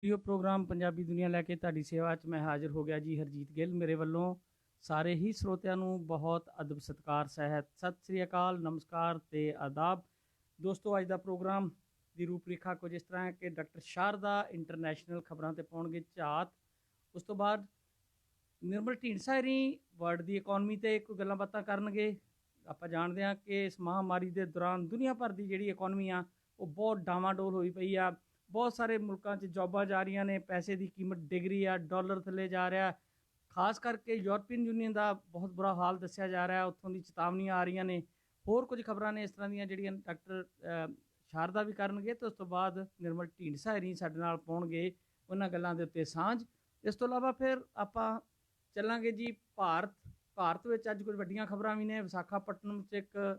Video programme Punjabi ਦੁਨੀਆ ਲੈ ਕੇ ਤੁਹਾਡੀ ਸੇਵਾ 'ਚ ਮੈਂ ਹਾਜ਼ਰ ਹੋ ਗਿਆ ਜੀ ਹਰਜੀਤ ਗਿੱਲ। ਮੇਰੇ ਵੱਲੋਂ ਸਾਰੇ ਹੀ ਸਰੋਤਿਆਂ ਨੂੰ ਬਹੁਤ ਅਦਬ ਸਤਿਕਾਰ ਸਹਿਤ ਸਤਿ ਸ੍ਰੀ ਅਕਾਲ, ਨਮਸਕਾਰ ਤੇ ਆਦਾਬ। ਦੋਸਤੋ, ਅੱਜ ਦਾ ਪ੍ਰੋਗਰਾਮ ਦੀ ਰੂਪਰੇਖਾ ਕੁਝ ਇਸ ਤਰ੍ਹਾਂ ਹੈ ਕਿ ਡਾਕਟਰ ਸ਼ਾਰਦਾ ਇੰਟਰਨੈਸ਼ਨਲ ਖਬਰਾਂ ਤੇ ਪਾਉਣਗੇ ਝਾਤ। ਉਸ ਤੋਂ ਬਾਅਦ ਨਿਰਮਲ ਢੀਂਡਸਾ ਹਰੀ ਵਰਲਡ ਦੀ ਇਕੋਨਮੀ ਤੇ ਕੋਈ ਗੱਲਾਂ ਬਾਤਾਂ ਕਰਨਗੇ। ਆਪਾਂ ਜਾਣਦੇ ਹਾਂ ਕਿ ਇਸ ਮਹਾਮਾਰੀ ਦੇ ਦੌਰਾਨ ਦੁਨੀਆ ਭਰ ਦੀ ਜਿਹੜੀ ਇਕੋਨਮੀ ਆ ਉਹ ਬਹੁਤ ਡਾਵਾਂਡੋਲ ਹੋਈ ਪਈ ਆ। ਬਹੁਤ ਸਾਰੇ ਮੁਲਕਾਂ 'ਚ ਜੋਬਾਂ ਜਾ ਰਹੀਆਂ ਨੇ, ਪੈਸੇ ਦੀ ਕੀਮਤ ਡਿੱਗ ਰਹੀ ਆ, ਡਾਲਰ ਥੱਲੇ ਜਾ ਰਿਹਾ। ਖਾਸ ਕਰਕੇ ਯੂਰਪੀਅਨ ਯੂਨੀਅਨ ਦਾ ਬਹੁਤ ਬੁਰਾ ਹਾਲ ਦੱਸਿਆ ਜਾ ਰਿਹਾ, ਉੱਥੋਂ ਦੀ ਚੇਤਾਵਨੀਆਂ ਆ ਰਹੀਆਂ ਨੇ। ਹੋਰ ਕੁਝ ਖਬਰਾਂ ਨੇ ਇਸ ਤਰ੍ਹਾਂ ਦੀਆਂ ਜਿਹੜੀਆਂ ਡਾਕਟਰ ਸ਼ਾਰਦਾ ਵੀ ਕਰਨਗੇ ਤੇ ਉਸ ਤੋਂ ਬਾਅਦ ਨਿਰਮਲ ਢੀਂਡਸਾ ਹਰੀ ਸਾਡੇ ਨਾਲ ਪਾਉਣਗੇ ਉਹਨਾਂ ਗੱਲਾਂ ਦੇ ਉੱਤੇ ਸਾਂਝ। ਇਸ ਤੋਂ ਇਲਾਵਾ ਫਿਰ ਆਪਾਂ ਚੱਲਾਂਗੇ ਜੀ ਭਾਰਤ ਵਿੱਚ ਅੱਜ ਕੁਝ ਵੱਡੀਆਂ ਖਬਰਾਂ ਵੀ ਨੇ। ਵਿਸ਼ਾਖਾਪਟਨਮ 'ਚ ਇੱਕ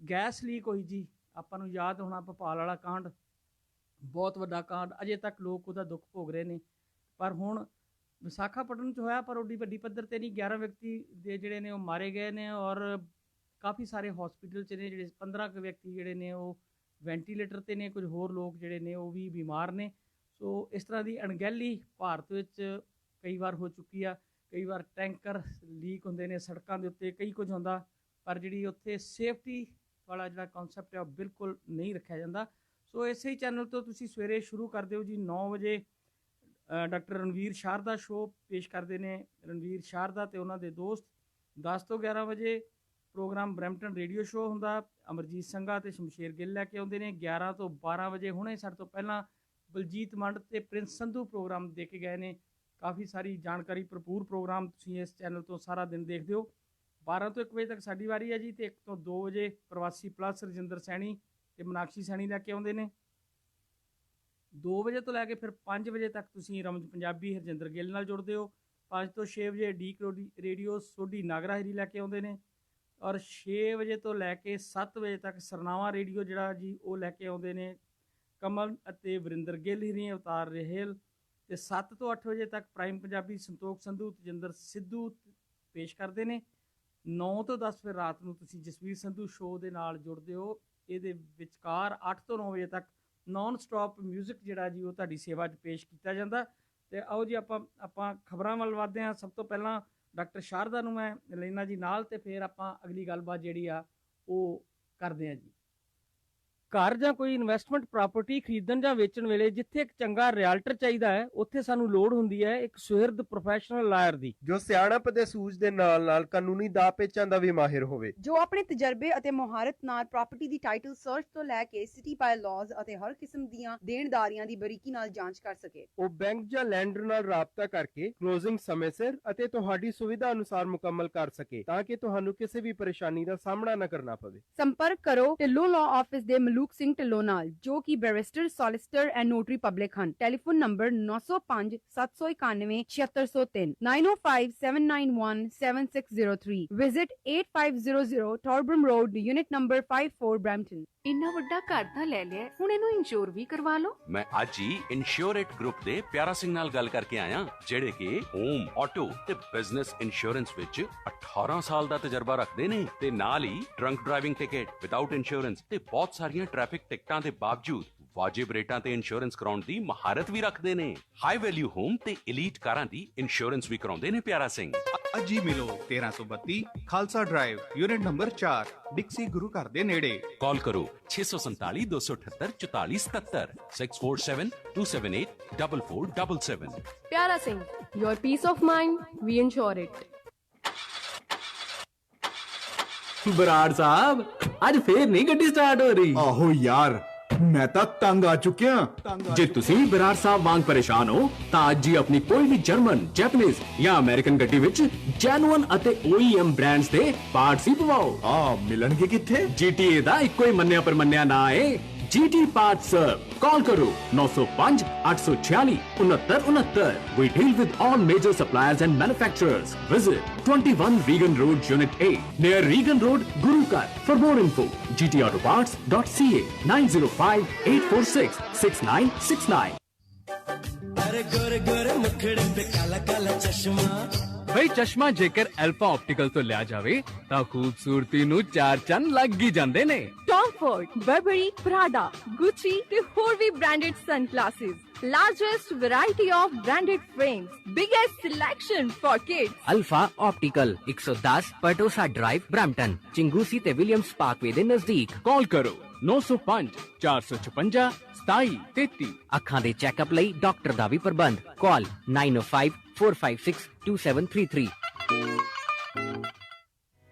ਗੈਸ ਲੀਕ ਹੋਈ ਜੀ, ਆਪਾਂ ਨੂੰ ਯਾਦ ਹੋਣਾ ਭੋਪਾਲ ਵਾਲਾ ਕਾਂਡ, ਬਹੁਤ ਵੱਡਾ ਕਾਂਡ। ਅਜੇ ਤੱਕ ਲੋਕ ਉਹਦਾ ਦੁੱਖ ਭੋਗ ਰਹੇ ਨੇ। ਪਰ ਹੁਣ ਵਿਸ਼ਾਖਾਪਟਨਮ 'ਚ ਹੋਇਆ, ਪਰ ਉੱਡੀ ਵੱਡੀ ਪੱਧਰ 'ਤੇ ਨਹੀਂ। 11 ਵਿਅਕਤੀ ਦੇ ਜਿਹੜੇ ਨੇ ਉਹ ਮਾਰੇ ਗਏ ਨੇ ਔਰ ਕਾਫੀ ਸਾਰੇ ਹੌਸਪੀਟਲ 'ਚ ਨੇ। ਜਿਹੜੇ 15 ਕੁ ਵਿਅਕਤੀ ਜਿਹੜੇ ਨੇ ਉਹ ਵੈਂਟੀਲੇਟਰ 'ਤੇ ਨੇ, ਕੁਝ ਹੋਰ ਲੋਕ ਜਿਹੜੇ ਨੇ ਉਹ ਵੀ ਬਿਮਾਰ ਨੇ। ਸੋ ਇਸ ਤਰ੍ਹਾਂ ਦੀ ਅਣਗਹਿਲੀ ਭਾਰਤ ਵਿੱਚ ਕਈ ਵਾਰ ਹੋ ਚੁੱਕੀ ਆ। ਕਈ ਵਾਰ ਟੈਂਕਰ ਲੀਕ ਹੁੰਦੇ ਨੇ ਸੜਕਾਂ ਦੇ ਉੱਤੇ, ਕਈ ਕੁਝ ਹੁੰਦਾ, ਪਰ ਜਿਹੜੀ ਉੱਥੇ ਸੇਫਟੀ ਵਾਲਾ ਜਿਹੜਾ ਕਨਸੈਪਟ ਹੈ ਉਹ ਬਿਲਕੁਲ ਨਹੀਂ ਰੱਖਿਆ ਜਾਂਦਾ। ਸੋ ਇਸੇ ਹੀ ਚੈਨਲ ਤੋਂ ਤੁਸੀਂ ਸਵੇਰੇ ਸ਼ੁਰੂ ਕਰ ਦਿਓ ਜੀ 9 ਵਜੇ ਡਾਕਟਰ ਰਣਵੀਰ ਸ਼ਾਰਦਾ ਸ਼ੋਅ ਪੇਸ਼ ਕਰਦੇ ਨੇ। ਰਣਵੀਰ ਸ਼ਾਰਦਾ ਤੇ ਉਹਨਾਂ ਦੇ ਦੋਸਤ 10 ਤੋਂ 11 ਵਜੇ ਪ੍ਰੋਗਰਾਮ ਬਰੈਂਪਟਨ ਰੇਡੀਓ ਸ਼ੋਅ ਹੁੰਦਾ। ਅਮਰਜੀਤ ਸੰਘਾ ਤੇ ਸ਼ਮਸ਼ੇਰ ਗਿੱਲ ਲੈ ਕੇ ਆਉਂਦੇ ਨੇ। 11 ਤੋਂ 12 ਵਜੇ ਹੁਣੇ ਸਾਡੇ ਤੋਂ ਪਹਿਲਾਂ ਬਲਜੀਤ ਮੰਡ ਤੇ ਪ੍ਰਿੰਸ ਸੰਧੂ ਪ੍ਰੋਗਰਾਮ ਦੇ ਕੇ ਗਏ ਨੇ। ਕਾਫੀ ਸਾਰੀ ਜਾਣਕਾਰੀ ਭਰਪੂਰ ਪ੍ਰੋਗਰਾਮ ਤੁਸੀਂ ਇਸ ਚੈਨਲ ਤੋਂ ਸਾਰਾ ਦਿਨ ਦੇਖਦੇ ਹੋ। 12 ਤੋਂ 1 ਵਜੇ ਤੱਕ ਸਾਡੀ ਵਾਰੀ ਹੈ ਜੀ, ਤੇ 1 ਤੋਂ 2 ਵਜੇ ਪ੍ਰਵਾਸੀ ਪਲੱਸ ਰਜਿੰਦਰ ਸੈਣੀ ਤੇ ਮਨਾਕਸ਼ੀ ਸੈਣੀ ਲੈ ਕੇ ਆਉਂਦੇ ਨੇ। 2 ਵਜੇ ਤੋਂ ਲੈ ਕੇ ਫਿਰ 5 ਵਜੇ ਤੱਕ ਤੁਸੀਂ ਰਮਜ ਪੰਜਾਬੀ ਹਰਜਿੰਦਰ ਗਿੱਲ ਨਾਲ ਜੁੜਦੇ ਹੋ। 5 ਤੋਂ 6 ਵਜੇ ਡੀਕ ਰੇਡੀਓ ਸੋਢੀ ਨਾਗਰਾ ਹਰੀ ਲੈ ਕੇ ਆਉਂਦੇ ਨੇ। ਔਰ 6 ਵਜੇ ਤੋਂ ਲੈ ਕੇ 7 ਵਜੇ ਤੱਕ ਸਰਨਾਵਾ ਰੇਡੀਓ ਜਿਹੜਾ ਜੀ ਉਹ ਲੈ ਕੇ ਆਉਂਦੇ ਨੇ ਕਮਲ ਅਤੇ ਵਰਿੰਦਰ ਗਿੱਲ ਹਰੀ ਅਵਤਾਰ ਰਹੇਲ। ਤੇ 7 ਤੋਂ 8 ਵਜੇ ਤੱਕ ਪ੍ਰਾਈਮ ਪੰਜਾਬੀ ਸੰਤੋਖ ਸੰਧੂ ਤਜਿੰਦਰ ਸਿੱਧੂ ਪੇਸ਼ ਕਰਦੇ ਨੇ। 9 ਤੋਂ 10 ਫਿਰ ਰਾਤ ਨੂੰ ਤੁਸੀਂ ਜਸਵੀਰ ਸੰਧੂ ਸ਼ੋਅ ਦੇ ਨਾਲ ਜੁੜਦੇ ਹੋ। ਇਹਦੇ ਵਿਚਕਾਰ 8 ਤੋਂ 9 ਵਜੇ ਤੱਕ ਨੌਨ ਸਟਾਪ ਮਿਊਜ਼ਿਕ ਜਿਹੜਾ ਜੀ ਉਹ ਤੁਹਾਡੀ ਸੇਵਾ 'ਚ ਪੇਸ਼ ਕੀਤਾ ਜਾਂਦਾ। ਤੇ ਆਓ ਜੀ ਆਪਾਂ ਖਬਰਾਂ ਵੱਲ ਵਧਦੇ ਹਾਂ। ਸਭ ਤੋਂ ਪਹਿਲਾਂ ਡਾਕਟਰ ਸ਼ਾਰਦਾ ਨੂੰ ਮੈਂ ਲੈਣਾ ਜੀ ਨਾਲ, ਤੇ ਫਿਰ ਆਪਾਂ ਅਗਲੀ ਗੱਲਬਾਤ ਜਿਹੜੀ ਆ ਉਹ ਕਰਦੇ ਹਾਂ ਜੀ। ਘਰ ਜਾਂ ਕੋਈ ਇਨਵੈਸਟਮੈਂਟ ਪ੍ਰਾਪਰਟੀ ਖਰੀਦਣ ਜਾਂ ਵੇਚਣ ਵੇਲੇ ਜਿੱਥੇ ਇੱਕ ਚੰਗਾ ਰਿਆਲਟਰ ਚਾਹੀਦਾ ਹੈ, ਉੱਥੇ ਸਾਨੂੰ ਲੋੜ ਹੁੰਦੀ ਹੈ ਇੱਕ ਸੁਹਿਰਦ ਪ੍ਰੋਫੈਸ਼ਨਲ ਲਾਇਰ ਦੀ, ਜੋ ਸਿਆਣਪ ਤੇ ਸੂਝ ਦੇ ਨਾਲ-ਨਾਲ ਕਾਨੂੰਨੀ ਦਾਅ ਪੇਚਾਂ ਦਾ ਵੀ ਮਾਹਿਰ ਹੋਵੇ, ਜੋ ਆਪਣੇ ਤਜਰਬੇ ਅਤੇ ਮੁਹਾਰਤ ਨਾਲ ਪ੍ਰਾਪਰਟੀ ਦੀ ਟਾਈਟਲ ਸਰਚ ਤੋਂ ਲੈ ਕੇ ਸਿਟੀ ਬਾਈ ਲਾਜ਼ ਅਤੇ ਹਰ ਕਿਸਮ ਦੀਆਂ ਦੇਣਦਾਰੀਆਂ ਦੀ ਬਰੀਕੀ ਨਾਲ ਜਾਂਚ ਕਰ ਸਕੇ। ਉਹ ਬੈਂਕ ਜਾਂ ਲੈਂਡਰ ਨਾਲ ਰਾਬਤਾ ਕਰਕੇ ਕਲੋਜ਼ਿੰਗ ਸਮੇਂ ਸਿਰ ਅਤੇ ਤੁਹਾਡੀ ਸੁਵਿਧਾ ਅਨੁਸਾਰ ਮੁਕੰਮਲ ਕਰ ਸਕੇ, ਤਾਂ ਕਿ ਤੁਹਾਨੂੰ ਕਿਸੇ ਵੀ ਪਰੇਸ਼ਾਨੀ ਦਾ ਸਾਹਮਣਾ ਨਾ ਕਰਨਾ ਪਵੇ। ਸੰਪਰਕ ਕਰੋ ਢਿੱਲੋਂ ਲਾਅ ਆਫਿਸ ਦੇ ਮਲੂਕ ਸਿੰਘ ਢਿੱਲੋਂ ਨਾਲ, ਜੋ ਕਿ barrister, solicitor and notary public ਹਨ। Telephone number 905 791 7603 905 791 7603। Visit 8500 Torbram road, unit number 54, Brampton. ਇੰਨਾ ਵੱਡਾ ਘਰ ਤਾਂ ਲੈ ਲਿਆ, ਹੁਣ ਇਹਨੂੰ ਇੰਸ਼ੋਰ ਵੀ ਕਰਵਾ ਲਓ। ਮੈਂ ਅੱਜ ਹੀ ਇੰਸ਼ੋਰੇਟ ਗਰੁੱਪ ਦੇ ਪਿਆਰਾ ਸਿੰਘ ਨਾਲ ਗੱਲ ਕਰਕੇ ਆਇਆ, ਜਿਹੜੇ ਕਿ ਹੋਮ, ਆਟੋ ਤੇ ਬਿਜ਼ਨਸ ਇੰਸ਼ੋਰੈਂਸ ਵਿੱਚ 18 ਸਾਲ ਦਾ ਤਜਰਬਾ ਰੱਖਦੇ ਨੇ, ਤੇ ਨਾਲ ਹੀ drunk driving ticket, without insurance ਤੇ ਬਹੁਤ ਸਾਰੀਆਂ ਟ੍ਰੈਫਿਕ ਟਿਕਟਾਂ ਦੇ ਬਾਵਜੂਦ ਵਾਜਿਬ ਰੇਟਾਂ ਤੇ ਇੰਸ਼ੋਰੈਂਸ ਕਰਾਉਣ ਦੀ ਮਹਾਰਤ ਵੀ ਰੱਖਦੇ ਨੇ। ਹਾਈ ਵੈਲਿਊ ਹੋਮ ਤੇ ਐਲੀਟ ਕਾਰਾਂ ਦੀ ਇੰਸ਼ੋਰੈਂਸ ਵੀ ਕਰਾਉਂਦੇ ਨੇ ਪਿਆਰਾ ਸਿੰਘ। ਅੱਜ ਹੀ ਮਿਲੋ 1332 Khalsa drive, unit number 4, Dixie ਗੁਰੂ ਘਰ ਦੇ ਨੇੜੇ। ਕਾਲ ਕਰੋ 647 278 4477 647 278 4477। ਪਿਆਰਾ Singh, your peace of mind, we insure it। Brar ਸਾਹਿਬ, ਅੱਜ ਫੇਰ ਨਹੀਂ ਗੱਡੀ ਸਟਾਰਟ ਹੋ ਰਹੀ। ਆਹੋ ਯਾਰ, ਮੈਂ ਤਾਂ ਤੰਗ ਆ ਚੁੱਕਿਆ। ਜੇ ਤੁਸੀਂ ਵੀ ਬਰਾੜ ਸਾਹਿਬ ਵਾਂਗ ਪਰੇਸ਼ਾਨ ਹੋ ਤਾਂ ਅੱਜ ਹੀ ਆਪਣੀ ਕੋਈ ਵੀ ਜਰਮਨ, ਜੈਪਨੀਜ਼ ਜਾਂ ਅਮਰੀਕਨ ਗੱਡੀ ਵਿੱਚ ਜੈਨੂਅਨ ਅਤੇ OEM ਬ੍ਰਾਂਡਸ ਦੇ ਪਾਰਟਸ ਹੀ ਪਵਾਓ। ਮਿਲਣਗੇ ਕਿੱਥੇ? GTA ਦਾ ਇੱਕੋ ਹੀ ਮੰਨਿਆ ਪਰਮੰਨਿਆ ਨਾਂ ਹੈ, GT Parts Serve। ਕਾਲ ਕਰੋ 905 846 6969। We deal with all major suppliers and manufacturers. Visit 21 Regan Road, Unit A, near Regan Road, Gurukar. For more info, gtautoparts.ca 905 846 6969। अरे गोरे गोरे मुखड़े पे काला काला चश्मा, ਬਈ ਚਸ਼ਮਾ ਜੇਕਰ ਐਲਫਾ ਆਪਟੀਕਲ ਤੋਂ ਲਿਆ ਜਾਵੇ ਤਾਂ ਖੂਬਸੂਰਤੀ ਨੂੰ ਚਾਰ ਚੰਨ ਲੱਗ ਹੀ ਜਾਂਦੇ ਨੇ। Tom Ford, Burberry, Prada, Gucci ਤੇ ਹੋਰ ਵੀ branded sunglasses. Largest variety of branded frames. Biggest selection for kids. Alpha optical 110 Pertosa drive Brampton Chinguacousy ते विलियम्स पार्कवे दे नजदीक। ਕਾਲ ਕਰੋ 905 456 2733। ਅੱਖਾਂ ਦੇ ਚੈੱਕਅਪ ਲਈ ਡਾਕਟਰ ਦਾ ਵੀ ਪ੍ਰਬੰਧ। ਕਾਲ 905 456 2733।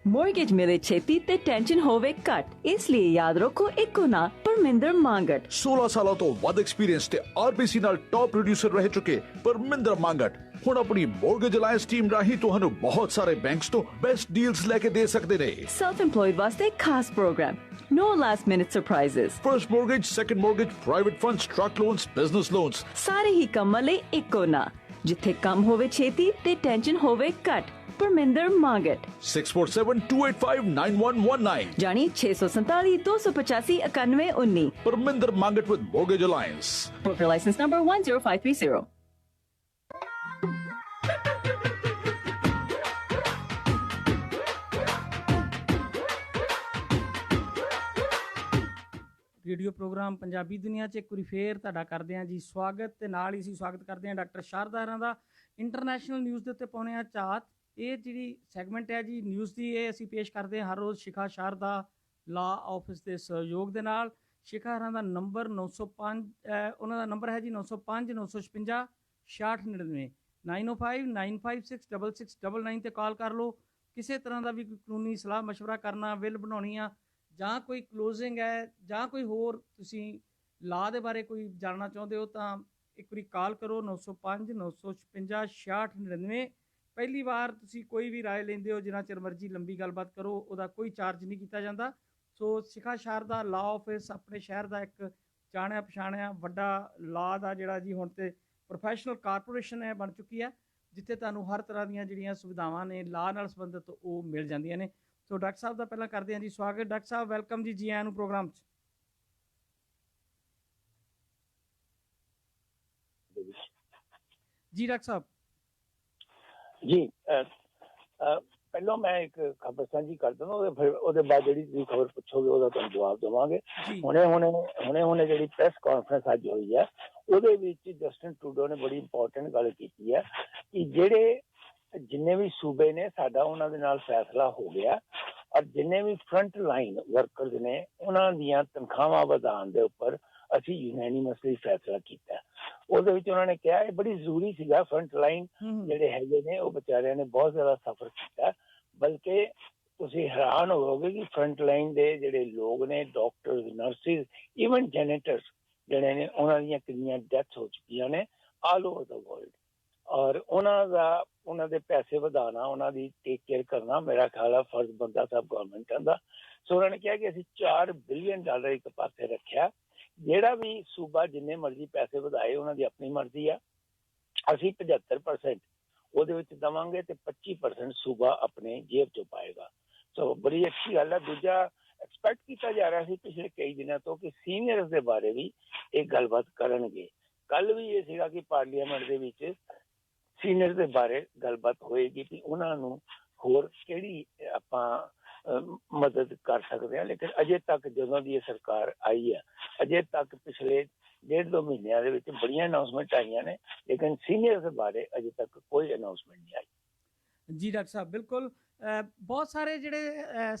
ਮੋਰਗੇਜ ਮਿਲੇ ਛੇਤੀ ਤੇ ਟੈਨਸ਼ਨ ਹੋਵੇ ਘੱਟ, ਇਸ ਲਈ ਯਾਦ ਰੱਖੋ ਇੱਕੋ ਨਾ ਪਰਮਿੰਦਰ ਮੰਗਟ। 16 ਸਾਲਾਂ ਤੋਂ ਵੱਧ ਐਕਸਪੀਰੀਅੰਸ ਤੇ ਆਰਬੀਸੀ ਨਾਲ ਟੌਪ ਪ੍ਰੋਡਿਊਸਰ ਰਹਿ ਚੁੱਕੇ ਪਰਮਿੰਦਰ ਮੰਗਟ ਹੁਣ ਆਪਣੀ ਮੋਰਗੇਜ ਅਲਾਈਅੰਸ ਟੀਮ ਰਾਹੀਂ ਤੁਹਾਨੂੰ ਬਹੁਤ ਸਾਰੇ ਬੈਂਕਸ ਤੋਂ ਬੈਸਟ ਡੀਲਸ ਲੈ ਕੇ ਦੇ ਸਕਦੇ ਨੇ। ਸੈਲਫ ਇੰਪਲੋਇਡ ਵਾਸਤੇ ਖਾਸ programme, no last minute surprises, first mortgage, second mortgage, private funds, truck loans, business loans, ਸਾਰੇ ਹੀ ਕੰਮਾਂ ਲਈ ਇੱਕੋ ਨਾ, ਜਿੱਥੇ ਕੰਮ ਹੋਵੇ ਛੇਤੀ ਤੇ ਟੈਨਸ਼ਨ ਹੋਵੇ ਘੱਟ। ਪਰਮਿੰਦਰ ਮੰਗਟ 6472859119 ਜਾਨੀ 647 285 9119। Parminder Mangat with mortgage alliance, broker license number 10530। Radio programme Punjabi ਦੁਨੀਆ 'ਚ ਇੱਕ ਵਾਰੀ ਫੇਰ ਤੁਹਾਡਾ ਕਰਦੇ ਹਾਂ ਜੀ ਸਵਾਗਤ, ਤੇ ਨਾਲ ਹੀ ਅਸੀਂ ਸਵਾਗਤ ਕਰਦੇ ਹਾਂ ਡਾਕਟਰ ਸ਼ਾਰਦਾ ਹਰਾਂ ਦਾ। ਇੰਟਰਨੈਸ਼ਨਲ ਨਿਊਜ਼ ਦੇ ਉੱਤੇ ਪਾਉਂਦੇ ਹਾਂ ਝਾਤ। ਇਹ ਜਿਹੜੀ ਸੈਗਮੈਂਟ ਹੈ ਜੀ ਨਿਊਜ਼ ਦੀ, ਇਹ ਅਸੀਂ ਪੇਸ਼ ਕਰਦੇ ਹਾਂ ਹਰ ਰੋਜ਼ ਸ਼ਿਖਾ ਸ਼ਾਰਦਾ ਲਾ ਆਫਿਸ ਦੇ ਸਹਿਯੋਗ ਦੇ ਨਾਲ। ਸ਼ਿਖਾ ਹਰਾਂ ਦਾ ਨੰਬਰ 905, ਉਹਨਾਂ ਦਾ ਨੰਬਰ ਹੈ ਜੀ 905 956 6699 905 956 6699 ਤੇ ਕਾਲ ਕਰ ਲਓ। ਕਿਸੇ ਤਰ੍ਹਾਂ ਦਾ ਵੀ ਕੋਈ ਕਾਨੂੰਨੀ ਸਲਾਹ ਮਸ਼ਵਰਾ ਕਰਨਾ, ਵਿਲ ਬਣਾਉਣੀ ਆ, ਜਾਂ ਕੋਈ ਕਲੋਜ਼ਿੰਗ ਹੈ, ਜਾਂ ਕੋਈ ਹੋਰ ਤੁਸੀਂ ਲਾਅ ਦੇ ਬਾਰੇ ਕੋਈ ਜਾਣਨਾ ਚਾਹੁੰਦੇ ਹੋ ਤਾਂ ਇੱਕ ਵਾਰੀ ਕਾਲ ਕਰੋ 905 956 6699। ਪਹਿਲੀ ਵਾਰ ਤੁਸੀਂ ਕੋਈ ਵੀ ਰਾਏ ਲੈਂਦੇ ਹੋ, ਜਿੰਨਾ ਚਿਰ ਮਰਜ਼ੀ ਲੰਬੀ ਗੱਲਬਾਤ ਕਰੋ, ਉਹਦਾ ਕੋਈ ਚਾਰਜ ਨਹੀਂ ਕੀਤਾ ਜਾਂਦਾ। ਸੋ ਸ਼ਿਖਾ ਸ਼ਾਰਦਾ ਲਾਅ ਆਫਿਸ ਆਪਣੇ ਸ਼ਹਿਰ ਦਾ ਇੱਕ ਜਾਣਿਆ ਪਛਾਣਿਆ ਵੱਡਾ ਲਾਅ ਦਾ ਜਿਹੜਾ ਜੀ ਹੁਣ ਤੇ ਪ੍ਰੋਫੈਸ਼ਨਲ ਕਾਰਪੋਰੇਸ਼ਨ ਹੈ ਬਣ ਚੁੱਕੀ ਹੈ, ਜਿੱਥੇ ਤੁਹਾਨੂੰ ਹਰ ਤਰ੍ਹਾਂ ਦੀਆਂ ਜਿਹੜੀਆਂ ਸੁਵਿਧਾਵਾਂ ਨੇ ਲਾਅ ਨਾਲ ਸੰਬੰਧਿਤ ਉਹ ਮਿਲ ਜਾਂਦੀਆਂ ਨੇ। ਸੋ ਡਾਕਟਰ ਸਾਹਿਬ ਦਾ ਪਹਿਲਾਂ ਕਰਦੇ ਹਾਂ ਜੀ ਸਵਾਗਤ। ਡਾਕਟਰ ਸਾਹਿਬ ਵੈਲਕਮ ਜੀ, ਜੀ ਆਇਆਂ ਨੂੰ ਪ੍ਰੋਗਰਾਮ 'ਚ। ਜੀ ਡਾਕਟਰ ਸਾਹਿਬ ਜੀ, ਪਹਿਲਾਂ ਮੈਂ ਇੱਕ ਖਬਰ ਸਾਂਝੀ ਕਰ ਦਵਾਂ, ਫਿਰ ਉਹਦੇ ਬਾਅਦ ਜਿਹੜੀ ਤੁਸੀਂ ਖਬਰ ਪੁੱਛੋਗੇ ਉਹਦਾ ਤੁਹਾਨੂੰ ਜਵਾਬ ਦੇਵਾਂਗੇ। ਹੁਣੇ ਜਿਹੜੀ ਪ੍ਰੈਸ ਕਾਨਫਰੰਸ ਅੱਜ ਹੋਈ ਹੈ, ਉਹਦੇ ਵਿੱਚ ਜਸਟਿਨ ਟਰੂਡੋ ਨੇ ਬੜੀ ਇੰਪੋਰਟੈਂਟ ਗੱਲ ਕੀਤੀ ਹੈ ਕਿ ਜਿਹੜੇ ਜਿੰਨੇ ਵੀ ਸੂਬੇ ਨੇ ਸਾਡਾ ਉਹਨਾਂ ਦੇ ਨਾਲ ਫੈਸਲਾ ਹੋ ਗਿਆ, ਔਰ ਜਿੰਨੇ ਵੀ ਫਰੰਟ ਲਾਈਨ ਵਰਕਰਸ ਨੇ ਉਹਨਾਂ ਦੀਆਂ ਤਨਖਾਹਾਂ ਵਧਾਉਣ ਦੇ ਉੱਪਰ ਅਸੀਂ ਯੂਨੈਨਿਮਸਲੀ ਫੈਸਲਾ ਕੀਤਾ। ਉਹਦੇ ਵਿੱਚ ਉਹਨਾਂ ਨੇ ਕਿਹਾ ਇਹ ਬੜੀ ਜ਼ਰੂਰੀ ਸੀਗਾ, ਫਰੰਟ ਲਾਈਨ ਜਿਹੜੇ ਹੈਗੇ ਨੇ ਉਹ ਵਿਚਾਰਿਆਂ ਨੇ ਬਹੁਤ ਜ਼ਿਆਦਾ ਸਫਰ ਕੀਤਾ, ਬਲਕਿ ਤੁਸੀਂ ਹੈਰਾਨ ਹੋਵੋਗੇ ਕਿ ਫਰੰਟ ਲਾਈਨ ਦੇ ਜਿਹੜੇ ਲੋਕ ਨੇ, ਡਾਕਟਰਸ, ਨਰਸਿਸ, ਈਵਨ ਜੈਨੇਟਰਸ ਜਿਹੜੇ ਨੇ, ਉਹਨਾਂ ਦੀਆਂ ਕਿੰਨੀਆਂ ਡੈਥਸ ਹੋ ਚੁੱਕੀਆਂ ਨੇ ਆਲ ਓਵਰ ਦਾ ਵਰਲਡ। ਔਰ ਉਹਨਾਂ ਦੇ ਪੈਸੇ ਵਧਾਉਣਾ, ਉਹਨਾਂ ਦੀ ਟੇਕ ਕੇਅਰ ਕਰਨਾ ਮੇਰਾ ਖਿਆਲ ਹੈ ਫਰਜ਼ ਬਣਦਾ ਸਭ ਗੌਰਮੈਂਟਾਂ ਦਾ। ਸੋ ਉਹਨਾਂ ਨੇ ਕਿਹਾ ਕਿ ਅਸੀਂ $4 ਬਿਲੀਅਨ ਇੱਕ ਪਾਸੇ ਰੱਖਿਆ, ਜਿਹੜਾ ਵੀ ਸੂਬਾ ਜਿੰਨੇ ਮਰਜ਼ੀ ਪੈਸੇ ਵਧਾਏ ਉਹਨਾਂ ਦੀ ਆਪਣੀ ਮਰਜ਼ੀ ਆ, ਅਸੀਂ 75% ਉਹਦੇ ਵਿੱਚ ਦੇਵਾਂਗੇ ਤੇ 25% ਸੂਬਾ ਆਪਣੇ ਜੇਬ ਚੋਂ ਪਾਏਗਾ। ਸੋ ਬੜੀ ਅੱਛੀ ਗੱਲ ਹੈ। ਦੂਜਾ, ਐਕਸਪੈਕਟ ਕੀਤਾ ਜਾ ਰਿਹਾ ਸੀ ਪਿਛਲੇ ਕਈ ਦਿਨਾਂ ਤੋਂ ਕਿ ਸੀਨੀਅਰਸ ਦੇ ਬਾਰੇ ਵੀ ਇਹ ਗੱਲਬਾਤ ਕਰਨਗੇ। ਕੱਲ ਵੀ ਇਹ ਸੀਗਾ ਕਿ ਪਾਰਲੀਮੈਂਟ ਦੇ ਵਿੱਚ ਸੀਨੀਅਰ ਦੇ ਬਾਰੇ ਗੱਲਬਾਤ ਹੋਏਗੀ ਕਿ ਉਹਨਾਂ ਨੂੰ ਹੋਰ ਕਿਹੜੀ ਆਪਾਂ ਮਦਦ ਕਰ ਸਕਦੇ ਹਾਂ, ਲੇਕਿਨ ਅਜੇ ਤੱਕ ਜਦੋਂ ਦੀ ਇਹ ਸਰਕਾਰ ਆਈ ਹੈ, ਅਜੇ ਤੱਕ ਪਿਛਲੇ 1.5-2 ਮਹੀਨਿਆਂ ਦੇ ਵਿੱਚ ਬੜੀਆਂ ਅਨਾਊਂਸਮੈਂਟ ਆਈਆਂ ਨੇ, ਲੇਕਿਨ ਸੀਨੀਅਰ ਦੇ ਬਾਰੇ ਅਜੇ ਤੱਕ ਕੋਈ ਅਨਾਊਂਸਮੈਂਟ ਨਹੀਂ ਆਈ। ਜੀ ਡਾਕਟਰ ਸਾਹਿਬ ਬਿਲਕੁਲ, ਬਹੁਤ ਸਾਰੇ ਜਿਹੜੇ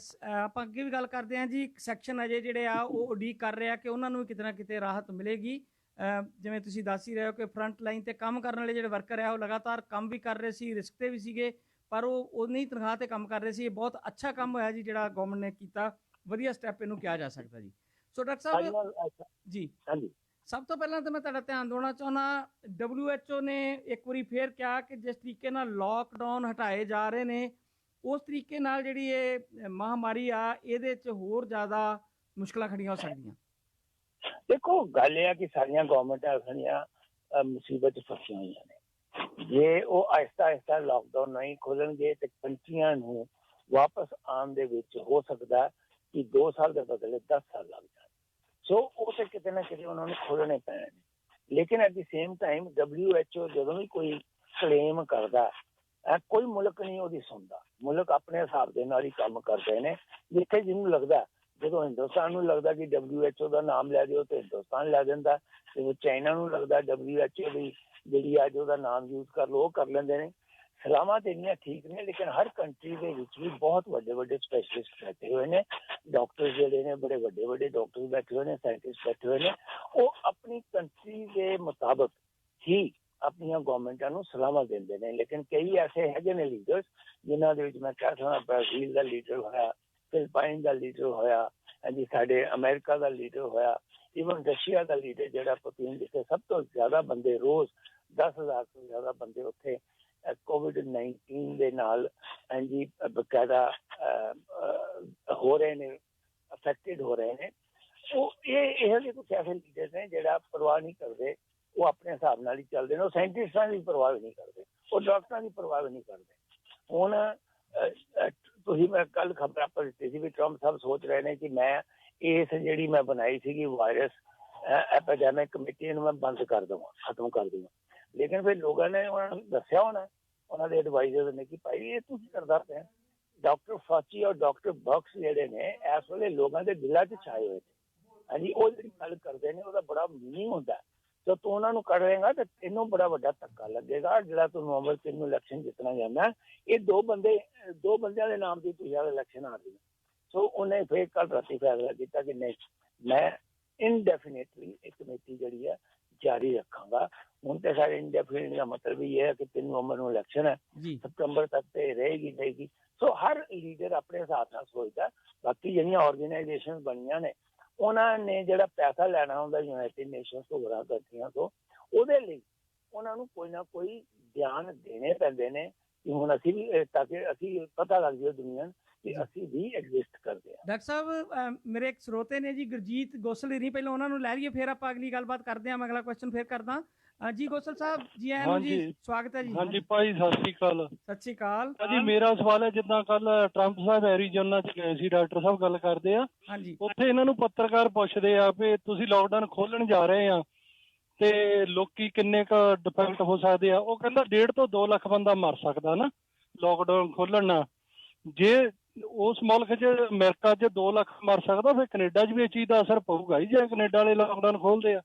ਆਪਾਂ ਅੱਗੇ ਵੀ ਗੱਲ ਕਰਦੇ ਹਾਂ ਜੀ, ਇੱਕ ਸੈਕਸ਼ਨ ਅਜੇ ਜਿਹੜੇ ਆ ਉਹ ਉਡੀਕ ਕਰ ਰਿਹਾ ਕਿ ਉਹਨਾਂ ਨੂੰ ਵੀ ਕਿਤੇ ਨਾ ਕਿਤੇ ਰਾਹਤ ਮਿਲੇਗੀ। ਜਿਵੇਂ ਤੁਸੀਂ ਦੱਸ ਹੀ ਰਹੇ ਹੋ ਕਿ ਫਰੰਟ ਲਾਈਨ 'ਤੇ ਕੰਮ ਕਰਨ ਵਾਲੇ ਜਿਹੜੇ ਵਰਕਰ ਆ ਉਹ ਲਗਾਤਾਰ ਕੰਮ ਵੀ ਕਰ ਰਹੇ ਸੀ, ਰਿਸਕ 'ਤੇ ਵੀ ਸੀਗੇ, ਪਰ ਉਹ ਉਨੀ ਤਨਖਾਹ 'ਤੇ ਕੰਮ ਕਰ ਰਹੇ ਸੀ। ਇਹ ਬਹੁਤ ਅੱਛਾ ਕੰਮ ਹੋਇਆ ਜੀ ਜਿਹੜਾ ਗਵਰਨਮੈਂਟ ਨੇ ਕੀਤਾ, ਵਧੀਆ ਸਟੈਪ ਇਹਨੂੰ ਕਿਹਾ ਜਾ ਸਕਦਾ ਜੀ। ਸੋ ਡਾਕਟਰ ਸਾਹਿਬ ਜੀ, ਸਭ ਤੋਂ ਪਹਿਲਾਂ ਤਾਂ ਮੈਂ ਤੁਹਾਡਾ ਧਿਆਨ ਦਿਵਾਉਣਾ ਚਾਹੁੰਦਾ, WHO ਨੇ ਇੱਕ ਵਾਰੀ ਫੇਰ ਕਿਹਾ ਕਿ ਜਿਸ ਤਰੀਕੇ ਨਾਲ ਲੋਕਡਾਊਨ ਹਟਾਏ ਜਾ ਰਹੇ ਨੇ, ਉਸ ਤਰੀਕੇ ਨਾਲ ਜਿਹੜੀ ਇਹ ਮਹਾਮਾਰੀ ਆ ਇਹਦੇ 'ਚ ਹੋਰ ਜ਼ਿਆਦਾ ਮੁਸ਼ਕਲਾਂ ਖੜੀਆਂ ਹੋ ਸਕਦੀਆਂ। ਦੇਖੋ, ਗੱਲ ਇਹ ਆ ਕਿ ਸਾਰੀਆਂ ਗੌਰਮੈਂਟਾਂ ਸਾਰੀਆਂ ਮੁਸੀਬਤ 'ਚ ਫਸੀਆਂ ਹੋਈਆਂ ਨੇ। ਜੇ ਉਹ ਆਹਿਸਤਾ ਲਾਕਡਾਊਨ ਨਹੀਂ ਖੋਲਣਗੇ ਤੇ ਕੰਟਰੀਆਂ ਨੂੰ ਵਾਪਸ ਆਉਣ ਦੇ ਵਿੱਚ ਹੋ ਸਕਦਾ ਕਿ 2 ਸਾਲ ਦੇ ਬਦਲੇ 10 ਸਾਲ ਲੱਗ ਜਾਣ। ਸੋ ਉਹ ਤੇ ਕਿਤੇ ਨਾ ਕਿਤੇ ਉਹਨਾਂ ਨੂੰ ਖੋਲਣੇ ਪੈਣੇ ਨੇ। ਲੇਕਿਨ at the same time WHO ਜਦੋਂ ਵੀ ਕੋਈ ਕਲੇਮ ਕਰਦਾ ਕੋਈ ਮੁਲਕ ਨਹੀਂ ਉਹਦੀ ਸੁਣਦਾ। ਮੁਲਕ ਆਪਣੇ ਹਿਸਾਬ ਦੇ ਨਾਲ ਹੀ ਕੰਮ ਕਰਦੇ ਨੇ। ਜਿੱਥੇ ਜਿਹਨੂੰ ਲੱਗਦਾ, ਜਦੋਂ ਹਿੰਦੁਸਤਾਨ ਨੂੰ ਲੱਗਦਾ ਕਿ WHO ਦਾ ਨਾਮ ਲੈ ਦਿਓ ਤੇ ਹਿੰਦੁਸਤਾਨ ਲੈ ਦਿੰਦਾ, ਜਦੋਂ ਚਾਈਨਾ ਨੂੰ ਲੱਗਦਾ WHO ਦੀ ਜਿਹੜੀ ਅੱਜ ਉਹਦਾ ਨਾਮ ਯੂਜ਼ ਕਰ ਲਓ, ਉਹ ਕਰ ਲੈਂਦੇ ਨੇ। ਸਲਾਹਾਂ ਤੇ ਇੰਨੀਆਂ ਠੀਕ ਨੇ, ਲੇਕਿਨ ਹਰ ਕੰਟਰੀ ਦੇ ਵਿੱਚ ਵੀ ਬਹੁਤ ਵੱਡੇ ਵੱਡੇ ਸਪੈਸ਼ਲਿਸਟ ਬੈਠੇ ਹੋਏ ਨੇ, ਡਾਕਟਰ ਜਿਹੜੇ ਨੇ ਬੜੇ ਵੱਡੇ ਵੱਡੇ ਡਾਕਟਰ ਬੈਠੇ ਹੋਏ ਨੇ, ਸਾਇੰਟਿਸਟ ਬੈਠੇ ਹੋਏ ਨੇ। ਉਹ ਆਪਣੀ ਕੰਟਰੀ ਦੇ ਮੁਤਾਬਕ ਹੀ ਆਪਣੀਆਂ ਗੌਰਮੈਂਟਾਂ ਨੂੰ ਸਲਾਹਾਂ ਦਿੰਦੇ ਨੇ। ਲੇਕਿਨ ਕਈ ਐਸੇ ਹੈਗੇ ਨੇ ਲੀਡਰਸ ਜਿਨ੍ਹਾਂ ਦੇ ਵਿੱਚ ਮੈਂ ਕਹਿ ਸਕਦਾ ਬ੍ਰਾਜ਼ੀਲ ਦਾ ਲੀਡਰ ਹੋਇਆ, ਫਿਲਪਾਈਨ ਦਾ ਲੀਡਰ ਹੋਇਆ, ਹਾਂਜੀ ਸਾਡੇ ਅਮਰੀਕਾ ਦਾ ਲੀਡਰ ਹੋਇਆ, ਈਵਨ ਰਸ਼ੀਆ ਦਾ ਲੀਡਰ ਜਿਹੜਾ ਪੁਤਿਨ, ਜਿੱਥੇ ਸਭ ਤੋਂ ਜ਼ਿਆਦਾ ਬੰਦੇ ਰੋਜ਼ 10,000 ਤੋਂ ਜ਼ਿਆਦਾ ਬੰਦੇ ਉੱਥੇ COVID-19 ਦੇ ਨਾਲ ਹਾਂਜੀ ਬਕਾਇਦਾ ਹੋ ਰਹੇ ਨੇ, ਅਫੈਕਟਡ ਹੋ ਰਹੇ ਨੇ। ਉਹ ਇਹੋ ਜਿਹੇ ਕੁਛ ਐਸੇ ਲੀਡਰ ਨੇ ਜਿਹੜਾ ਪਰਵਾਹ ਨਹੀਂ ਕਰਦੇ, ਉਹ ਆਪਣੇ ਹਿਸਾਬ ਨਾਲ ਹੀ ਚੱਲਦੇ ਨੇ। ਉਹ ਸਾਇੰਟਿਸਟਾਂ ਦੀ ਪਰਵਾਹ ਵੀ ਨਹੀਂ ਕਰਦੇ, ਉਹ ਡਾਕਟਰਾਂ ਦੀ ਪਰਵਾਹ ਵੀ ਨਹੀਂ ਕਰਦੇ। ਹੁਣ ਤੁਸੀਂ ਮੈਂ ਕੱਲ ਖਬਰਾਂ ਪਰ ਦਿੱਤੀ ਸੀ ਵੀ ਟਰੰਪ ਸਾਹਿਬ ਸੋਚ ਰਹੇ ਨੇ ਕਿ ਮੈਂ ਇਸ ਜਿਹੜੀ ਮੈਂ ਬਣਾਈ ਸੀਗੀ ਵਾਇਰਸ ਐਪੀਡੈਮਿਕ ਕਮੇਟੀ ਨੂੰ ਮੈਂ ਬੰਦ ਕਰ ਦੇਵਾਂ, ਖਤਮ ਕਰ ਦੇਵਾਂ। ਲੇਕਿਨ ਫਿਰ ਲੋਕਾਂ ਨੇ ਉਹਨਾਂ ਨੂੰ ਦੱਸਿਆ ਹੋਣਾ, ਉਹਨਾਂ ਦੇ ਐਡਵਾਈਜ਼ਰ ਨੇ ਕਿ ਭਾਈ ਇਹ ਤੁਸੀਂ ਕਰਦਾ ਪਿਆ। ਡਾਕਟਰ ਫਾਚੀ ਔਰ ਡਾਕਟਰ ਬਕਸ ਜਿਹੜੇ ਨੇ ਇਸ ਵੇਲੇ ਲੋਕਾਂ ਦੇ ਦਿਲਾਂ 'ਚ ਛਾਏ ਹੋਏ ਨੇ। ਹਾਂਜੀ ਉਹ ਜਿਹੜੀ ਗੱਲ ਕਰਦੇ ਨੇ ਉਹਦਾ ਬੜਾ ਮੀਨਿੰਗ ਹੁੰਦਾ। ਜਦੋਂ ਤੂੰ ਉਹਨਾਂ ਨੂੰ ਕਰੇਗਾ ਤਾਂ ਤੈਨੂੰ ਬੜਾ ਵੱਡਾ ਧੱਕਾ ਲੱਗੇਗਾ। ਜਿਹੜਾ ਤੂੰ ਨਵੰਬਰ 3 ਨੂੰ ਇਲੈਕਸ਼ਨ ਜਿੱਤਣਾ ਜਾਂਦਾ, ਇਹ ਦੋ ਬੰਦਿਆਂ ਦੇ ਨਾਮ ਦੀ ਤੁਸੀਂ ਇਲੈਕਸ਼ਨ ਆ ਰਹੀ। ਸੋ ਉਹਨੇ ਫਿਰ ਕੱਲ ਰਾਤੀ ਫੈਸਲਾ ਕੀਤਾ ਕਿ ਨਹੀਂ, ਮੈਂ ਇਨਡੈਫੀਨੇਟਲੀ ਇਹ ਕਮੇਟੀ ਜਿਹੜੀ ਹੈ ਜਾਰੀ ਰੱਖਾਂਗਾ। ਹੁਣ ਤੇ ਸਾਰੇ ਇਨਡੈਫੀਨੇਟ ਦਾ ਮਤਲਬ ਇਹ ਹੈ ਕਿ 3 ਨਵੰਬਰ ਨੂੰ ਇਲੈਕਸ਼ਨ ਹੈ, ਸਤੰਬਰ ਤੱਕ ਤੇ ਰਹੇਗੀ। ਸੋ ਹਰ ਲੀਡਰ ਆਪਣੇ ਹਿਸਾਬ ਨਾਲ ਸੋਚਦਾ। ਬਾਕੀ ਜਿਹੜੀਆਂ ਆਰਗੇਨਾਈਜੇਸ਼ਨ ਬਣੀਆਂ ਨੇ ਉਹਨਾਂ ਨੇ ਜਿਹੜਾ ਪੈਸਾ ਲੈਣਾ ਹੁੰਦਾ ਯੂਨਾਈਟਿਡ ਨੇਸ਼ਨਸ ਤੋਂ, ਹੋਰਾਂ ਕੰਟਰੀਆਂ ਤੋਂ, ਉਹਦੇ ਲਈ ਉਹਨਾਂ ਨੂੰ ਕੋਈ ਨਾ ਕੋਈ ਬਿਆਨ ਦੇਣੇ ਪੈਂਦੇ ਨੇ ਕਿ ਹੁਣ ਅਸੀਂ ਵੀ, ਤਾਂ ਕਿ ਅਸੀਂ ਪਤਾ ਲੱਗ ਜਾਏ ਦੁਨੀਆ ਨੂੰ ਕਿ ਅਸੀਂ ਵੀ ਐਗਜ਼ਿਸਟ ਕਰਦੇ ਹਾਂ। ਡਾਕਟਰ ਸਾਹਿਬ ਮੇਰੇ ਇੱਕ ਸਰੋਤੇ ਨੇ ਜੀ ਗੁਰਜੀਤ ਗੋਸਲ ਨਹੀਂ, ਪਹਿਲਾਂ ਉਹਨਾਂ ਨੂੰ ਲੈ ਲਈਏ ਫਿਰ ਆਪਾਂ ਅਗਲੀ ਗੱਲਬਾਤ ਕਰਦੇ ਹਾਂ। ਮੈਂ ਅਗਲਾ ਕੁਐਸਚਨ ਫਿਰ ਕਰਦਾ ਜੀ। ਗੋਸਲ ਸਾਹਿਬ ਜੀ ਆਇਆਂ ਨੂੰ ਜੀ, ਸਵਾਗਤ ਹੈ ਜੀ। ਹਾਂਜੀ ਭਾਈ ਸਤਿ ਸ਼੍ਰੀ ਅਕਾਲ। ਸਤਿ ਸ਼੍ਰੀ ਅਕਾਲ ਜੀ। ਮੇਰਾ ਸਵਾਲ ਹੈ, ਜਿੱਦਾਂ ਕੱਲ ਟਰੰਪ ਸਾਹਿਬ ਐਰੀਜ਼ੋਨਾ ਚ ਗਏ ਸੀ, ਡਾਕਟਰ ਸਾਹਿਬ ਗੱਲ ਕਰਦੇ ਆ, ਉੱਥੇ ਇਹਨਾਂ ਨੂੰ ਪੱਤਰਕਾਰ ਪੁੱਛਦੇ ਆ ਵੀ ਤੁਸੀਂ ਲਾਕਡਾਊਨ ਖੋਲਣ ਜਾ ਰਹੇ ਆ ਤੇ ਲੋਕੀ ਕਿੰਨੇ ਕੁ ਡਿਫੈਕਟ ਹੋ ਸਕਦੇ ਆ। ਉਹ ਕਹਿੰਦਾ 1.5 ਤੋਂ 2 ਲੱਖ ਬੰਦਾ ਮਰ ਸਕਦਾ ਨਾ ਲਾਕਡਾਊਨ ਖੋਲਣ ਨਾਲ। ਜੇ ਉਸ ਮੁਲਕ 'ਚ ਅਮਰੀਕਾ 'ਚ 2 ਲੱਖ ਮਰ ਸਕਦਾ, ਫਿਰ ਕੈਨੇਡਾ 'ਚ ਵੀ ਇਹ ਚੀਜ਼ ਦਾ ਅਸਰ ਪਊਗਾ ਹੀ ਜੇ ਕੈਨੇਡਾ ਵਾਲੇ ਲਾਕਡਾਊਨ ਖੋਲਦੇ ਆ।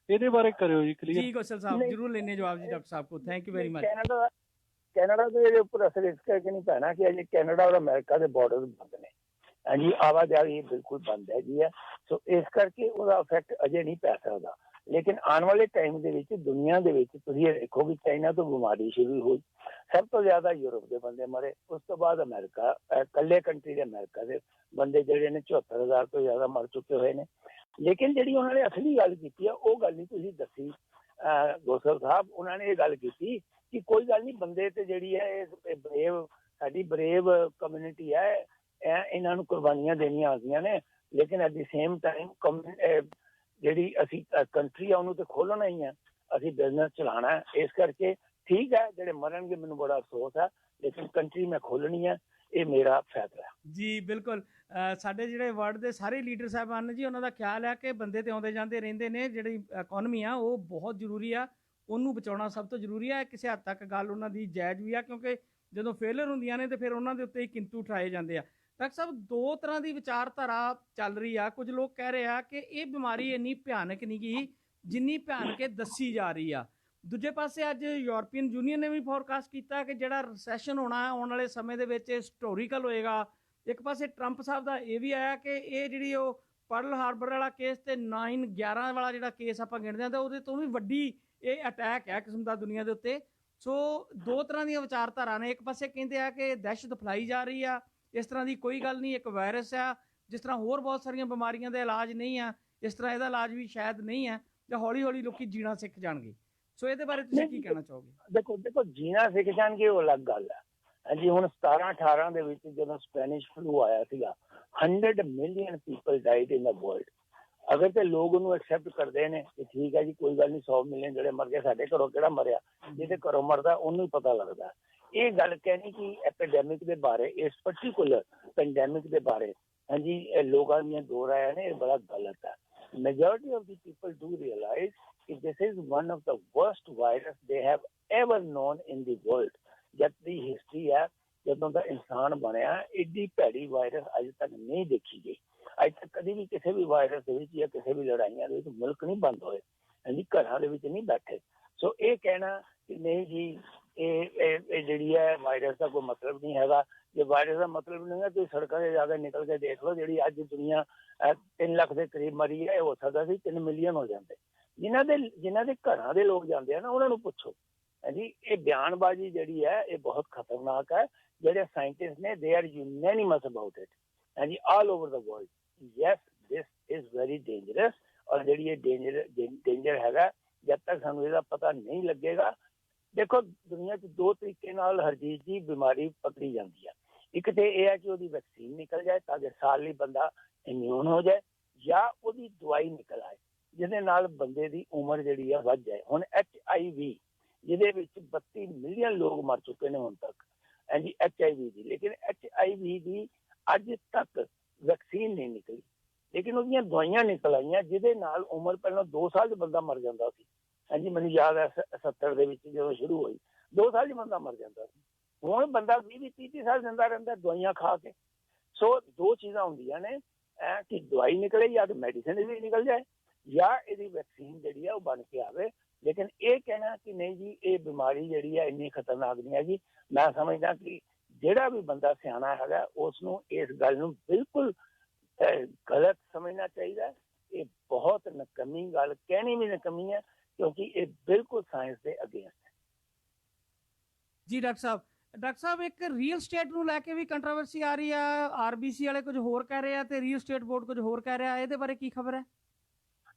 ਇਹਦੇ ਬਾਰੇ ਕਰਿਓ ਜੀ ਕਲੀਅਰ। ਜੀ ਗੋਸਲ ਸਾਹਿਬ ਜਰੂਰ ਲੈਣੇ ਜਵਾਬ ਜੀ ਡਾਕਟਰ ਸਾਹਿਬ ਕੋ। Thank you very much. Canada ਦੇ ਇਹਦੇ ਉੱਪਰ ਅਸਰ ਇਸ ਕਰਕੇ ਨਹੀਂ ਪੈਣਾ ਕਿ ਅਜੇ ਕੈਨੇਡਾ ਔਰ ਅਮਰੀਕਾ ਦੇ ਬਾਰਡਰ ਬੰਦ ਨੇ। ਹਾਂਜੀ ਆਵਾਜਾਈ ਬਿਲਕੁਲ ਬੰਦ ਹੈਗੀ ਹੈ। ਸੋ ਇਸ ਕਰਕੇ ਉਹਦਾ ਇਫੈਕਟ ਅਜੇ ਨਹੀਂ ਪੈ ਸਕਦਾ। ਲੇਕਿਨ ਆਉਣ ਵਾਲੇ ਟਾਈਮ ਦੇ ਵਿੱਚ ਦੁਨੀਆ ਦੇ ਵਿੱਚ ਤੁਸੀਂ ਇਹ ਦੇਖੋ ਕਿ ਚਾਈਨਾ ਤੋਂ ਬਿਮਾਰੀ ਸ਼ੁਰੂ ਹੋਈ, ਸਭ ਤੋਂ ਜ਼ਿਆਦਾ ਯੂਰਪ ਦੇ ਬੰਦੇ ਮਰੇ, ਉਸ ਤੋਂ ਬਾਅਦ ਅਮਰੀਕਾ, ਇਕੱਲੇ ਕੰਟਰੀ ਦੇ ਅਮਰੀਕਾ ਦੇ ਬੰਦੇ ਜਿਹੜੇ ਨੇ 74,000 ਤੋਂ ਜ਼ਿਆਦਾ ਮਰ ਚੁੱਕੇ ਹੋਏ ਨੇ। ਲੇਕਿਨ ਜਿਹੜੀ ਉਹਨਾਂ ਨੇ ਅਸਲੀ ਗੱਲ ਕੀਤੀ ਆ ਉਹ ਗੱਲ ਨਹੀਂ ਤੁਸੀਂ ਦੱਸੀ ਗੋਸਲ ਸਾਹਿਬ। ਉਹਨਾਂ ਨੇ ਇਹ ਗੱਲ ਕੀਤੀ ਕਿ ਕੋਈ ਗੱਲ ਨਹੀਂ, ਬੰਦੇ ਤੇ ਜਿਹੜੀ ਹੈ ਇਹ ਬਰੇਵ, ਸਾਡੀ ਬਰੇਵ ਕਮਿਊਨਿਟੀ ਹੈ, ਇਹਨਾਂ ਨੂੰ ਕੁਰਬਾਨੀਆਂ ਦੇਣੀਆਂ ਆ ਗਈਆਂ ਨੇ। ਲੇਕਿਨ ਐਟ ਦੀ ਸੇਮ ਟਾਈਮ ਜਿਹੜੀ ਅਸੀਂ ਕੰਟਰੀ ਆ ਉਹਨੂੰ ਤੇ ਖੋਲਣਾ ਹੀ ਆ, ਅਸੀਂ ਬਿਜ਼ਨਸ ਚਲਾਉਣਾ ਹੈ। ਇਸ ਕਰਕੇ ਠੀਕ ਹੈ ਜਿਹੜੇ ਮਰਨਗੇ ਮੈਨੂੰ ਬੜਾ ਅਫਸੋਸ ਹੈ, ਲੇਕਿਨ ਕੰਟਰੀ ਮੈਂ ਖੋਲਣੀ ਹੈ, ਇਹ ਮੇਰਾ ਫੈਸਲਾ ਹੈ ਜੀ। ਬਿਲਕੁਲ ਸਾਡੇ ਜਿਹੜੇ ਵਰਲਡ ਦੇ ਸਾਰੇ ਲੀਡਰ ਸਾਹਿਬਾਨ ਨੇ ਜੀ, ਉਹਨਾਂ ਦਾ ਖਿਆਲ ਹੈ ਕਿ ਬੰਦੇ ਤੇ ਆਉਂਦੇ ਜਾਂਦੇ ਰਹਿੰਦੇ ਨੇ, ਜਿਹੜੀ ਇਕਨੋਮੀ ਆ ਉਹ ਬਹੁਤ ਜ਼ਰੂਰੀ ਆ, ਉਹਨੂੰ ਬਚਾਉਣਾ ਸਭ ਤੋਂ ਜ਼ਰੂਰੀ ਹੈ। ਕਿਸੇ ਹੱਦ ਤੱਕ ਗੱਲ ਉਹਨਾਂ ਦੀ ਜਾਇਜ਼ ਵੀ ਆ, ਕਿਉਂਕਿ ਜਦੋਂ ਫੇਲਰ ਹੁੰਦੀਆਂ ਨੇ ਤੇ ਫਿਰ ਉਹਨਾਂ ਦੇ ਉੱਤੇ ਹੀ ਕਿੰਤੂ ਉਠਾਏ ਜਾਂਦੇ ਆ। ਡਾਕਟਰ ਸਾਹਿਬ 2 ਤਰ੍ਹਾਂ ਦੀ ਵਿਚਾਰਧਾਰਾ ਚੱਲ ਰਹੀ ਆ। ਕੁਝ ਲੋਕ ਕਹਿ ਰਹੇ ਆ ਕਿ ਇਹ ਬਿਮਾਰੀ ਇੰਨੀ ਭਿਆਨਕ ਨਹੀਂ ਗੀ ਜਿੰਨੀ ਭਿਆਨਕ ਦੱਸੀ ਜਾ ਰਹੀ ਆ। ਦੂਜੇ ਪਾਸੇ ਅੱਜ ਯੂਰਪੀਅਨ ਯੂਨੀਅਨ ਨੇ ਵੀ ਫੋਰਕਾਸਟ ਕੀਤਾ ਕਿ ਜਿਹੜਾ ਰਿਸੈਸ਼ਨ ਹੋਣਾ ਆਉਣ ਵਾਲੇ ਸਮੇਂ ਦੇ ਵਿੱਚ ਹਿਸਟੋਰੀਕਲ ਹੋਏਗਾ। ਇੱਕ ਪਾਸੇ ਟਰੰਪ ਸਾਹਿਬ ਦਾ ਇਹ ਵੀ ਆਇਆ ਕਿ ਇਹ ਜਿਹੜੀ ਉਹ ਪਰਲ ਹਾਰਬਰ ਵਾਲਾ ਕੇਸ ਤੇ 9/11 ਵਾਲਾ ਜਿਹੜਾ ਕੇਸ ਆਪਾਂ ਗਿਣਦੇ ਹਾਂ ਤਾਂ ਉਹਦੇ ਤੋਂ ਵੀ ਵੱਡੀ ਇਹ ਅਟੈਕ ਹੈ ਕਿਸਮ ਦਾ ਦੁਨੀਆ ਦੇ ਉੱਤੇ। ਸੋ 2 ਤਰ੍ਹਾਂ ਦੀਆਂ ਵਿਚਾਰਧਾਰਾ ਨੇ। ਇੱਕ ਪਾਸੇ ਕਹਿੰਦੇ ਆ ਕਿ ਦਹਿਸ਼ਤ ਫੈਲਾਈ ਜਾ ਰਹੀ ਆ, ਇਸ ਤਰ੍ਹਾਂ ਦੀ ਕੋਈ ਗੱਲ ਨਹੀਂ, ਇੱਕ ਵਾਇਰਸ ਆ, ਜਿਸ ਤਰ੍ਹਾਂ ਹੋਰ ਬਹੁਤ ਸਾਰੀਆਂ ਬਿਮਾਰੀਆਂ ਦਾ ਇਲਾਜ ਨਹੀਂ ਆ, ਇਸ ਤਰ੍ਹਾਂ ਇਹਦਾ ਇਲਾਜ ਵੀ ਸ਼ਾਇਦ ਨਹੀਂ ਹੈ, ਜਾਂ ਹੌਲੀ ਹੌਲੀ ਲੋਕੀ ਜੀਣਾ ਸਿੱਖ ਜਾਣਗੇ। ਸੋ ਇਹਦੇ ਬਾਰੇ ਤੁਸੀਂ ਕੀ ਕਹਿਣਾ ਚਾਹੋਗੇ? ਦੇਖੋ ਜੀਣਾ ਸਿੱਖ ਜਾਣਗੇ ਉਹ ਅਲੱਗ ਗੱਲ ਹੈ। ਹਾਂਜੀ ਹੁਣ 17-18 ਦੇ ਵਿੱਚ ਜਦੋਂ ਸਪੈਨਿਸ਼ ਫਲੂ ਆਇਆ ਸੀਗਾ, 100 ਮਿਲੀਅਨ ਪੀਪਲ ਡਾਈਡ ਇਨ ਦਾ ਵਰਲਡ। ਅਗਰ ਤੇ ਲੋਕ ਉਹਨੂੰ ਐਕਸੈਪਟ ਕਰਦੇ ਨੇ ਕਿ ਠੀਕ ਹੈ ਜੀ ਕੋਈ ਗੱਲ ਨਹੀਂ, 100 ਮਿਲੀਅਨ ਜਿਹੜੇ ਮਰ ਗਏ, ਸਾਡੇ ਘਰੋਂ ਕਿਹੜਾ ਮਰਿਆ, ਜਿਹਦੇ ਘਰੋਂ ਮਰਦਾ ਉਹਨੂੰ ਹੀ ਪਤਾ ਲੱਗਦਾ। ਇਹ ਗੱਲ ਕਹਿਣੀ ਕਿ ਐਪੀਡੈਮਿਕ ਦੇ ਬਾਰੇ, ਇਸ ਪਰਟੀਕੂਲਰ ਪੈਂਡੈਮਿਕ ਦੇ ਬਾਰੇ ਹਾਂਜੀ ਲੋਕਾਂ ਦੀਆਂ 2 ਰਾਇਆਂ ਨੇ, ਇਹ ਬੜਾ ਗਲਤ ਹੈ। Majority of the people do realize that this is one of the worst virus they have ever known in the world. ਜਦ ਦੀ ਹਿਸਟਰੀ ਹੈ, ਜਦੋਂ ਦਾ ਇਨਸਾਨ ਬਣਿਆ, ਏਡੀ ਭੈੜੀ ਵਾਇਰਸ ਅੱਜ ਤੱਕ ਨਹੀਂ ਦੇਖੀ ਗਈ। ਅੱਜ ਤੱਕ ਕਦੀ ਵੀ ਕਿਸੇ ਵੀ ਵਾਇਰਸ ਦੇ ਵਿੱਚ ਜਾਂ ਕਿਸੇ ਵੀ ਲੜਾਈਆਂ ਦੇ ਵਿੱਚ ਮੁਲਕ ਨਹੀਂ ਬੰਦ ਹੋਏ, ਹਾਂਜੀ, ਘਰਾਂ ਦੇ ਵਿੱਚ ਨਹੀਂ ਬੈਠੇ। ਸੋ ਇਹ ਕਹਿਣਾ ਕਿ ਨਹੀਂ ਜੀ ਇਹ ਜਿਹੜੀ ਹੈ ਵਾਇਰਸ ਦਾ ਕੋਈ ਮਤਲਬ ਨਹੀਂ ਹੈਗਾ, ਜੇ ਵਾਇਰਸ ਦਾ ਮਤਲਬ ਨਹੀਂ ਹੈ ਤੁਸੀਂ ਸੜਕਾਂ 'ਤੇ ਜਾ ਕੇ ਨਿਕਲ ਕੇ ਦੇਖ ਲਓ, ਜਿਹੜੀ ਅੱਜ ਦੁਨੀਆ 3 ਲੱਖ ਦੇ ਕਰੀਬ ਮਰੀ ਹੈ, ਇਹ ਹੋ ਸਕਦਾ ਸੀ 3 ਮਿਲੀਅਨ ਹੋ ਜਾਂਦੇ। ਜਿਨ੍ਹਾਂ ਦੇ ਘਰਾਂ ਦੇ ਲੋਕ ਜਾਂਦੇ ਆ ਨਾ, ਉਹਨਾਂ ਨੂੰ ਪੁੱਛੋ। ਹਾਂਜੀ, ਇਹ ਬਿਆਨਬਾਜ਼ੀ ਜਿਹੜੀ ਹੈ ਇਹ ਬਹੁਤ ਖਤਰਨਾਕ ਹੈ। ਜਿਹੜੇ ਸਾਇੰਟਿਸਟ ਨੇ they are unanimous about it, ਹਾਂਜੀ, all over the world, yes this is very dangerous. ਔਰ ਜਿਹੜੀ ਇਹ ਡੇਂਜਰ ਹੈਗਾ, ਜਦ ਤੱਕ ਸਾਨੂੰ ਇਹਦਾ ਪਤਾ ਨਹੀਂ ਲੱਗੇਗਾ। ਦੇਖੋ, ਦੁਨੀਆ 'ਚ 2 ਤਰੀਕੇ ਨਾਲ ਹਰਜੀਤ ਜੀ ਬਿਮਾਰੀ ਪਕੜੀ ਜਾਂਦੀ ਹੈ। ਇੱਕ ਤੇ ਇਹ ਹੈ ਕਿ ਉਹਦੀ ਵੈਕਸੀਨ ਨਿਕਲ ਜਾਏ ਤਾਂ ਕਿ ਸਾਲ ਲਈ ਬੰਦਾ ਇਮਿਊਨ ਹੋ ਜਾਏ, ਜਾਂ ਉਹਦੀ ਦਵਾਈ ਨਿਕਲ ਆਏ ਜਿਹਦੇ ਨਾਲ ਬੰਦੇ ਦੀ ਉਮਰ ਜਿਹੜੀ ਆ ਵੱਧ ਜਾਏ। ਹੁਣ HIV ਜਿਹਦੇ ਵਿੱਚ 32 ਮਿਲੀਅਨ ਲੋਕ ਮਰ ਚੁੱਕੇ ਨੇ ਹੁਣ ਤੱਕ, ਹਾਂਜੀ, HIV ਦੀ। ਲੇਕਿਨ HIV ਦੀ ਅੱਜ ਤੱਕ ਵੈਕਸੀਨ ਨਹੀਂ ਨਿਕਲੀ, ਲੇਕਿਨ ਉਹਦੀਆਂ ਦਵਾਈਆਂ ਨਿਕਲ ਆਈਆਂ ਜਿਹਦੇ ਨਾਲ ਉਮਰ ਪਹਿਲਾਂ 2 ਸਾਲ 'ਚ ਬੰਦਾ ਮਰ ਜਾਂਦਾ ਸੀ। ਹਾਂਜੀ, ਮੈਨੂੰ ਯਾਦ ਹੈ 70 ਦੇ ਵਿੱਚ ਜਦੋਂ ਸ਼ੁਰੂ ਹੋਈ 2 ਸਾਲ 'ਚ ਬੰਦਾ ਮਰ ਜਾਂਦਾ ਸੀ। ਹੁਣ ਬੰਦਾ 20-30 ਸਾਲ ਜਿੰਦਾ ਰਹਿੰਦਾ ਦਵਾਈਆਂ ਖਾ ਕੇ। ਸੋ 2 ਚੀਜ਼ਾਂ ਹੁੰਦੀਆਂ ਨੇ, ਕਿ ਦਵਾਈ ਨਿਕਲੇ ਜਾਂ ਮੈਡੀਸਿਨ ਵੀ ਨਿਕਲ ਜਾਏ, ਜਾਂ ਇਹਦੀ ਵੈਕਸੀਨ ਜਿਹੜੀ ਆ ਉਹ ਬਣ ਕੇ ਆਵੇ। ਲੇਕਿਨ ਇਹ ਕਹਿਣਾ ਕਿ ਨਹੀਂ ਜੀ ਇਹ ਬਿਮਾਰੀ ਜਿਹੜੀ ਆ ਇੰਨੀ ਖਤਰਨਾਕ ਨਹੀਂ ਹੈਗੀ, ਮੈਂ ਸਮਝਦਾ ਕਿ ਜਿਹੜਾ ਵੀ ਬੰਦਾ ਸਿਆਣਾ ਹੈਗਾ ਉਸ ਨੂੰ ਇਸ ਗੱਲ ਨੂੰ ਬਿਲਕੁਲ ਗਲਤ ਸਮਝਣਾ ਚਾਹੀਦਾ। ਇਹ ਬਹੁਤ ਨਕਮੀ ਗੱਲ, ਕਹਿਣੀ ਵੀ ਨਕਮੀ ਹੈ, ਕਿਉਂਕਿ ਇਹ ਬਿਲਕੁਲ ਸਾਇੰਸ ਦੇ ਅਗੇਂਸਟ ਹੈ। ਜੀ ਡਾਕਟਰ ਸਾਹਿਬ ਇੱਕ ਰੀਅਲ ਸਟੇਟ ਨੂੰ ਲੈ ਕੇ ਵੀ ਕੰਟਰੋਵਰਸੀ ਆ ਰਹੀ ਆ। RBC ਵਾਲੇ ਕੁਝ ਹੋਰ ਕਹਿ ਰਹੇ ਆ ਤੇ ਰੀਅਲ ਸਟੇਟ ਬੋਰਡ ਕੁਝ ਹੋਰ ਕਹਿ ਰਿਹਾ, ਇਹਦੇ ਬਾਰੇ ਕੀ ਖਬਰ ਹੈ?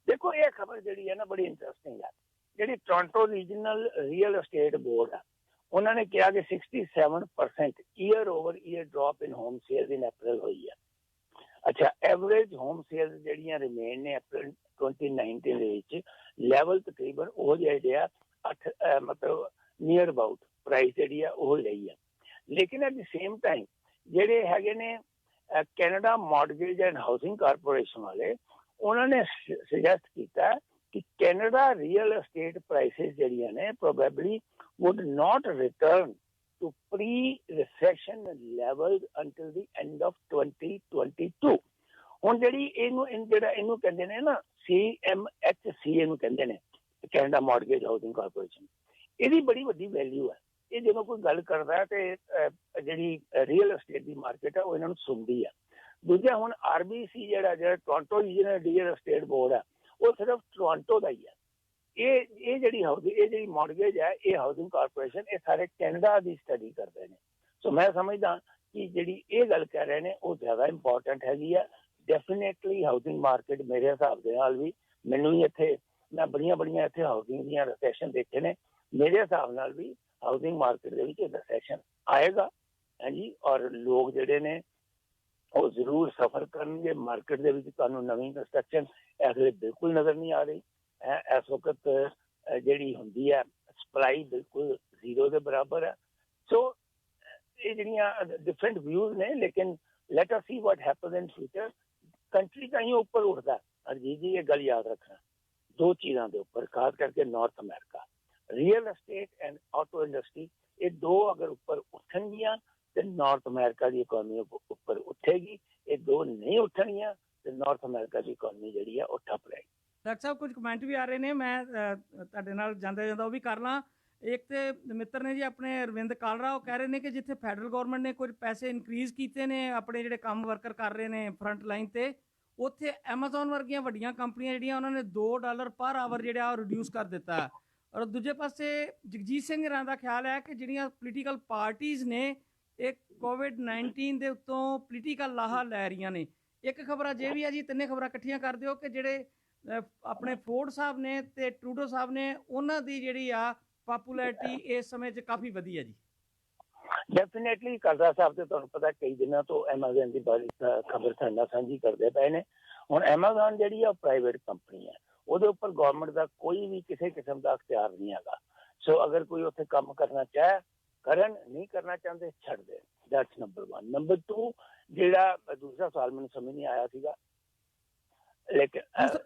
ਦੇਖੋ, ਇਹ ਖਬਰ ਜਿਹੜੀ ਹੈ ਨਾ ਬੜੀ ਇੰਟਰਸਟਿੰਗ ਹੈ। ਜਿਹੜੀ Toronto regional real estate board ਹੈ, ਉਹਨਾਂ ਨੇ ਕਿਹਾ ਕਿ 67% ਈਅਰ ਓਵਰ ਈਅਰ ਡ੍ਰੌਪ ਇਨ ਹੋਮ ਸੇਲਸ ਇਨ ਅਪ੍ਰੈਲ ਹੋਈ ਹੈ। ਅੱਛਾ, ਐਵਰੇਜ ਹੋਮ ਸੇਲਸ ਜਿਹੜੀਆਂ ਰਿਮੇਨ ਨੇ ਅਪ੍ਰੈਲ 2019 ਦੇ ਵਿੱਚ ਲੈਵਲ ਤਕਰੀਬਨ ਉਹ ਜਿਹੜੇ ਆ 8 ਮਤਲਬ ਨੀਅਰ ਅਬਾਊਟ ਪ੍ਰਾਈਸ ਜਿਹੜੀ ਆ ਉਹ ਲਈ ਆ। ਲੇਕਿਨ ਐਟ ਦੀ ਸੇਮ ਟਾਈਮ ਜਿਹੜੇ ਹੈਗੇ ਨੇ Canada mortgage and housing corporation ਵਾਲੇ, ਉਹਨਾਂ ਨੇ ਸੁਜੈਸਟ ਕੀਤਾ ਕਿ ਕੈਨੇਡਾ ਰੀਅਲ estate ਪ੍ਰਾਈਸਿਸ ਜਿਹੜੀਆਂ ਨੇ probably would not return to pre-recession levels until the end of 2022. ਹੁਣ ਜਿਹੜੀ ਇਹਨੂੰ ਕਹਿੰਦੇ ਨੇ ਨਾ CMHC ਇਹਨੂੰ ਕਹਿੰਦੇ ਨੇ, ਕੈਨੇਡਾ ਮਾਰਗੇਜ ਹਾਊਸਿੰਗ ਕਾਰਪੋਰੇਸ਼ਨ, ਇਹਦੀ ਬੜੀ ਵੱਡੀ ਵੈਲਿਊ ਹੈ। ਇਹ ਜਦੋਂ ਕੋਈ ਗੱਲ ਕਰਦਾ ਹੈ ਤੇ ਜਿਹੜੀ ਰੀਅਲ estate ਦੀ ਮਾਰਕੀਟ ਹੈ ਉਹ ਇਹਨਾਂ ਨੂੰ ਸੁਣਦੀ ਹੈ। ਦੂਜਾ, ਹੁਣ RBC ਜਿਹੜਾ Toronto regional real estate board ਹੈ, ਉਹ ਸਿਰਫ ਟੋਰਾਂਟੋ ਦਾ ਹੀ ਹੈ। ਇਹ ਜਿਹੜੀ ਮਾਰਗੇਜ ਹੈ, ਇਹ ਹਾਊਸਿੰਗ ਕਾਰਪੋਰੇਸ਼ਨ, ਇਹ ਸਾਰੇ ਕੈਨੇਡਾ ਦੀ ਸਟੱਡੀ ਕਰਦੇ ਨੇ। ਸੋ ਮੈਂ ਸਮਝਦਾ ਕਿ ਜਿਹੜੀ ਇਹ ਗੱਲ ਕਹਿ ਰਹੇ ਨੇ ਉਹ ਜ਼ਿਆਦਾ ਇੰਪੋਰਟੈਂਟ ਹੈਗੀ ਆ। ਡੈਫੀਨੇਟਲੀ ਹਾਊਸਿੰਗ ਮਾਰਕੀਟ ਮੇਰੇ ਹਿਸਾਬ ਦੇ ਨਾਲ ਵੀ, ਮੈਨੂੰ ਵੀ ਇੱਥੇ ਮੈਂ ਬੜੀਆਂ ਇੱਥੇ ਹਾਊਸਿੰਗ ਦੀਆਂ ਰਿਸੈਸ਼ਨ ਦੇਖੇ ਨੇ, ਮੇਰੇ ਹਿਸਾਬ ਨਾਲ ਵੀ ਹਾਊਸਿੰਗ ਮਾਰਕੀਟ ਦੇ ਵਿੱਚ ਰਿਸੈਸ਼ਨ ਆਏਗਾ। ਹਾਂਜੀ, ਔਰ ਲੋਕ ਜਿਹੜੇ ਨੇ ਉਹ ਜ਼ਰੂਰ ਸਫਰ ਕਰਨਗੇ। ਮਾਰਕੀਟ ਦੇ ਵਿੱਚ ਤੁਹਾਨੂੰ ਨਵੀਂ ਕੰਸਟਰਕਸ਼ਨ ਇਸ ਵੇਲੇ ਬਿਲਕੁਲ ਨਜ਼ਰ ਨਹੀਂ ਆ ਰਹੀ। ਇਸ ਵਕਤ ਜਿਹੜੀ ਹੁੰਦੀ ਹੈ ਸਪਲਾਈ ਬਿਲਕੁਲ 0 ਦੇ ਬਰਾਬਰ ਹੈ। ਸੋ ਇਹ ਜਿਹੜੀਆਂ ਡਿਫਰੈਂਟ ਵਿਊਜ਼ ਨੇ, ਲੇਕਿਨ let us C what happens in future. Country ਤਾਂ ਹੀ ਉੱਪਰ ਉੱਠਦਾ ਅਰਜੀਤ ਜੀ, ਇਹ ਗੱਲ ਯਾਦ ਰੱਖਣਾ, 2 ਚੀਜ਼ਾਂ ਦੇ ਉੱਪਰ, ਖਾਸ ਕਰਕੇ north America, real estate and auto industry, ਇਹ 2 ਅਗਰ ਉੱਪਰ ਉੱਠਣਗੀਆਂ ਤੇ ਨਾਰਥ ਅਮਰੀਕਾ ਦੀ ਇਕੋਨਮੀ ਉੱਪਰ ਉੱਠੇਗੀ। ਇਹ 2 ਨਹੀਂ ਉੱਠਣਗੀਆਂ ਤੇ ਨਾਰਥ ਅਮਰੀਕਾ ਦੀ ਇਕੋਨਮੀ ਜਿਹੜੀ ਆ ਉਹ ਠੱਪ ਰਹੇਗੀ। ਡਾਕਟਰ ਸਾਹਿਬ ਕੁਝ ਕਮੈਂਟ ਵੀ ਆ ਰਹੇ ਨੇ, ਮੈਂ ਤੁਹਾਡੇ ਨਾਲ ਜਾਂਦਾ ਉਹ ਵੀ ਕਰ ਲਾਂ। ਇੱਕ ਤੇ ਮਿੱਤਰ ਨੇ ਜੀ ਆਪਣੇ ਅਰਵਿੰਦ ਕਾਲਰਾ, ਉਹ ਕਹਿ ਰਹੇ ਨੇ ਕਿ ਜਿੱਥੇ ਫੈਡਰਲ ਗਵਰਨਮੈਂਟ ਨੇ ਕੁਝ ਪੈਸੇ ਇਨਕਰੀਜ਼ ਕੀਤੇ ਨੇ ਆਪਣੇ ਜਿਹੜੇ ਕੰਮ ਵਰਕਰ ਕਰ ਰਹੇ ਨੇ ਫਰੰਟ ਲਾਈਨ ਤੇ, ਉੱਥੇ ਐਮਾਜ਼ੋਨ ਵਰਗੀਆਂ ਵੱਡੀਆਂ ਕੰਪਨੀਆਂ ਜਿਹੜੀਆਂ ਉਹਨਾਂ ਨੇ $2 ਪਰ ਆਵਰ ਜਿਹੜਾ ਉਹ ਰਿਡਿਊਸ ਕਰ ਦਿੱਤਾ। ਔਰ ਦੂਜੇ ਪਾਸੇ ਜਗਜੀਤ ਸਿੰਘ ਰਾਂ ਦਾ ਖਿਆਲ ਹੈ ਕਿ ਜਿਹੜੀਆਂ ਪੋਲੀਟੀਕਲ ਪਾਰਟੀਆਂ ਨੇ ਇਹ COVID-19 ਦੇ ਉੱਤੋਂ ਪੋਲੀਟੀਕਲ ਲਾਹਾ ਲੈ ਰਹੀਆਂ ਨੇ। ਇੱਕ ਖਬਰ ਅਜੇ ਵੀ ਹੈ ਜੀ, 3 ਖਬਰਾਂ ਇਕੱਠੀਆਂ ਕਰ ਦਿਓ ਕਿ ਜਿਹੜੇ ਆਪਣੇ ਫੋਰਡ ਸਾਹਿਬ ਨੇ ਤੇ ਟਰੂਡੋ ਸਾਹਿਬ ਨੇ, ਉਹਨਾਂ ਦੀ ਜਿਹੜੀ ਆ ਪਾਪੂਲੈਰਿਟੀ ਇਸ ਸਮੇਂ 'ਚ ਕਾਫੀ ਵਧੀ ਹੈ ਜੀ। ਡੈਫੀਨੇਟਲੀ ਕਰਜ਼ਾ ਸਾਹਿਬ ਤੇ ਤੁਹਾਨੂੰ ਪਤਾ ਕਈ ਦਿਨਾਂ ਤੋਂ ਐਮਾਜ਼ਨ ਦੀ ਬਾਰੇ ਖਬਰ ਸਾਡੇ ਨਾਲ ਸਾਂਝੀ ਕਰਦੇ ਪਏ ਨੇ। ਹੁਣ ਐਮਾਜ਼ਨ ਜਿਹੜੀ ਆ ਪ੍ਰਾਈਵੇਟ ਕੰਪਨੀ ਹੈ, ਉਹਦੇ ਉੱਪਰ ਗਵਰਨਮੈਂਟ ਦਾ ਕੋਈ ਵੀ ਕਿਸੇ ਕਿਸਮ ਦਾ ਅਖਤਿਆਰ ਨਹੀਂ ਹੈਗਾ। ਸੋ ਅਗਰ ਕੋਈ ਉੱਥੇ ਕੰਮ ਕਰਨਾ ਚਾਹੇ ਕਰਨ, ਨਹੀਂ ਕਰਨਾ ਚਾਹੁੰਦੇ ਛੱਡ ਦੇ। That's number 1। ਨੰਬਰ 2, ਜਿਹੜਾ ਦੂਸਰਾ ਸਵਾਲ ਮੈਨੂੰ ਸਮਝ ਨਹੀਂ ਆਇਆ ਸੀਗਾ, ਲੇਕਿਨ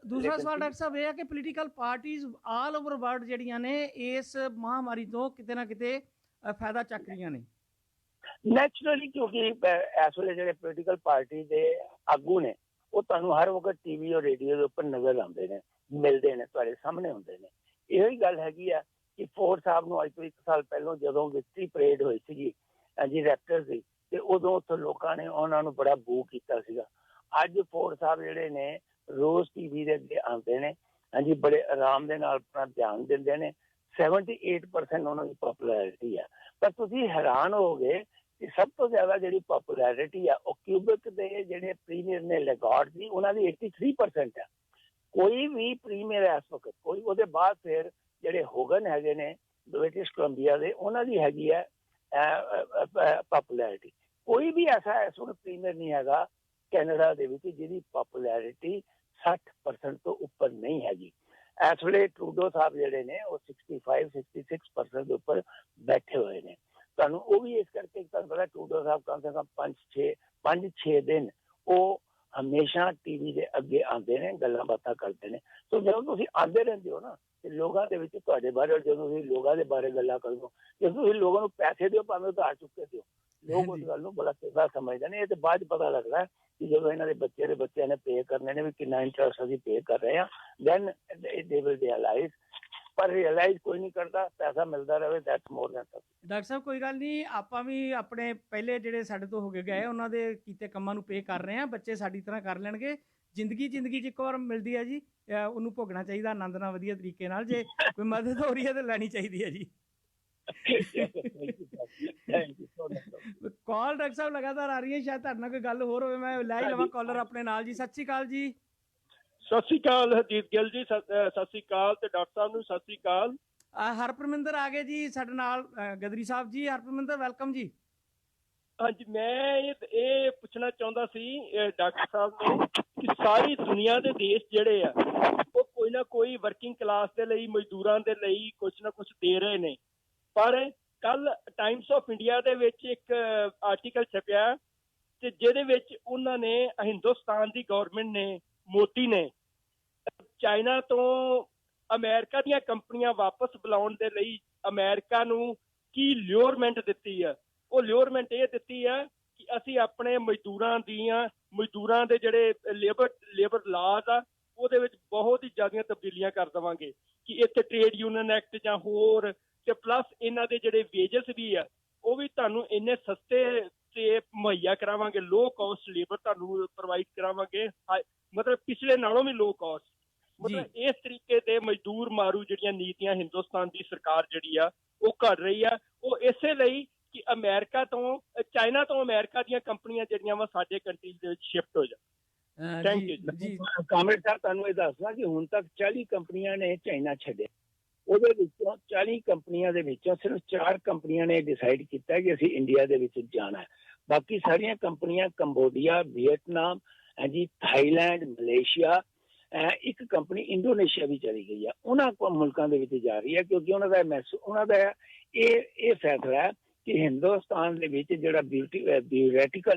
ਦੂਸਰਾ ਸਵਾਲ ਡਾਕਟਰ ਸਾਹਿਬ ਇਹ ਹੈ ਕਿ ਪੋਲੀਟੀਕਲ ਪਾਰਟੀਆਂ ਆਲ ਓਵਰ ਵਰਲਡ ਜਿਹੜੀਆਂ ਨੇ ਇਸ ਮਹਾਮਾਰੀ ਤੋਂ ਕਿਤੇ ਨਾ ਕਿਤੇ ਫਾਇਦਾ ਚੱਕ ਰਹੀਆਂ ਨੇ? ਨੈਚੁਰਲੀ, ਕਿਉਂਕਿ ਇਸ ਵੇਲੇ ਜਿਹੜੇ ਪੋਲੀਟੀਕਲ ਪਾਰਟੀ ਦੇ ਆਗੂ ਨੇ ਉਹ ਤੁਹਾਨੂੰ ਹਰ ਵਕਤ ਟੀਵੀ ਔਰ ਰੇਡੀਓ ਦੇ ਉੱਪਰ ਨਜ਼ਰ ਆਉਂਦੇ ਨੇ, ਮਿਲਦੇ ਨੇ, ਤੁਹਾਡੇ ਸਾਹਮਣੇ ਹੁੰਦੇ ਨੇ। ਇਹੋ ਹੀ ਗੱਲ ਹੈਗੀ ਆ ਕਿ ਫੋਰਡ ਸਾਹਿਬ ਨੂੰ ਅੱਜ ਤੋਂ 1 ਸਾਲ ਪਹਿਲਾਂ ਜਦੋਂ ਵਿਕਟਰੀ ਪਰੇਡ ਹੋਈ ਸੀਗੀ ਜੀ ਰੈਪਟਰਸ ਦੀ, ਤੇ ਉਦੋਂ ਉੱਥੇ ਲੋਕਾਂ ਨੇ ਉਹਨਾਂ ਨੂੰ ਬੜਾ ਬੂ ਕੀਤਾ ਸੀਗਾ। ਅੱਜ ਫੋਰਡ ਸਾਹਿਬ ਜਿਹੜੇ ਨੇ ਰੋਜ਼ ਟੀਵੀ ਦੇ ਅੱਗੇ ਆਉਂਦੇ ਨੇ, ਹਾਂਜੀ, ਬੜੇ ਆਰਾਮ ਦੇ ਨਾਲ ਆਪਣਾ ਧਿਆਨ ਦਿੰਦੇ ਨੇ। 78% ਉਹਨਾਂ ਦੀ ਪੋਪੂਲੈਰਿਟੀ ਆ। ਪਰ ਤੁਸੀਂ ਹੈਰਾਨ ਹੋਗੇ ਕਿ ਸਭ ਤੋਂ ਜ਼ਿਆਦਾ ਜਿਹੜੀ ਪੋਪੂਲੈਰਿਟੀ ਆ ਉਹ ਕਿਊਬਿਕ ਦੇ ਜਿਹੜੇ ਪ੍ਰੀਮੀਅਰ ਨੇ ਲੈਗਾਰਡ ਦੀ, ਉਹਨਾਂ ਦੀ 83% ਆ। ਕੋਈ ਵੀ ਪ੍ਰੀਮੀਅਰ ਇਸ ਵਕਤ ਕੋਈ, ਉਹਦੇ ਬਾਅਦ ਫਿਰ ਜਿਹੜੇ ਹੋਗਨ ਹੈਗੇ ਨੇ ਬ੍ਰਿਟਿਸ਼ ਕੋਲੰਬੀਆ ਦੇ, ਉਹਨਾਂ ਦੀ ਹੈਗੀ ਹੈ ਪੋਪੂਲੈਰਿਟੀ। ਕੋਈ ਵੀ ਐਸਾ ਇਸ ਵਕਤ ਪ੍ਰੀਮੀਅਰ ਨਹੀਂ ਹੈਗਾ ਕੈਨੇਡਾ ਦੇ ਵਿੱਚ ਜਿਹਦੀ ਪੋਪੂਲੈਰਿਟੀ 60% ਤੋਂ ਉੱਪਰ ਨਹੀਂ ਹੈਗੀ। ਇਸ ਵੇਲੇ ਟਰੂਡੋ ਸਾਹਿਬ ਜਿਹੜੇ ਨੇ ਉਹ 65-66% ਦੇ ਉੱਪਰ ਬੈਠੇ ਹੋਏ ਨੇ। ਤੁਹਾਨੂੰ ਉਹ ਵੀ ਇਸ ਕਰਕੇ ਤੁਹਾਨੂੰ ਪਤਾ ਟਰੂਡੋ ਸਾਹਿਬ ਕਮ ਸੇ ਕਮ 5-6 ਦਿਨ ਉਹ ਹਮੇਸ਼ਾ ਟੀਵੀ ਦੇ ਅੱਗੇ ਆਉਂਦੇ ਨੇ, ਗੱਲਾਂ ਬਾਤਾਂ ਕਰਦੇ ਨੇ। ਸੋ ਜਦੋਂ ਤੁਸੀਂ ਆਉਂਦੇ ਰਹਿੰਦੇ ਹੋ ਨਾ ਤੇ ਲੋਕਾਂ ਦੇ ਵਿੱਚ ਤੁਹਾਡੇ ਬਾਰੇ, ਜਦੋਂ ਤੁਸੀਂ ਲੋਕਾਂ ਦੇ ਬਾਰੇ ਗੱਲਾਂ ਕਰਦੇ ਹੋ, ਜਦੋਂ ਤੁਸੀਂ ਲੋਕਾਂ ਨੂੰ ਪੈਸੇ ਦਿਓ ਭਾਵੇਂ ਉਧਾਰ ਚੁੱਕੇ ਦਿਓ, ਲੋਕ ਉਸ ਗੱਲ ਨੂੰ ਬੜਾ ਚੰਗਾ ਸਮਝਦੇ ਨੇ। ਇਹ ਤੇ ਬਾਅਦ ਪਤਾ ਲੱਗਦਾ ਕਿ ਜਦੋਂ ਇਹਨਾਂ ਦੇ ਬੱਚਿਆਂ ਨੇ ਪੇ ਕਰਨੇ ਨੇ ਵੀ ਕਿੰਨਾ ਇੰਟਰਸਟ ਅਸੀਂ ਪੇ ਕਰ ਰਹੇ ਹਾਂ, ਦੈਨ ਦੇ ਵਿਲ ਰਿਅਲਾਈਜ਼। ਪਰ ਰਿਅਲਾਈਜ਼ ਕੋਈ ਨਹੀਂ ਕਰਦਾ, ਪੈਸਾ ਮਿਲਦਾ ਰਹੇ, that's more than sufficient. Doctor ਸਾਹਿਬ ਕੋਈ ਗੱਲ ਨਹੀਂ, ਆਪਾਂ ਵੀ ਆਪਣੇ ਪਹਿਲੇ ਜਿਹੜੇ ਸਾਡੇ ਤੋਂ ਹੋ ਕੇ ਗਏ ਉਹਨਾਂ ਦੇ ਕੀਤੇ ਕੰਮਾਂ ਨੂੰ ਪੇ ਕਰ ਰਹੇ ਹਾਂ, ਬੱਚੇ ਸਾਡੀ ਤਰ੍ਹਾਂ ਕਰ ਲੈਣਗੇ। ਜ਼ਿੰਦਗੀ 'ਚ ਇੱਕ ਵਾਰ ਮਿਲਦੀ ਹੈ ਜੀ, ਉਹਨੂੰ ਭੋਗਣਾ ਚਾਹੀਦਾ ਆਨੰਦ ਨਾਲ, ਵਧੀਆ ਤਰੀਕੇ ਨਾਲ। ਜੇ ਕੋਈ ਮਦਦ ਹੋ ਰਹੀ ਹੈ ਤਾਂ ਲੈਣੀ ਚਾਹੀਦੀ ਹੈ ਜੀ। ਕਾਲ ਡਾਕਟਰ ਸਾਹਿਬ ਲਗਾਤਾਰ ਆ ਰਹੀ ਹੈ, ਸ਼ਾਇਦ ਤੁਹਾਡੇ ਨਾਲ ਕੋਈ ਗੱਲ ਹੋਰ ਹੋਵੇ, ਮੈਂ ਲੈ ਹੀ ਲਵਾਂ ਕਾਲਰ ਆਪਣੇ ਨਾਲ ਜੀ। ਸਤਿ ਸ਼੍ਰੀ ਅਕਾਲ ਜੀ। ਸਤਿ ਸ਼੍ਰੀ ਅਕਾਲ ਹਰਜੀਤ ਗਿੱਲ ਜੀ, ਸਤਿ ਸ਼੍ਰੀ ਅਕਾਲ, ਤੇ ਡਾਕਟਰ ਸਾਹਿਬ ਨੂੰ ਸਤਿ ਸ਼੍ਰੀ ਅਕਾਲ। ਹਰਪ੍ਰਮਿੰਦਰ ਆ ਗਏ ਜੀ ਸਾਡੇ ਨਾਲ, ਗਦਰੀ ਸਾਹਿਬ ਜੀ। ਹਰਪ੍ਰਮਿੰਦਰ ਵੈਲਕਮ ਜੀ। ਹਾਂਜੀ, ਮੈਂ ਇਹ ਪੁੱਛਣਾ ਚਾਹੁੰਦਾ ਸੀ ਡਾਕਟਰ ਸਾਹਿਬ ਨੂੰ ਕਿ ਸਾਰੀ ਦੁਨੀਆ ਦੇ ਦੇਸ਼ ਜਿਹੜੇ ਆ ਉਹ ਕੋਈ ਨਾ ਕੋਈ ਵਰਕਿੰਗ ਕਲਾਸ ਦੇ ਲਈ, ਮਜ਼ਦੂਰਾਂ ਦੇ ਲਈ ਕੁਛ ਨਾ ਕੁਛ ਦੇ ਰਹੇ ਨੇ। ਪਰ ਕੱਲ ਟਾਈਮਸ ਆਫ ਇੰਡੀਆ ਦੇ ਵਿੱਚ ਇੱਕ ਆਰਟੀਕਲ ਛਪਿਆ ਤੇ ਜਿਹਦੇ ਵਿੱਚ ਉਹਨਾਂ ਨੇ, ਹਿੰਦੁਸਤਾਨ ਦੀ ਗਵਰਨਮੈਂਟ ਨੇ, ਮੋਦੀ ਨੇ, ਚਾਈਨਾ ਤੋਂ ਅਮਰੀਕਾ ਦੀਆਂ ਕੰਪਨੀਆਂ ਵਾਪਸ ਬੁਲਾਉਣ ਦੇ ਲਈ ਅਮਰੀਕਾ ਨੂੰ ਕੀ ਲਿਓਰਮੈਂਟ ਦਿੱਤੀ ਆ। ਉਹ ਲਿਓਰਮੈਂਟ ਇਹ ਦਿੱਤੀ ਆ ਕਿ ਅਸੀਂ ਆਪਣੇ ਮਜ਼ਦੂਰਾਂ ਦੇ ਜਿਹੜੇ ਲੇਬਰ ਲਾਜ਼ ਆ ਉਹਦੇ ਵਿੱਚ ਬਹੁਤ ਹੀ ਜ਼ਿਆਦੀਆਂ ਤਬਦੀਲੀਆਂ ਕਰ ਦੇਵਾਂਗੇ ਕਿ ਇੱਥੇ ਟ੍ਰੇਡ ਯੂਨੀਅਨ ਐਕਟ ਜਾਂ ਹੋਰ, ਤੇ ਪਲੱਸ ਇਹਨਾਂ ਦੇ ਜਿਹੜੇ ਵੇਜਸ ਵੀ ਆ ਉਹ ਵੀ ਤੁਹਾਨੂੰ ਇੰਨੇ ਸਸਤੇ ਤੇ ਮੁਹੱਈਆ ਕਰਾਵਾਂਗੇ, ਲੋ ਕਾਸਟ ਲੇਬਰ ਤੁਹਾਨੂੰ ਪ੍ਰੋਵਾਈਡ ਕਰਾਵਾਂਗੇ, ਮਤਲਬ ਪਿਛਲੇ ਨਾਲੋਂ ਵੀ ਲੋ ਕਾਸਟ। ਮਤਲਬ ਇਸ ਤਰੀਕੇ ਦੇ ਮਜ਼ਦੂਰ ਮਾਰੂ ਜਿਹੜੀਆਂ ਨੀਤੀਆਂ ਹਿੰਦੁਸਤਾਨ ਦੀ ਸਰਕਾਰ ਜਿਹੜੀ ਆ ਉਹ ਕਰ ਰਹੀ ਆ, ਉਹ ਇਸੇ ਲਈ ਕਿ ਚਾਈਨਾ ਤੋਂ ਅਮਰੀਕਾ ਦੀਆਂ ਕੰਪਨੀਆਂ ਜਿਹੜੀਆਂ ਵਾ ਸਾਡੇ ਕੰਟਰੀਜ਼ ਦੇ ਵਿੱਚ ਸ਼ਿਫਟ ਹੋ ਜਾਣ। ਥੈਂਕ ਯੂ ਜੀ। ਕਾਮਰੇਡ ਸਾਹਿਬ, ਤੁਹਾਨੂੰ ਇਹ ਦੱਸਣਾ ਕਿ ਹੁਣ ਤੱਕ 40 ਕੰਪਨੀਆਂ ਨੇ ਚਾਈਨਾ ਛੱਡੇ। ਉਹਦੇ ਵਿੱਚੋਂ 40 ਕੰਪਨੀਆਂ ਦੇ ਵਿੱਚੋਂ ਸਿਰਫ 4 ਕੰਪਨੀਆਂ ਨੇ ਡਿਸਾਈਡ ਕੀਤਾ ਕਿ ਅਸੀਂ ਇੰਡੀਆ ਦੇ ਵਿੱਚ ਜਾਣਾ ਹੈ। ਬਾਕੀ ਸਾਰੀਆਂ ਕੰਪਨੀਆਂ ਕੰਬੋਡੀਆ, ਵੀਅਤਨਾਮ, ਜੀ ਥਾਈਲੈਂਡ, ਮਲੇਸ਼ੀਆ, ਇੱਕ ਕੰਪਨੀ ਇੰਡੋਨੇਸ਼ੀਆ ਵੀ ਚਲੀ ਗਈ ਆ। ਉਹਨਾਂ ਮੁਲਕਾਂ ਦੇ ਵਿੱਚ ਜਾ ਰਹੀ ਹੈ ਕਿਉਂਕਿ ਉਹਨਾਂ ਦਾ ਇਹ ਫੈਸਲਾ ਹੈ ਕਿ ਹਿੰਦੁਸਤਾਨ ਦੇ ਵਿੱਚ ਜਿਹੜਾ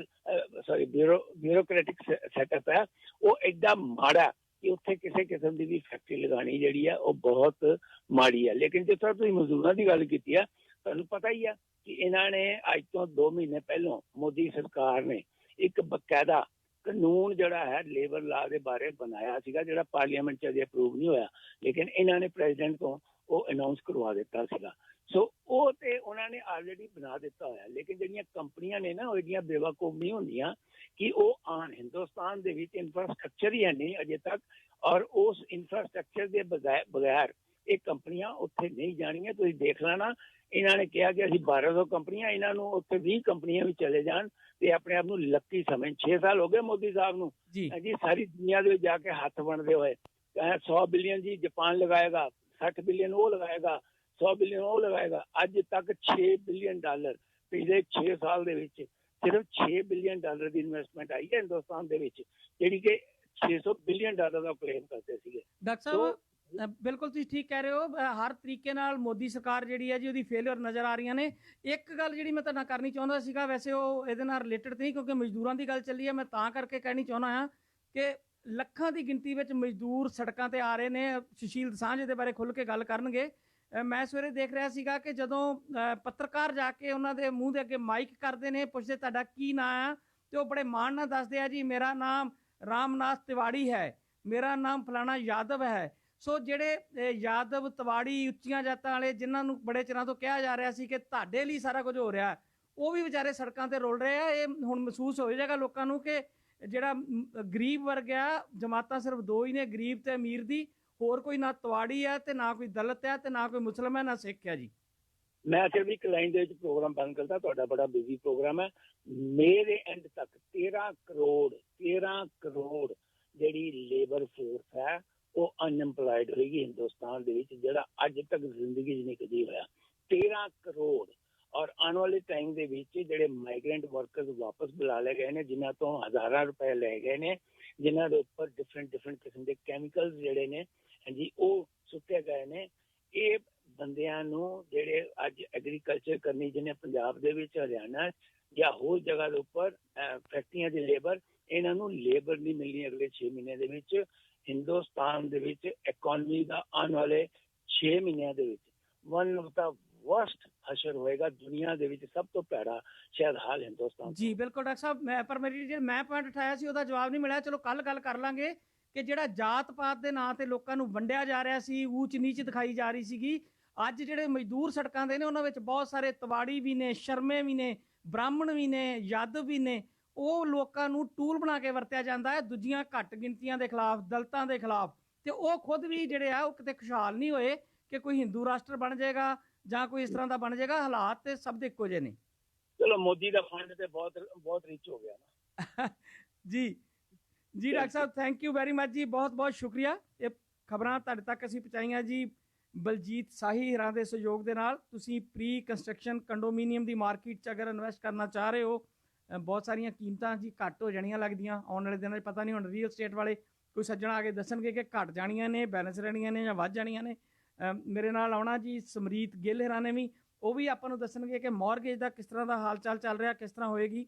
ਬਿਊਰੋਕ੍ਰੈਟਿਕ ਸੈਟਅਪ ਹੈ ਉਹ ਏਡਾ ਮਾੜਾ ਕਿ ਉੱਥੇ ਕਿਸੇ ਕਿਸਮ ਦੀ ਵੀ ਫੈਕਟਰੀ ਲਗਾਉਣੀ ਜਿਹੜੀ ਆ ਉਹ ਬਹੁਤ ਮਾੜੀ ਹੈ। ਲੇਕਿਨ ਜਿਸ ਤਰ੍ਹਾਂ ਤੁਸੀਂ ਮਜ਼ਦੂਰਾਂ ਦੀ ਗੱਲ ਕੀਤੀ ਆ, ਤੁਹਾਨੂੰ ਪਤਾ ਹੀ ਆ ਕਿ ਇਹਨਾਂ ਨੇ ਅੱਜ ਤੋਂ 2 ਮਹੀਨੇ ਪਹਿਲਾਂ ਮੋਦੀ ਸਰਕਾਰ ਨੇ ਇੱਕ ਬਕਾਇਦਾ ਕਾਨੂੰਨ ਜਿਹੜਾ ਹੈ ਲੇਬਰ ਲਾ ਦੇ ਬਾਰੇ ਬਣਾਇਆ ਸੀਗਾ, ਜਿਹੜਾ ਪਾਰਲੀਮੈਂਟ 'ਚ ਅਜੇ ਅਪਰੂਵ ਨਹੀਂ ਹੋਇਆ, ਲੇਕਿਨ ਇਹਨਾਂ ਨੇ ਪ੍ਰੈਜ਼ੀਡੈਂਟ ਤੋਂ ਉਹ ਅਨਾਉਂਸ ਕਰਵਾ ਦਿੱਤਾ ਸੀਗਾ। ਸੋ ਉਹ ਤੇ ਉਹਨਾਂ ਨੇ ਆਲਰੇਡੀ ਬਣਾ ਦਿੱਤਾ ਹੋਇਆ। ਲੇਕਿਨ ਜਿਹੜੀਆਂ ਕੰਪਨੀਆਂ ਨੇ ਨਾ ਉਹ ਏਡੀਆਂ ਬੇਵਕੂਫ ਨਹੀਂ ਹੁੰਦੀਆਂ ਕਿ ਉਹ ਆਉਣ। ਹਿੰਦੁਸਤਾਨ ਦੇ ਵਿੱਚ ਇਨਫਰਾਸਟਰਕਚਰ ਹੀ ਹੈ ਨਹੀਂ ਅਜੇ ਤੱਕ, ਔਰ ਉਸ ਇਨਫਰਾਸਟਰਕਚਰ ਦੇ ਬਗੈਰ ਇਹ ਕੰਪਨੀਆਂ ਉੱਥੇ ਨਹੀਂ ਜਾਣੀਆਂ। ਤੁਸੀਂ ਦੇਖ ਲੈਣਾ, ਇਹਨਾਂ ਨੇ ਕਿਹਾ ਕਿ ਅਸੀਂ 1200 ਕੰਪਨੀਆਂ, ਇਹਨਾਂ ਨੂੰ ਉੱਥੇ 20 ਕੰਪਨੀਆਂ ਵੀ ਚਲੇ ਜਾਣ ਤੇ ਆਪਣੇ ਆਪ ਨੂੰ ਲੱਕੀ ਸਮਝ। 6 ਸਾਲ ਹੋ ਗਏ ਮੋਦੀ ਸਾਹਿਬ ਨੂੰ ਜੀ ਸਾਰੀ ਦੁਨੀਆ ਦੇ ਵਿੱਚ ਜਾ ਕੇ ਹੱਥ ਵੰਡਦੇ ਹੋਏ। 100 ਬਿਲੀਅਨ ਜੀ ਜਾਪਾਨ ਲਗਾਏਗਾ, 60 ਬਿਲੀਅਨ ਉਹ ਲਗਾਏਗਾ, 100 ਬਿਲੀਅਨ ਉਹ ਲਗਾਏਗਾ। ਅੱਜ ਤੱਕ $6 ਬਿਲੀਅਨ ਪਿਛਲੇ 6 ਸਾਲ ਦੇ ਵਿੱਚ ਸਿਰਫ $6 ਬਿਲੀਅਨ ਦੀ ਇਨਵੈਸਟਮੈਂਟ ਆਈ ਹੈ ਹਿੰਦੁਸਤਾਨ ਦੇ ਵਿੱਚ, ਜਿਹੜੀ ਕਿ $600 ਬਿਲੀਅਨ ਦਾ ਕਲੇਮ ਕਰਦੇ ਸੀਗੇ। ਡਾਕਟਰ ਸਾਹਿਬ ਬਿਲਕੁਲ ਤੁਸੀਂ ਠੀਕ ਕਹਿ ਰਹੇ ਹੋ। ਹਰ ਤਰੀਕੇ ਨਾਲ ਮੋਦੀ ਸਰਕਾਰ ਜਿਹੜੀ ਹੈ ਜੀ ਉਹਦੀ ਫੇਲਿਅਰ ਨਜ਼ਰ ਆ ਰਹੀਆਂ ਨੇ। ਇੱਕ ਗੱਲ ਜਿਹੜੀ ਮੈਂ ਤੁਹਾਡੇ ਨਾਲ ਕਰਨੀ ਚਾਹੁੰਦਾ ਸੀਗਾ, ਵੈਸੇ ਉਹ ਇਹਦੇ ਨਾਲ ਰਿਲੇਟਡ ਨਹੀਂ ਕਿਉਂਕਿ ਮਜ਼ਦੂਰਾਂ ਦੀ ਗੱਲ ਚੱਲੀ ਹੈ, ਮੈਂ ਤਾਂ ਕਰਕੇ ਕਹਿਣੀ ਚਾਹੁੰਦਾ ਹਾਂ ਕਿ ਲੱਖਾਂ ਦੀ ਗਿਣਤੀ ਵਿੱਚ ਮਜ਼ਦੂਰ ਸੜਕਾਂ ਤੇ ਆ ਰਹੇ ਨੇ। ਸੁਸ਼ੀਲ ਦਸਾਂਝ ਇਹਦੇ ਬਾਰੇ ਖੁੱਲ੍ਹ ਕੇ ਗੱਲ ਕਰਨਗੇ। ਮੈਂ ਸਵੇਰੇ ਦੇਖ ਰਿਹਾ ਸੀਗਾ ਕਿ ਜਦੋਂ ਪੱਤਰਕਾਰ ਜਾ ਕੇ ਉਹਨਾਂ ਦੇ ਮੂੰਹ ਦੇ ਅੱਗੇ ਮਾਈਕ ਕਰਦੇ ਨੇ, ਪੁੱਛਦੇ ਤੁਹਾਡਾ ਕੀ ਨਾਂ ਆ, ਤੇ ਉਹ ਬੜੇ ਮਾਣ ਨਾਲ ਦੱਸਦੇ ਆ ਜੀ ਮੇਰਾ ਨਾਮ ਰਾਮਨਾਥ ਤਿਵਾੜੀ ਹੈ, ਮੇਰਾ ਨਾਮ ਫਲਾਣਾ ਯਾਦਵ ਹੈ। ਸੋ ਜਿਹੜੇ ਯਾਦਵ ਤਿਵਾੜੀ ਉੱਚੀਆਂ ਜਾਤਾਂ ਵਾਲੇ ਜਿਨ੍ਹਾਂ ਨੂੰ ਬੜੇ ਚਿਰਾਂ ਤੋਂ ਕਿਹਾ ਜਾ ਰਿਹਾ ਸੀ ਕਿ ਤੁਹਾਡੇ ਲਈ ਸਾਰਾ ਕੁਝ ਹੋ ਰਿਹਾ, ਉਹ ਵੀ ਵਿਚਾਰੇ ਸੜਕਾਂ ਤੇ ਰੁਲ ਰਹੇ ਆ। ਇਹ ਹੁਣ ਮਹਿਸੂਸ ਹੋ ਜਾਏਗਾ ਲੋਕਾਂ ਨੂੰ ਕਿ ਜਿਹੜਾ ਗਰੀਬ ਵਰਗ ਆ, ਜਮਾਤਾਂ ਸਿਰਫ ਦੋ ਹੀ ਨੇ, ਗਰੀਬ ਤੇ ਅਮੀਰ ਦੀ, ਹੋਰ ਕੋਈ ਨਾ ਤਿਵਾੜੀ ਹੈ ਤੇ ਨਾ ਕੋਈ ਦਲਿਤ ਹੈ ਤੇ ਨਾ ਕੋਈ ਮੁਸਲਮ ਹੈ, ਨਾ ਸਿੱਖ ਹੈ ਜੀ। ਮੈਂ ਅਸਲ ਵੀ ਇੱਕ ਲਾਈਨ ਦੇ ਵਿੱਚ ਪ੍ਰੋਗਰਾਮ ਬੰਦ ਕਰਦਾ, ਤੁਹਾਡਾ ਬੜਾ ਬਿਜ਼ੀ ਪ੍ਰੋਗਰਾਮ ਹੈ। ਮੇਰੇ ਐਂਡ ਤੱਕ 13 ਕਰੋੜ ਜਿਹੜੀ ਲੇਬਰ ਫੋਰਸ ਹੈ ਉਹ ਅਨਐਮਪਲਾਇਡ ਹੋਏਗੀ ਹਿੰਦੁਸਤਾਨ ਦੇ ਵਿੱਚ, ਜਿਹੜਾ ਅੱਜ ਤੱਕ ਜ਼ਿੰਦਗੀ 'ਚ ਨਹੀਂ ਕਦੀ ਹੋਇਆ। 13 ਕਰੋੜ। ਔਰ ਆਉਣ ਵਾਲੇ ਟਾਈਮ ਦੇ ਵਿੱਚ ਜਿਹੜੇ ਮਾਈਗ੍ਰੈਂਟ ਵਰਕਰਸ ਵਾਪਸ ਬੁਲਾ ਲਏ ਗਏ ਨੇ, ਜਿਨ੍ਹਾਂ ਤੋਂ ਹਜ਼ਾਰਾਂ ਰੁਪਏ ਲਏ ਗਏ ਨੇ, ਜਿਨ੍ਹਾਂ ਦੇ ਉੱਪਰ ਡਿਫਰੈਂਟ ਕਿਸਮ ਦੇ ਕੈਮੀਕਲਸ ਜਿਹੜੇ ਨੇ ਹਾਂਜੀ ਉਹ ਸੁੱਟੇ ਗਏ ਨੇ, ਇਹ ਬੰਦਿਆਂ ਨੂੰ ਜਿਹੜੇ ਅੱਜ ਐਗਰੀਕਲਚਰ ਕਰਨੀ, ਜਿਹਨੇ ਪੰਜਾਬ ਦੇ ਵਿੱਚ, ਹਰਿਆਣਾ ਜਾਂ ਹੋਰ ਜਗ੍ਹਾ ਦੇ ਉੱਪਰ ਫੈਕਟਰੀਆਂ ਦੀ ਲੇਬਰ, ਇਹਨਾਂ ਨੂੰ ਲੇਬਰ ਨਹੀਂ ਮਿਲਣੀ ਅਗਲੇ 6 ਮਹੀਨੇ ਦੇ ਵਿੱਚ। ਹਿੰਦੁਸਤਾਨ ਦੇ ਵਿੱਚ ਇਕਨੋਮੀ ਦਾ ਆਉਣ ਵਾਲੇ 6 ਮਹੀਨਿਆਂ ਦੇ ਵਿੱਚ ਵਨ ਆਫ ਦਾ ਵਰਸਟ ਹਸ਼ਰ ਹੋਏਗਾ ਦੁਨੀਆ ਦੇ ਵਿੱਚ, ਸਭ ਤੋਂ ਭੈੜਾ ਸ਼ਾਇਦ ਹਾਲ ਹਿੰਦੁਸਤਾਨ। ਜੀ ਬਿਲਕੁਲ ਡਾਕਟਰ ਸਾਹਿਬ, ਪਰ ਮੈਂ ਪੁਆਇੰਟ ਉਠਾਇਆ ਸੀ ਉਹਦਾ ਜਵਾਬ ਨਹੀਂ ਮਿਲਿਆ। ਚਲੋ ਕੱਲ ਗੱਲ ਕਰ ਲਾਂਗੇ ਕਿ ਜਿਹੜਾ ਜਾਤ ਪਾਤ ਦੇ ਨਾਂ ਤੇ ਲੋਕਾਂ ਨੂੰ ਵੰਡਿਆ ਜਾ ਰਿਹਾ ਸੀ, ਊਚ ਨੀਚ ਦਿਖਾਈ ਜਾ ਰਹੀ ਸੀਗੀ, ਅੱਜ ਜਿਹੜੇ ਮਜ਼ਦੂਰ ਸੜਕਾਂ ਦੇ ਨੇ ਉਹਨਾਂ ਵਿੱਚ ਬਹੁਤ ਸਾਰੇ ਤਿਵਾੜੀ ਵੀ ਨੇ, ਸ਼ਰਮੇ ਵੀ ਨੇ, ਬ੍ਰਾਹਮਣ ਵੀ ਨੇ, ਯਾਦਵ ਵੀ ਨੇ। ਉਹ ਲੋਕਾਂ ਨੂੰ ਟੂਲ ਬਣਾ ਕੇ ਵਰਤਿਆ ਜਾਂਦਾ ਹੈ ਦੂਜੀਆਂ ਘੱਟ ਗਿਣਤੀਆਂ ਦੇ ਖਿਲਾਫ, ਦਲਿਤਾਂ ਦੇ ਖਿਲਾਫ, ਤੇ ਉਹ ਖੁਦ ਵੀ ਜਿਹੜੇ ਆ ਉਹ ਕਿਤੇ ਖੁਸ਼ਹਾਲ ਨਹੀਂ ਹੋਏ ਕਿ ਕੋਈ ਹਿੰਦੂ ਰਾਸ਼ਟਰ ਬਣ ਜਾਏਗਾ ਜਾਂ ਕੋਈ ਇਸ ਤਰ੍ਹਾਂ ਦਾ ਬਣ ਜਾਏਗਾ। ਹਾਲਾਤ ਤੇ ਸਭ ਦੇ ਇੱਕੋ ਜਿਹੇ ਨੇ। ਚਲੋ ਮੋਦੀ ਦਾ ਫੰਡ ਤੇ ਬਹੁਤ ਰਿਚ ਹੋ ਗਿਆ ਨਾ। ਜੀ doctor Sahib, thank you very much ਜੀ, ਬਹੁਤ ਬਹੁਤ ਸ਼ੁਕਰੀਆ। ਇਹ ਖਬਰਾਂ ਤੁਹਾਡੇ ਤੱਕ ਅਸੀਂ ਪਹੁੰਚਾਈਆਂ ਜੀ ਬਲਜੀਤ ਸਾਹੀ ਹਰਾਂ ਦੇ ਸਹਿਯੋਗ ਦੇ ਨਾਲ। ਤੁਸੀਂ ਪ੍ਰੀ ਕੰਸਟਰਕਸ਼ਨ ਕੰਡੋਮੀਨੀਅਮ ਦੀ ਮਾਰਕੀਟ 'ਚ ਅਗਰ ਇਨਵੈਸਟ ਕਰਨਾ ਚਾਹ ਰਹੇ ਹੋ, ਬਹੁਤ ਸਾਰੀਆਂ ਕੀਮਤਾਂ ਜੀ ਘੱਟ ਹੋ ਜਾਣੀਆਂ ਲੱਗਦੀਆਂ ਆਉਣ ਵਾਲੇ ਦਿਨਾਂ 'ਚ। ਪਤਾ ਨਹੀਂ ਹੁਣ ਰੀਅਲ ਸਟੇਟ ਵਾਲੇ ਕੋਈ ਸੱਜਣ ਆ ਕੇ ਦੱਸਣਗੇ ਕਿ ਘੱਟ ਜਾਣੀਆਂ ਨੇ, ਬੈਲੈਂਸ ਰਹਿਣੀਆਂ ਨੇ ਜਾਂ ਵੱਧ ਜਾਣੀਆਂ ਨੇ। ਮੇਰੇ ਨਾਲ ਆਉਣਾ ਜੀ ਸਮਰੀਤ ਗਿੱਲ ਹਰਾਂ ਨੇ ਵੀ, ਉਹ ਵੀ ਆਪਾਂ ਨੂੰ ਦੱਸਣਗੇ ਕਿ ਮੌਰਗੇਜ ਦਾ ਕਿਸ ਤਰ੍ਹਾਂ ਦਾ ਹਾਲ ਚਾਲ ਚੱਲ ਰਿਹਾ, ਕਿਸ ਤਰ੍ਹਾਂ ਹੋਏਗੀ।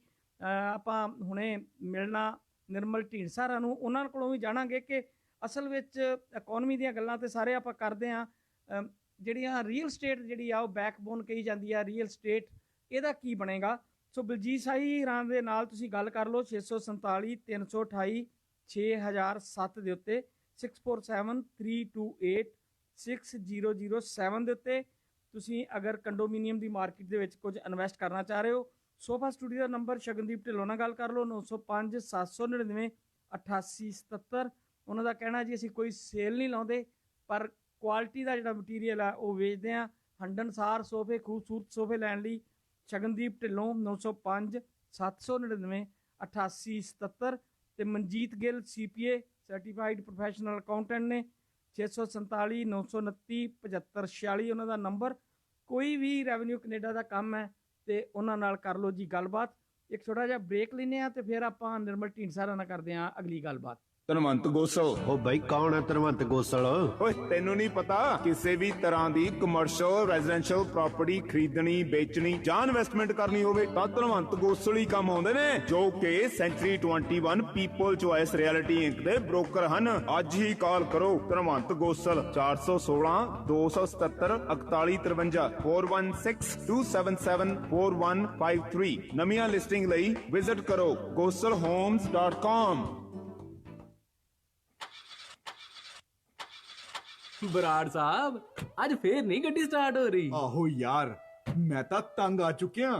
ਆਪਾਂ ਹੁਣੇ ਮਿਲਣਾ ਨਿਰਮਲ ਢੀਂਡਸਾ ਹਰਾਂ ਨੂੰ, ਉਹਨਾਂ ਕੋਲੋਂ ਵੀ ਜਾਣਾਂਗੇ ਕਿ ਅਸਲ ਵਿੱਚ ਇਕਨੋਮੀ ਦੀਆਂ ਗੱਲਾਂ ਤੇ ਸਾਰੇ ਆਪਾਂ ਕਰਦੇ ਹਾਂ, ਜਿਹੜੀਆਂ ਰੀਅਲ ਸਟੇਟ ਜਿਹੜੀ ਆ ਉਹ ਬੈਕਬੋਨ ਕਹੀ ਜਾਂਦੀ ਆ, ਰੀਅਲ ਸਟੇਟ, ਇਹਦਾ ਕੀ ਬਣੇਗਾ। ਸੋ ਬਲਜੀਤ ਸਾਹੀ ਹਰਾਂ ਦੇ ਨਾਲ ਤੁਸੀਂ ਗੱਲ ਕਰ ਲਓ 647 328 6007 ਦੇ ਉੱਤੇ, 647 328 6007 ਦੇ ਉੱਤੇ। ਤੁਸੀਂ ਅਗਰ ਕੰਡੋਮੀਨੀਅਮ ਦੀ ਮਾਰਕੀਟ ਦੇ ਵਿੱਚ ਕੁਝ ਇਨਵੈਸਟ ਕਰਨਾ ਚਾਹ ਰਹੇ ਹੋ, ਸੋਫਾ ਸਟੂਡੀਓ ਦਾ ਨੰਬਰ ਸ਼ਗਨਦੀਪ ਢਿੱਲੋਂ ਨਾਲ ਗੱਲ ਕਰ ਲਓ 905 799 8877। ਉਹਨਾਂ ਦਾ ਕਹਿਣਾ ਜੀ ਅਸੀਂ ਕੋਈ ਸੇਲ ਨਹੀਂ ਲਾਉਂਦੇ, ਪਰ ਕੁਆਲਿਟੀ ਦਾ ਜਿਹੜਾ ਮਟੀਰੀਅਲ ਆ ਉਹ ਵੇਚਦੇ ਆ। ਹੰਡਨਸਾਰ ਸੋਫੇ, ਖੂਬਸੂਰਤ ਸੋਫੇ ਲੈਣ ਲਈ ਸ਼ਗਨਦੀਪ ਢਿੱਲੋਂ 905 799 8877। ਤੇ Manjit Gill CPA certified professional accountant ਨੇ, 647 929 7546 ਉਹਨਾਂ ਦਾ ਨੰਬਰ। ਕੋਈ ਵੀ ਰੈਵਨਿਊ ਕੈਨੇਡਾ ਦਾ ਕੰਮ ਹੈ ਤੇ ਉਹਨਾਂ ਨਾਲ ਕਰ ਲਓ ਜੀ ਗੱਲਬਾਤ। ਇੱਕ ਛੋਟਾ ਜਿਹਾ ਬ੍ਰੇਕ ਲੈਂਦੇ ਆ ਤੇ ਫਿਰ ਆਪਾਂ ਨਿਰਮਲ ਢੀਂਡਸਾ ਨਾਲ ਕਰਦੇ ਆ ਅਗਲੀ ਗੱਲਬਾਤ। ਧਨਵੰਤ ਗੋਸਲ। ਉਹ ਬਾਈ ਕੌਣ ਹੈ ਧਨਵੰਤ ਗੋਸਲ? ਓਏ ਤੈਨੂੰ ਨਹੀਂ ਪਤਾ? ਕਿਸੇ ਵੀ ਤਰ੍ਹਾਂ ਦੀ ਕਮਰਸ਼ੀਅਲ ਰੈਜ਼ੀਡੈਂਸ਼ੀਅਲ ਪ੍ਰਾਪਰਟੀ ਖਰੀਦਣੀ, ਵੇਚਣੀ ਜਾਂ ਇਨਵੈਸਟਮੈਂਟ ਕਰਨੀ ਹੋਵੇ ਤਾਂ ਧਨਵੰਤ ਗੋਸਲ ਹੀ ਕੰਮ ਆਉਂਦੇ ਨੇ, ਜੋ ਕਿ Century 21 People Choice Realty Inc ਦੇ ਬ੍ਰੋਕਰ ਹਨ। ਅੱਜ ਹੀ ਕਾਲ ਕਰੋ ਧਨਵੰਤ ਗੋਸਲ 416 277 4153 416 277 4153। ਨਵੀਆਂ ਲਿਸਟਿੰਗ ਲਈ ਵਿਜ਼ਿਟ ਕਰੋ gosalhomes.com। ਬਰਾੜ ਸਾਹਿਬ, ਅੱਜ ਫੇਰ ਨਹੀਂ ਗੱਡੀ ਸਟਾਰਟ ਹੋ ਰਹੀ। ਆਹੋ ਯਾਰ, ਮੈਂ ਤਾਂ ਤੰਗ ਆ ਚੁੱਕਿਆ।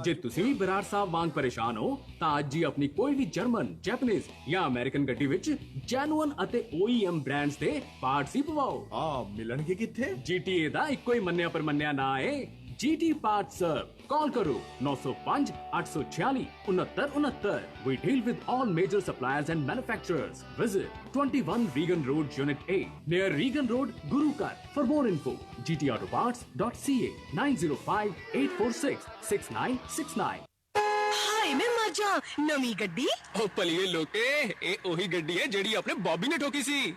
ਜੇ ਤੁਸੀਂ ਵੀ ਬਰਾੜ ਸਾਹਿਬ ਵਾਂਗ ਪਰੇਸ਼ਾਨ ਹੋ ਤਾਂ ਅੱਜ ਹੀ ਆਪਣੀ ਕੋਈ ਵੀ ਜਰਮਨ, ਜੈਪਨੀਜ਼ ਜਾਂ ਅਮਰੀਕਨ ਗੱਡੀ ਵਿੱਚ ਜੈਨੂਅਨ ਅਤੇ OEM ਬ੍ਰਾਂਡਸ ਦੇ ਪਾਰਟਸ ਹੀ ਪਵਾਓ। ਮਿਲਣਗੇ ਕਿੱਥੇ? GTA ਦਾ ਇੱਕੋ ਹੀ ਮੰਨਿਆ ਪਰਮੰਨਿਆ ਨਾਂ ਹੈ GT Parts Serve। Call karo 905 846 6969। We deal with all major suppliers and manufacturers. Visit 21 Regan Road, Unit A, near Regan Road, Gurukar. For more info, gtautoparts.ca 905 846 6969। हाय, मैं ਜਾਂ ਨਵੀਂ ਗੱਡੀ? ਉਹ ਭਲੀਏ ਲੋਕੇ, ਇਹ ਉਹੀ ਗੱਡੀ ਹੈ ਜਿਹੜੀ ਆਪਣੇ ਬੌਬੀ ਨੇ ਠੋਕੀ ਸੀ।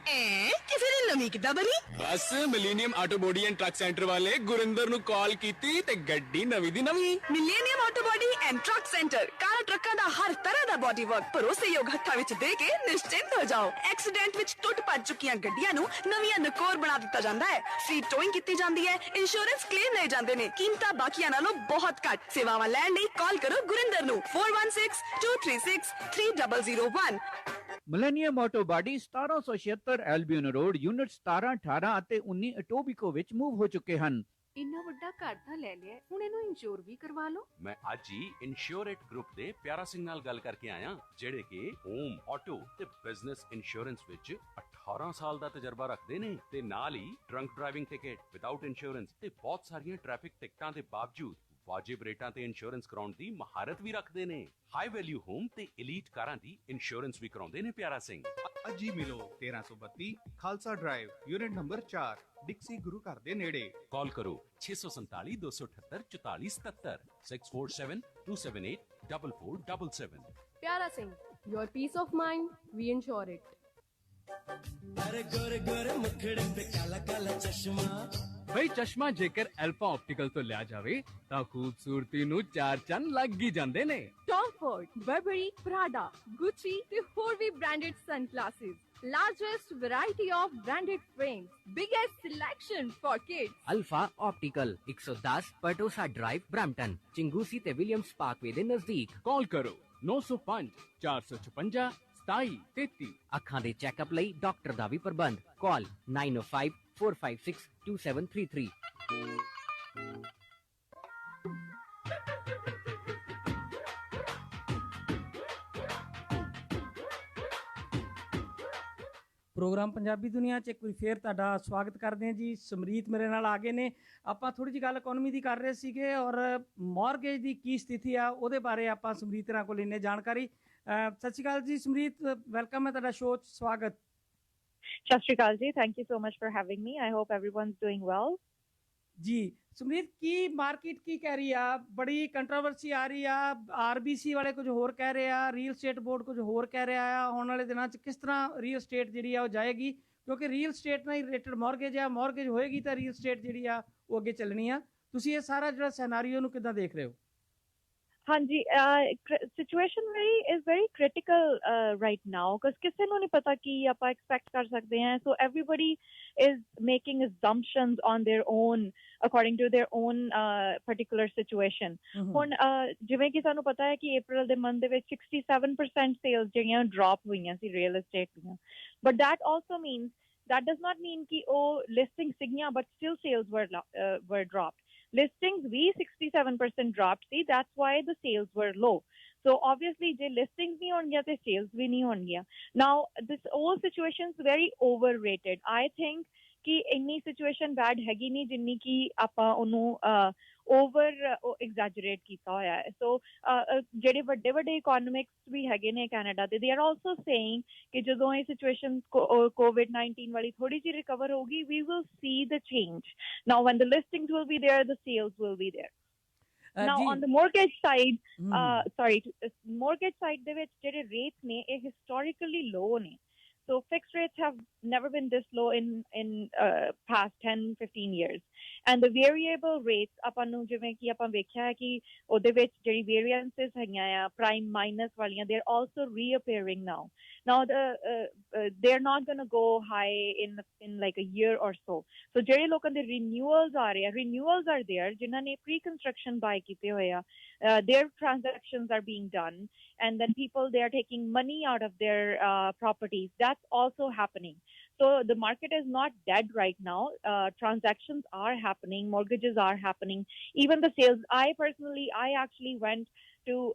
ਕਿਸੇ ਨੇ ਨਵੀਂ ਕਿੱਦਾਂ ਬਣੀ? ਬਸ millennium auto body and truck centre ਵਾਲੇ ਗੁਰਿੰਦਰ ਨੂੰ ਕਾਲ ਕੀਤੀ ਤੇ ਗੱਡੀ ਨਵੀਂ ਦੀ ਨਵੀਂ। Millennium auto body and truck centre, ਕਾਰਾਂ ਟਰੱਕਾਂ ਦਾ ਹਰ ਤਰ੍ਹਾਂ ਦਾ ਬੋਡੀ ਵਰਕ ਭਰੋਸੇਯੋਗ ਹੱਥਾਂ ਵਿੱਚ ਦੇ ਕੇ ਨਿਸ਼ਚਿੰਤ ਹੋ ਜਾਓ। ਐਕਸੀਡੈਂਟ ਵਿੱਚ ਟੁੱਟ ਭੱਜ ਚੁੱਕੀਆਂ ਗੱਡੀਆਂ ਨੂੰ ਨਵੀਆਂ ਨਕੋਰ ਬਣਾ ਦਿੱਤਾ ਜਾਂਦਾ ਹੈ। ਫ੍ਰੀ ਟੋਇੰਗ ਕੀਤੀ ਜਾਂਦੀ ਹੈ। ਇੰਸ਼ੋਰੈਂਸ ਕਲੇਮ ਲਏ ਜਾਂਦੇ ਨੇ। ਕੀਮਤਾਂ ਬਾਕੀਆਂ ਨਾਲੋਂ ਬਹੁਤ ਘੱਟ। ਸੇਵਾਵਾਂ ਲੈਣ ਲਈ ਕਾਲ ਕਰੋ ਗੁਰਿੰਦਰ ਨੂੰ 4162363001। Millennium auto body 1776 Albion road unit 17, 18 ਅਤੇ 19 ਇਟੋਬੀਕੋ ਵਿੱਚ ਮੂਵ ਹੋ ਚੁੱਕੇ ਹਨ। ਇੰਨਾ ਵੱਡਾ ਘਰ ਤਾਂ ਲੈ ਲਿਆ, ਹੁਣ ਇਹਨੂੰ ਇੰਸ਼ੋਰ ਵੀ ਕਰਵਾ ਲਓ। ਮੈਂ ਅੱਜ ਹੀ ਇੰਸ਼ੋਰੇਟ ਗਰੁੱਪ ਦੇ ਪਿਆਰਾ ਸਿੰਘ ਨਾਲ ਗੱਲ ਕਰਕੇ ਆਇਆ, ਜਿਹੜੇ ਕਿ ਹੋਮ, ਆਟੋ ਤੇ ਬਿਜ਼ਨਸ ਇੰਸ਼ੋਰੈਂਸ ਵਿੱਚ 18 ਸਾਲ ਦਾ ਤਜਰਬਾ ਰੱਖਦੇ ਨੇ ਤੇ ਨਾਲ ਹੀ drunk driving ticket without insurance ਤੇ ਬਹੁਤ ਸਾਰੀਆਂ ਟ੍ਰੈਫਿਕ ਟਿਕਟਾਂ ਦੇ ਬਾਵਜੂਦ ਵਾਜਿਬ ਰੇਟਾਂ ਤੇ ਇੰਸ਼ੋਰੈਂਸ ਕਰਾਉਣ ਦੀ ਮਹਾਰਤ ਵੀ ਰੱਖਦੇ ਨੇ। ਹਾਈ ਵੈਲਿਊ ਹੋਮ ਤੇ ਐਲੀਟ ਕਾਰਾਂ ਦੀ ਇੰਸ਼ੋਰੈਂਸ ਵੀ ਕਰਾਉਂਦੇ ਨੇ ਪਿਆਰਾ ਸਿੰਘ। ਅੱਜ ਹੀ ਮਿਲੋ 1332 Khalsa drive unit number 4 Dixie ਗੁਰੂ ਘਰ ਦੇ ਨੇੜੇ। ਕਾਲ ਕਰੋ 647 278 4477 6472784477। ਪਿਆਰਾ Singh, your peace of mind, we insure it। अरे गोरे गोरे मुखड़े पे काला काला चश्मा। ਬਈ ਚਸ਼ਮਾ ਜੇਕਰ ਐਲਫਾ ਆਪਟੀਕਲ ਤੋਂ ਲਿਆ ਜਾਵੇ ਤਾਂ ਖੂਬਸੂਰਤੀ ਨੂੰ ਚਾਰ ਚੰਨ ਲੱਗ ਹੀ ਜਾਂਦੇ ਨੇ। Tom Ford, Burberry, Prada, Gucci ਤੇ ਹੋਰ ਵੀ branded sunglasses. Largest variety of branded frames. Biggest selection for kids. Alpha optical 110 Pertosa drive Brampton, Chinguacousy ते विलियम्स पार्कवे दे नजदीक। ਕਾਲ ਕਰੋ 905 456 2733। ਅੱਖਾਂ ਦੇ ਚੈੱਕਅਪ ਲਈ ਡਾਕਟਰ ਦਾ ਵੀ ਪ੍ਰਬੰਧ। ਕਾਲ 9054562733। ਪ੍ਰੋਗਰਾਮ ਪੰਜਾਬੀ ਦੁਨੀਆ 'ਚ ਇੱਕ ਵਾਰੀ ਫੇਰ ਤੁਹਾਡਾ ਸਵਾਗਤ ਕਰਦੇ ਹਾਂ ਜੀ। ਸਮਰੀਤ ਮੇਰੇ ਨਾਲ ਆ ਗਏ ਨੇ। ਆਪਾਂ ਥੋੜੀ ਜਿਹੀ ਗੱਲ ਇਕਨੋਮੀ ਦੀ ਕਰ ਰਹੇ ਸੀਗੇ ਔਰ ਮੌਰਗੇਜ ਦੀ ਕੀ ਸਥਿਤੀ ਆ ਉਹਦੇ ਬਾਰੇ ਆਪਾਂ ਸਮਰੀਤ ਨਾਲ ਕੋਲ ਲੈਣੇ ਜਾਣਕਾਰੀ। ਸਤਿ ਸ਼੍ਰੀ ਅਕਾਲ ਜੀ ਸਮਰੀਤ, ਵੈਲਕਮ ਹੈ ਤੁਹਾਡਾ ਸ਼ੋਅ 'ਚ, ਸਵਾਗਤ। ਸਤਿ ਸ਼੍ਰੀ ਅਕਾਲ ਜੀ, thank you so much for having me. I hope everyone is doing well. ਜੀ ਸਮਰੀਤ, ਕੀ ਮਾਰਕੀਟ ਕੀ ਕਹਿ ਰਹੀ ਆ? ਬੜੀ ਕੰਟਰੋਵਰਸੀ ਆ ਰਹੀ ਆ। ਆਰਬੀਸੀ ਵਾਲੇ ਕੁਝ ਹੋਰ ਕਹਿ ਰਹੇ ਆ, ਰੀਅਲ ਸਟੇਟ ਬੋਰਡ ਕੁਝ ਹੋਰ ਕਹਿ ਰਿਹਾ ਆ। ਆਉਣ ਵਾਲੇ ਦਿਨਾਂ 'ਚ ਕਿਸ ਤਰ੍ਹਾਂ ਰੀਅਲ ਸਟੇਟ ਜਿਹੜੀ ਆ ਉਹ ਜਾਏਗੀ? ਕਿਉਂਕਿ ਰੀਅਲ ਸਟੇਟ ਨਾਲ ਹੀ ਰਿਲੇਟਡ ਮੌਰਗੇਜ ਆ, ਮੌਰਗੇਜ ਹੋਏਗੀ ਤਾਂ ਰੀਅਲ ਸਟੇਟ ਜਿਹੜੀ ਆ ਉਹ ਅੱਗੇ ਚੱਲਣੀ ਆ। ਤੁਸੀਂ ਇਹ ਸਾਰਾ ਜਿਹੜਾ ਸਿਨੈਰੀਓ ਨੂੰ ਕਿੱਦਾਂ ਦੇਖ ਰਹੇ ਹੋ? ਹਾਂਜੀ, situation is very critical right now, because ਕਿਸੇ ਨੂੰ ਨਹੀਂ ਪਤਾ ਕੀ ਆਪਾਂ ਐਕਸਪੈਕਟ ਕਰ ਸਕਦੇ ਹਾਂ। So everybody is making assumptions on their own according to their own particular situation. ਹੁਣ ਜਿਵੇਂ ਕਿ ਸਾਨੂੰ ਪਤਾ ਹੈ ਕਿ ਅਪ੍ਰੈਲ ਦੇ ਮੰਥ ਦੇ ਵਿੱਚ 67% ਸੇਲਸ ਜਿਹੜੀਆਂ ਡ੍ਰੌਪ ਹੋਈਆਂ ਸੀ ਰੀਅਲ ਏਸਟੇਟ ਦੀਆਂ, but that also means that does not mean ਕਿ ਉਹ ਲਿਸਟਿੰਗ ਸੀਗੀਆਂ but still sales were dropped. Listings we 67% dropped. See, that's why the sales were low. So obviously ਜੇ listings ਨਹੀਂ ਹੋਣਗੀਆਂ ਤੇ sales ਵੀ ਨਹੀਂ ਹੋਣਗੀਆਂ. Now this whole situation is very overrated. I think ਕਿ ਇੰਨੀ ਸਿਚੁਏਸ਼ਨ ਬੈਡ ਹੈਗੀ ਨਹੀਂ ਜਿੰਨੀ ਕਿ ਆਪਾਂ ਉਹਨੂੰ ਓਵਰ ਐਗਜ਼ੈਜਰੇਟ ਕੀਤਾ ਹੋਇਆ ਹੈ। ਸੋ ਜਿਹੜੇ ਵੱਡੇ ਵੱਡੇ ਇਕੋਨੋਮਿਕਸ ਵੀ ਹੈਗੇ ਨੇ ਕੈਨੇਡਾ ਦੇ, ਦੇ ਆਰ ਆਲਸੋ ਸੇਇੰਗ ਕਿ ਜਦੋਂ ਇਹ ਸਿਚੁਏਸ਼ਨ COVID-19 ਵਾਲੀ ਥੋੜੀ ਜਿਹੀ ਰਿਕਵਰ ਹੋਊਗੀ, we will see the change. Now when the listings will be there, the sales will be there. Now on the mortgage side, mortgage side ਦੇ ਵਿੱਚ ਜਿਹੜੇ ਰੇਟਸ ਨੇ ਇਹ historically low ਨੇ. So fixed rates have never been this low in past 10-15 years. And the variable rates, ਆਪਾਂ ਨੂੰ ਜਿਵੇਂ ਕਿ ਆਪਾਂ ਵੇਖਿਆ ਹੈ ਕਿ ਉਹਦੇ ਵਿੱਚ ਜਿਹੜੀ variances ਹੈਗੀਆਂ ਆ prime minus ਵਾਲੀਆਂ, they're also reappearing now. Now they're not going to go high in like a year or so. So ਜਿਹੜੇ ਲੋਕਾਂ ਦੇ renewals ਆ ਰਹੇ ਆ, renewals are there, ਜਿਨ੍ਹਾਂ ਨੇ pre-construction buy ਕੀਤੇ ਹੋਏ ਆ, their transactions are being done, and then people, they are taking money out of their properties. That's also happening. So the market is not dead right now. Transactions are happening, mortgages are happening, even the sales. I actually went to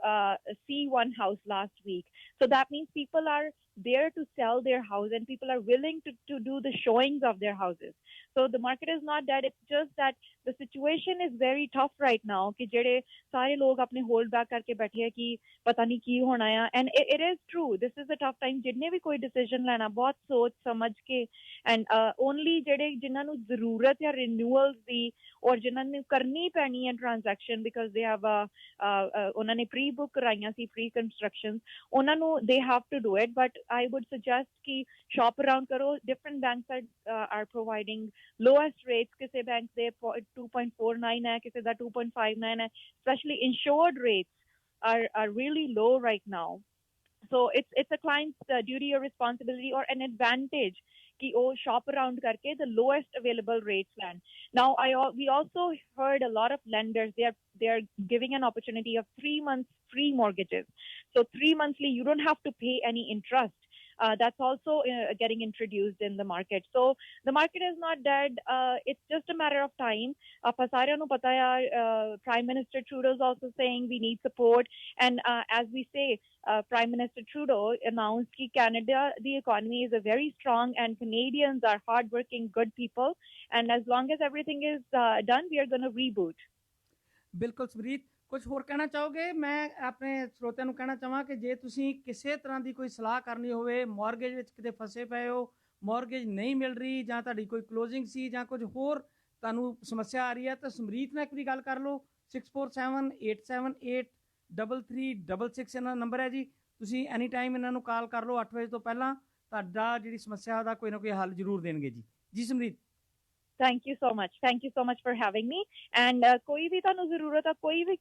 see one house last week. So that means people are there to sell their house, and people are willing to do the showings of their houses. So the market is not dead. It's just that the situation is very tough right now कि जेड़े सारे लोग अपने hold back करके बैठे हैं कि पता नहीं की होना है, and it is true. This is a tough time. जिन्ने भी कोई decision लेना बहुत सोच समझ के, and only जेड़े जिन्हां नू जरूरत है renewals दी और जिन्हां नू करनी पैनी है transaction because they have उन्हां ने pre-book कराइयां सी pre-constructions, उन्हां नू they have to do it. But I would suggest कि shop around करो. Different banks are providing lowest rates. किसी बैंक दे 2.49 है, किसी दा 2.59 है. Especially insured rates are really low right now. So it's a client's duty or responsibility or an advantage कि वो shop around करके the lowest available rates land. Now we also heard a lot of lenders, they are giving an opportunity of 3 months free mortgages. So 3 monthly, you don't have to pay any interest. That's also getting introduced in the market. So the market is not dead. It's just a matter of time. Saaryan nu pata hai, Prime Minister Trudeau is also saying we need support. And as we say, Prime Minister Trudeau announced that Canada, the economy is a very strong, and Canadians are hardworking, good people. And as long as everything is done, we are going to reboot. ਬਿਲਕੁਲ ਸਮਰੀਤ, ਕੁਝ ਹੋਰ ਕਹਿਣਾ ਚਾਹੋਗੇ? ਮੈਂ ਆਪਣੇ ਸਰੋਤਿਆਂ ਨੂੰ ਕਹਿਣਾ ਚਾਹਾਂ ਕਿ ਜੇ ਤੁਸੀਂ ਕਿਸੇ ਤਰ੍ਹਾਂ ਦੀ ਕੋਈ ਸਲਾਹ ਕਰਨੀ ਹੋਵੇ, ਮੌਰਗੇਜ ਵਿੱਚ ਕਿਤੇ ਫਸੇ ਪਏ ਹੋ, ਮੌਰਗੇਜ ਨਹੀਂ ਮਿਲ ਰਹੀ, ਜਾਂ ਤੁਹਾਡੀ ਕੋਈ ਕਲੋਜ਼ਿੰਗ ਸੀ ਜਾਂ ਕੁਝ ਹੋਰ ਤੁਹਾਨੂੰ ਸਮੱਸਿਆ ਆ ਰਹੀ ਹੈ, ਤਾਂ ਸਮਰੀਤ ਨਾਲ ਇੱਕ ਵਾਰੀ ਗੱਲ ਕਰ ਲਓ। 6478783366 ਇਹਨਾਂ ਦਾ ਨੰਬਰ ਹੈ ਜੀ। ਤੁਸੀਂ ਐਨੀ ਟਾਈਮ ਇਹਨਾਂ ਨੂੰ ਕਾਲ ਕਰ ਲਓ 8 ਵਜੇ ਤੋਂ ਪਹਿਲਾਂ, ਤੁਹਾਡਾ ਜਿਹੜੀ ਸਮੱਸਿਆ ਦਾ ਕੋਈ ਨਾ ਕੋਈ ਹੱਲ ਜ਼ਰੂਰ ਦੇਣਗੇ ਜੀ। ਜੀ Samreet, Thank you so much. Thank you so much for having me. And कोई भी तानू जरूरत है, कोई भी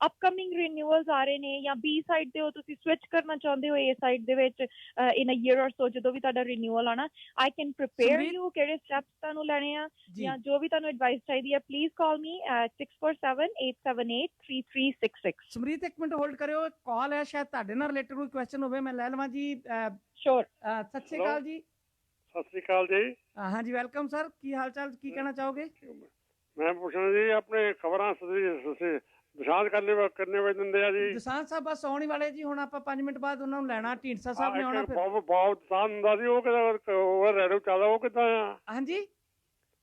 upcoming renewals आ रहे ने या B side दे हो, तुसी switch करना चाहते हो A side they which in a year or so जदों भी ताड़ा renewal आना, I can prepare you केड़े steps तानू लेने हैं या जो भी तानू advice चाहिए है. Please call me at 6478783366. Samreet ਇੱਕ ਮਿੰਟ ਹੋਲਡ ਕਰਿਓ, ਕਾਲ ਹੈ ਸ਼ਾਇਦ ਤੁਹਾਡੇ ਨਾਲ ਰਿਲੇਟਡ ਕੋਈ ਕੁਐਸਚਨ ਹੋਵੇ, ਮੈਂ ਲੈ ਲਵਾਂ ਜੀ। ਸ਼ੋਰ। ਸਤਿ ਸ਼੍ਰੀ ਅਕਾਲ ਜੀ। ਸਤਿ ਸ੍ਰੀ ਅਕਾਲ ਜੀ। ਹਾਂਜੀ ਵੈਲਕਮ ਸਰ, ਕੀ ਹਾਲ ਚਾਲ, ਕੀ ਕਹਿਣਾ ਚਾਹੋਗੇ? ਮੈਂ ਪੁੱਛਣਾ ਜੀ ਆਪਣੇ ਖਬਰਾਂ ਦਸਾਂਝ ਕਰਨੇ ਵੇ ਦਿੰਦੇ ਆ ਜੀ। ਦਸਾਂਝ ਸਾਹਿਬ ਬਸ ਆਉਣ ਹੀ ਵਾਲੇ ਜੀ, ਹੁਣ ਆਪਾਂ 5 ਮਿੰਟ ਬਾਅਦ ਉਹਨਾਂ ਨੂੰ ਲੈਣਾ। ਢੀਂਡਸਾ ਸਾਹਿਬ ਨੇ ਆਉਣਾ। ਬਹੁਤ ਦਸਾਂਝ ਹੁੰਦਾ ਸੀ, ਉਹ ਕਿਹਦਾ ਰੇਡੀਓ ਚੱਲਦਾ, ਉਹ ਕਿੱਦਾਂ ਆ? ਹਾਂਜੀ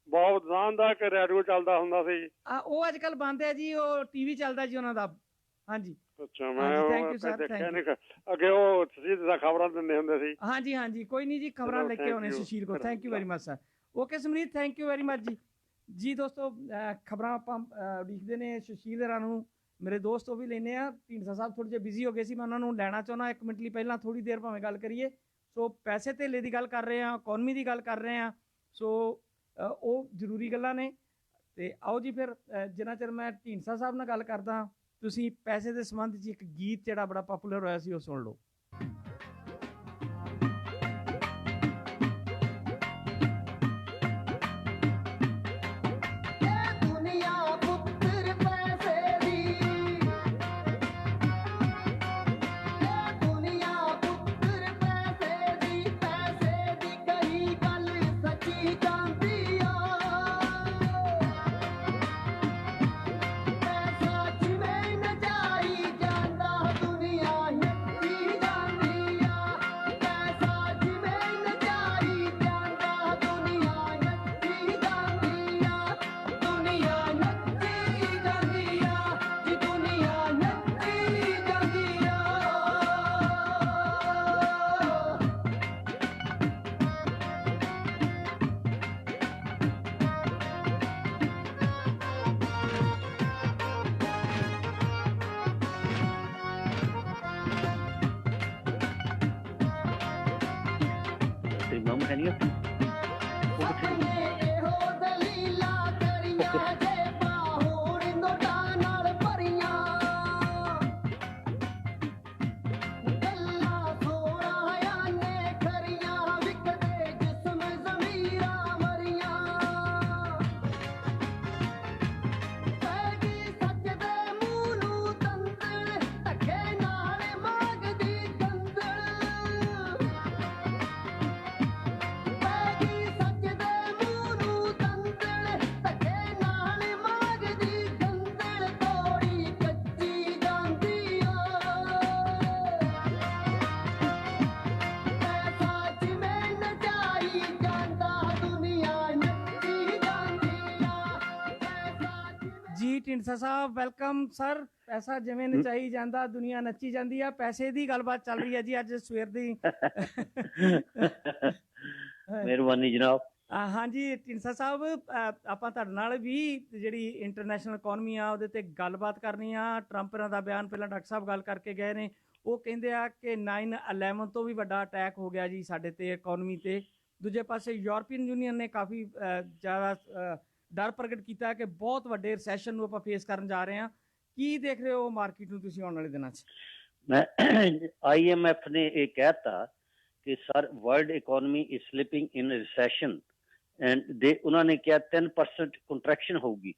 ਬਹੁਤ ਦਸਾਂਝ ਦਾ ਕਿ ਰੇਡੀਓ ਚੱਲਦਾ ਹੁੰਦਾ ਸੀ, ਉਹ ਅੱਜ ਕੱਲ ਬੰਦ ਹੈ ਜੀ, ਉਹ ਟੀਵੀ ਚੱਲਦਾ ਜੀ ਉਹਨਾਂ ਦਾ। ਹਾਂਜੀ ਅੱਛਾ, ਮੈਂ ਦੇਖਿਆ ਨਹੀਂ ਅੱਗੇ, ਉਹ ਸੁਸ਼ੀਲ ਦਾ ਖਬਰਾਂ ਦਿੰਦੇ ਹੁੰਦੇ ਸੀ। ਹਾਂਜੀ ਹਾਂਜੀ, ਕੋਈ ਨਹੀਂ ਜੀ, ਖਬਰਾਂ ਲੈ ਕੇ ਆਉਣੇ ਸੁਸ਼ੀਲ ਕੋ। Thank you very much sir. Okay Samrit, thank you very much ਜੀ। ਜੀ ਦੋਸਤੋ, ਖਬਰਾਂ ਆਪਾਂ ਉਡੀਕਦੇ ਨੇ ਸੁਸ਼ੀਲ ਹੋਰਾਂ ਨੂੰ, ਮੇਰੇ ਦੋਸਤ ਉਹ ਵੀ ਲੈਂਦੇ ਆ। ਢੀਂਡਸਾ ਸਾਹਿਬ ਥੋੜ੍ਹੇ ਜਿਹੇ ਬਿਜ਼ੀ ਹੋ ਗਏ ਸੀ, ਮੈਂ ਉਹਨਾਂ ਨੂੰ ਲੈਣਾ ਚਾਹੁੰਦਾ 1 ਮਿੰਟ ਲਈ। ਪਹਿਲਾਂ ਥੋੜ੍ਹੀ ਦੇਰ ਭਾਵੇਂ ਗੱਲ ਕਰੀਏ। ਸੋ ਪੈਸੇ ਧੇਲੇ ਦੀ ਗੱਲ ਕਰ ਰਹੇ ਹਾਂ, ਇਕੋਨਮੀ ਦੀ ਗੱਲ ਕਰ ਰਹੇ ਹਾਂ, ਸੋ ਉਹ ਜ਼ਰੂਰੀ ਗੱਲਾਂ ਨੇ। ਅਤੇ ਆਓ ਜੀ ਫਿਰ, ਜਿੰਨਾ ਚਿਰ ਮੈਂ ਢੀਂਡਸਾ ਸਾਹਿਬ ਨਾਲ ਗੱਲ ਕਰਦਾ, ਤੁਸੀਂ ਪੈਸੇ ਦੇ ਸੰਬੰਧ 'ਚ ਇੱਕ ਗੀਤ ਜਿਹੜਾ ਬੜਾ ਪਪੂਲਰ ਹੋਇਆ ਸੀ ਉਹ ਸੁਣ ਲਓ। ਜੀ ਢੀਂਡਸਾ ਸਾਹਿਬ ਵੈਲਕਮ ਸਰ। ਪੈਸਾ ਜਿਵੇਂ ਨਚਾਈ ਜਾਂਦਾ ਦੁਨੀਆ ਨੱਚੀ ਜਾਂਦੀ ਆ, ਪੈਸੇ ਦੀ ਗੱਲਬਾਤ ਚੱਲ ਰਹੀ ਹੈ ਜੀ ਅੱਜ ਸਵੇਰ ਦੀ। ਮਿਹਰਬਾਨੀ ਜਨਾਬ। ਹਾਂਜੀ ਢੀਂਡਸਾ ਸਾਹਿਬ, ਆਪਾਂ ਤੁਹਾਡੇ ਨਾਲ ਵੀ ਜਿਹੜੀ ਇੰਟਰਨੈਸ਼ਨਲ ਇਕੋਨਮੀ ਆ ਉਹਦੇ ਤੇ ਗੱਲਬਾਤ ਕਰਨੀ ਆ। ਟਰੰਪ ਦਾ ਬਿਆਨ ਪਹਿਲਾਂ ਡਾਕਟਰ ਸਾਹਿਬ ਗੱਲ ਕਰਕੇ ਗਏ ਨੇ, ਉਹ ਕਹਿੰਦੇ ਆ ਕਿ 9/11 ਤੋਂ ਵੀ ਵੱਡਾ ਅਟੈਕ ਹੋ ਗਿਆ ਜੀ ਸਾਡੇ ਤੇ ਇਕੋਨਮੀ ਤੇ। ਦੂਜੇ ਪਾਸੇ ਯੂਰਪੀਅਨ ਯੂਨੀਅਨ ਨੇ ਕਾਫੀ ਜ਼ਿਆਦਾ ਡਰ ਪ੍ਰਗਟ ਕੀਤਾ ਕਿ ਬਹੁਤ ਵੱਡੇ ਰਿਸੈਸ਼ਨ ਨੂੰ ਆਪਾਂ ਫੇਸ ਕਰਨ ਜਾ ਰਹੇ ਹਾਂ। ਕੀ ਦੇਖ ਰਹੇ ਹੋ ਮਾਰਕੀਟ ਨੂੰ ਤੁਸੀਂ ਆਉਣ ਵਾਲੇ ਦਿਨਾਂ 'ਚ? ਮੈਂ IMF ਨੇ ਇਹ ਕਹਿਤਾ ਕਿ sir world economy is slipping in recession and ਉਹਨਾਂ ਨੇ ਕਿਹਾ 10% ਕੰਟਰੈਕਸ਼ਨ ਹੋਊਗੀ।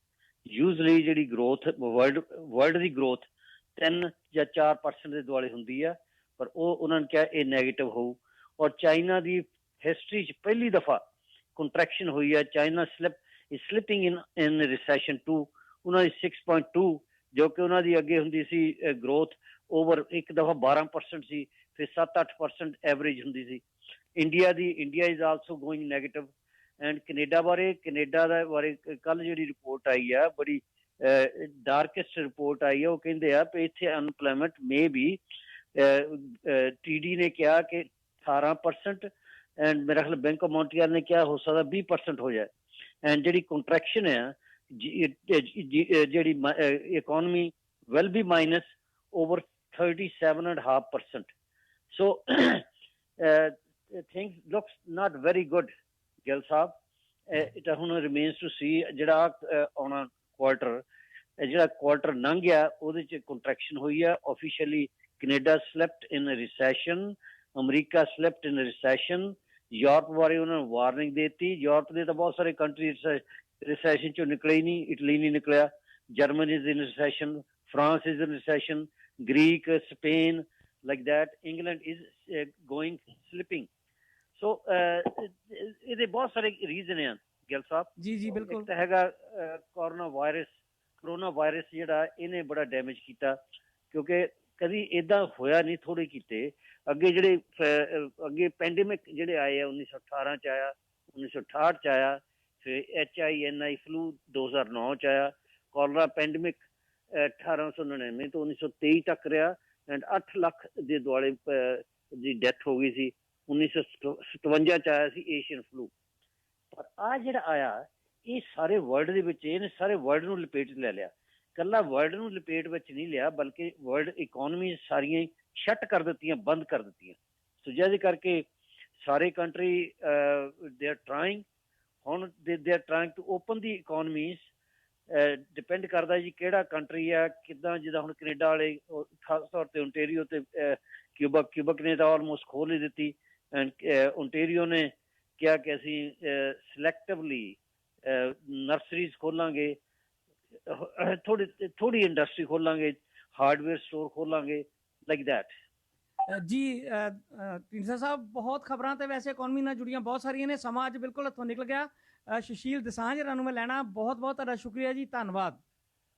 ਯੂਜ਼ਲੀ ਜਿਹੜੀ ਗਰੋਥ ਵਰਲਡ ਦੀ ਗਰੋਥ 3 ਜਾਂ 4% ਦੇ ਦੁਆਲੇ ਹੁੰਦੀ ਆ, ਪਰ ਉਹ ਉਹਨਾਂ ਨੇ ਕਿਹਾ ਇਹ ਨੈਗੇਟਿਵ ਹੋਊ। ਔਰ ਚਾਈਨਾ ਦੀ ਹਿਸਟਰੀ 'ਚ ਪਹਿਲੀ ਦਫਾ ਕੰਟਰੈਕਸ਼ਨ ਹੋਈ ਆ। China is slipping in recession 2, ਉਹਨਾਂ ਦੀ 6.2 ਜੋ ਕਿ ਉਹਨਾਂ ਦੀ ਅੱਗੇ ਹੁੰਦੀ ਸੀ ਗਰੋਥ ਓਵਰ ਇੱਕ ਦਫਾ 12% ਸੀ, ਫਿਰ 7-8% ਐਵਰੇਜ ਹੁੰਦੀ ਸੀ। India is also going negative. And Canada ਬਾਰੇ ਕੱਲ ਜਿਹੜੀ ਰਿਪੋਰਟ ਆਈ ਆ, ਬੜੀ ਡਾਰਕੈਸਟ ਰਿਪੋਰਟ ਆਈ ਆ। ਉਹ ਕਹਿੰਦੇ ਆ ਵੀ ਇੱਥੇ ਅਨਪਲੋਇਮੈਂਟ ਮੇ ਵੀ TD ਨੇ ਕਿਹਾ ਕਿ 18% ਐਂਡ ਮੇਰਾ ਖਿਆਲ ਬੈਂਕ ਆਫ ਮੌਂਟਰੀਅਲ ਨੇ ਕਿਹਾ ਹੋ ਸਕਦਾ 20% ਹੋ ਜਾਏ। ਐਂਡ ਜਿਹੜੀ ਕੰਟਰੈਕਸ਼ਨ ਹੈ ਜਿਹੜੀ economy will be minus over 37.5%। So things looks not very good Gill Sahib. It ਹੁਣ ਰਿਮੇਨਸ ਟੂ ਸੀ ਜਿਹੜਾ ਆਉਣਾ ਕੁਆਟਰ ਲੰਘ ਗਿਆ ਉਹਦੇ 'ਚ ਕੰਟਰੈਕਸ਼ਨ ਹੋਈ ਆ। ਆਫੀਸ਼ੀਅਲੀ ਕੈਨੇਡਾ ਸਲਿਪਡ ਇਨ ਰਿਸੈਸ਼ਨ, ਅਮਰੀਕਾ ਸਲਿਪਡ ਇਨ ਰਿਸੈਸ਼ਨ। ਯੂਰਪ ਬਾਰੇ ਉਹਨਾਂ ਨੂੰ ਵਾਰਨਿੰਗ ਦੇਤੀ। ਯੂਰਪ ਦੇ ਤਾਂ ਬਹੁਤ ਸਾਰੇ ਕੰਟਰੀ ਰਿਸੈਸ਼ਨ ਚੋਂ ਨਿਕਲੇ ਹੀ ਨਹੀਂ। ਇਟਲੀ ਨਹੀਂ ਨਿਕਲਿਆ, Germany is in recession, France is in recession, Greek, Spain like that, England is going slipping. So ਇਹਦੇ ਬਹੁਤ ਸਾਰੇ ਰੀਜ਼ਨ ਆ ਗਿੱਲ ਸਾਹਿਬ। ਜੀ ਬਿਲਕੁਲ। ਇੱਕ ਹੈਗਾ ਕਰੋਨਾ ਵਾਇਰਸ ਜਿਹੜਾ ਇਹਨੇ ਬੜਾ ਡੈਮੇਜ ਕੀਤਾ, ਕਿਉਂਕਿ ਕਦੀ ਏਦਾਂ ਹੋਇਆ ਨਹੀਂ ਥੋੜੇ ਕੀਤੇ। ਅੱਗੇ ਪੈਂਡੇਮਿਕ ਜਿਹੜੇ ਆਏ ਆ 1918 'ਚ ਆਇਆ, 1968 'ਚ ਆਇਆ, ਫਿਰ HINI ਫਲੂ 2009 'ਚ ਆਇਆ, ਕੋਲਰਾ ਪੈਂਡੇਮਿਕ 1899 ਤੋਂ 1923 ਤੱਕ ਰਿਹਾ ਐਂਡ 8 ਲੱਖ ਦੇ ਦੁਆਲੇ ਦੀ ਡੈਥ ਹੋ ਗਈ ਸੀ। 1957 'ਚ ਆਇਆ ਸੀ ਏਸ਼ੀਅਨ ਫਲੂ। ਪਰ ਆਹ ਜਿਹੜਾ ਆਇਆ ਇਹ ਸਾਰੇ ਵਰਲਡ ਦੇ ਵਿੱਚ, ਇਹਨੇ ਸਾਰੇ ਵਰਲਡ ਨੂੰ ਲਪੇਟ ਲੈ ਲਿਆ। ਇਕੱਲਾ ਵਰਲਡ ਨੂੰ ਲਪੇਟ ਵਿੱਚ ਨਹੀਂ ਲਿਆ, ਬਲਕਿ ਵਰਲਡ ਇਕੋਨਮੀ ਸਾਰੀਆਂ ਸ਼ਟ ਕਰ ਦਿੱਤੀਆਂ, ਬੰਦ ਕਰ ਦਿੱਤੀਆਂ। ਸੋ ਜਿਹਦੇ ਕਰਕੇ ਸਾਰੇ ਕੰਟਰੀ ਦੇ ਆਰ ਟਰਾਈਂਗ ਹੁਣ they are trying to open the economies. Depend ਕਰਦਾ ਜੀ ਕਿਹੜਾ ਕੰਟਰੀ ਆ ਕਿੱਦਾਂ। ਜਿੱਦਾਂ ਹੁਣ ਕੈਨੇਡਾ ਵਾਲੇ ਖਾਸ ਤੌਰ ਤੇ ਓਨਟੇਰੀਓ ਤੇ ਕਿਊਬਕ ਨੇ ਤਾਂ ਆਲਮੋਸਟ ਖੋਲ੍ਹ ਹੀ ਦਿੱਤੀ। ਐਂਡ ਓਨਟੇਰੀਓ ਨੇ ਕਿਹਾ ਕਿ ਅਸੀਂ ਸਿਲੈਕਟਿਵਲੀ ਨਰਸਰੀਜ਼ ਖੋਲਾਂਗੇ, ਥੋੜੀ ਇੰਡਸਟਰੀ ਖੋਲਾਂਗੇ, ਹਾਰਡਵੇਅਰ ਸਟੋਰ ਖੋਲਾਂਗੇ, ਲਾਈਕ ਦੈਟ। ਜੀ ਢੀਂਡਸਾ ਸਾਹਿਬ, ਬਹੁਤ ਖਬਰਾਂ ਤੇ ਵੈਸੇ ਇਕੋਨਮੀ ਨਾਲ ਜੁੜੀਆਂ ਬਹੁਤ ਸਾਰੀਆਂ ਨੇ। ਸਮਾਂ ਅੱਜ ਬਿਲਕੁਲ ਹੱਥੋਂ ਨਿਕਲ ਗਿਆ। ਸੁਸ਼ੀਲ ਦਸਾਂਝ ਹੋਰਾਂ ਨੂੰ ਮੈਂ ਲੈਣਾ। ਬਹੁਤ ਬਹੁਤ ਤੁਹਾਡਾ ਸ਼ੁਕਰੀਆ ਜੀ, ਧੰਨਵਾਦ।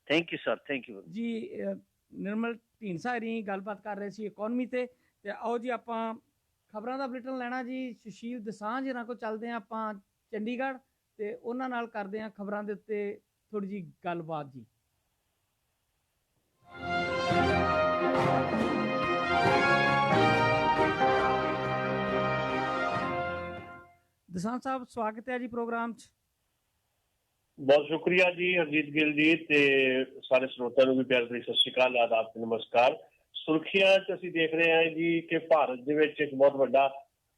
Thank you sir, thank you ਜੀ। ਨਿਰਮਲ ਢੀਂਡਸਾ ਹੋਰੀ ਗੱਲਬਾਤ ਕਰ ਰਹੇ ਸੀ ਇਕੋਨਮੀ ਤੇ ਆਓ ਜੀ ਆਪਾਂ ਖਬਰਾਂ ਦਾ ਬੁਲੇਟਿਨ ਲੈਣਾ ਜੀ। ਸੁਸ਼ੀਲ ਦਸਾਂਝ ਹੋਰਾਂ ਕੋਲ ਚੱਲਦੇ ਹਾਂ ਆਪਾਂ ਚੰਡੀਗੜ੍ਹ ਤੇ ਉਹਨਾਂ ਨਾਲ ਕਰਦੇ ਹਾਂ ਖਬਰਾਂ ਦੇ ਉੱਤੇ ਥੋੜੀ ਜੀ ਗੱਲਬਾਤ ਜੀ। ਦਸਾਂਝ ਸਾਹਿਬ, ਸਵਾਗਤ ਹੈ ਜੀ ਪ੍ਰੋਗਰਾਮ 'ਚ। ਬਹੁਤ ਸ਼ੁਕਰੀਆ ਜੀ ਹਰਜੀਤ ਗਿੱਲ ਜੀ, ਤੇ ਸਾਰੇ ਸਰੋਤਿਆਂ ਨੂੰ ਵੀ ਪਿਆਰ ਭਰੀ ਸਤਿ ਸ਼੍ਰੀ ਅਕਾਲ, ਆਦਾਬ ਤੇ ਨਮਸਕਾਰ। ਸੁਰਖੀਆਂ 'ਚ ਅਸੀਂ ਦੇਖ ਰਹੇ ਹਾਂ ਜੀ ਕਿ ਭਾਰਤ ਦੇ ਵਿੱਚ ਇੱਕ ਬਹੁਤ ਵੱਡਾ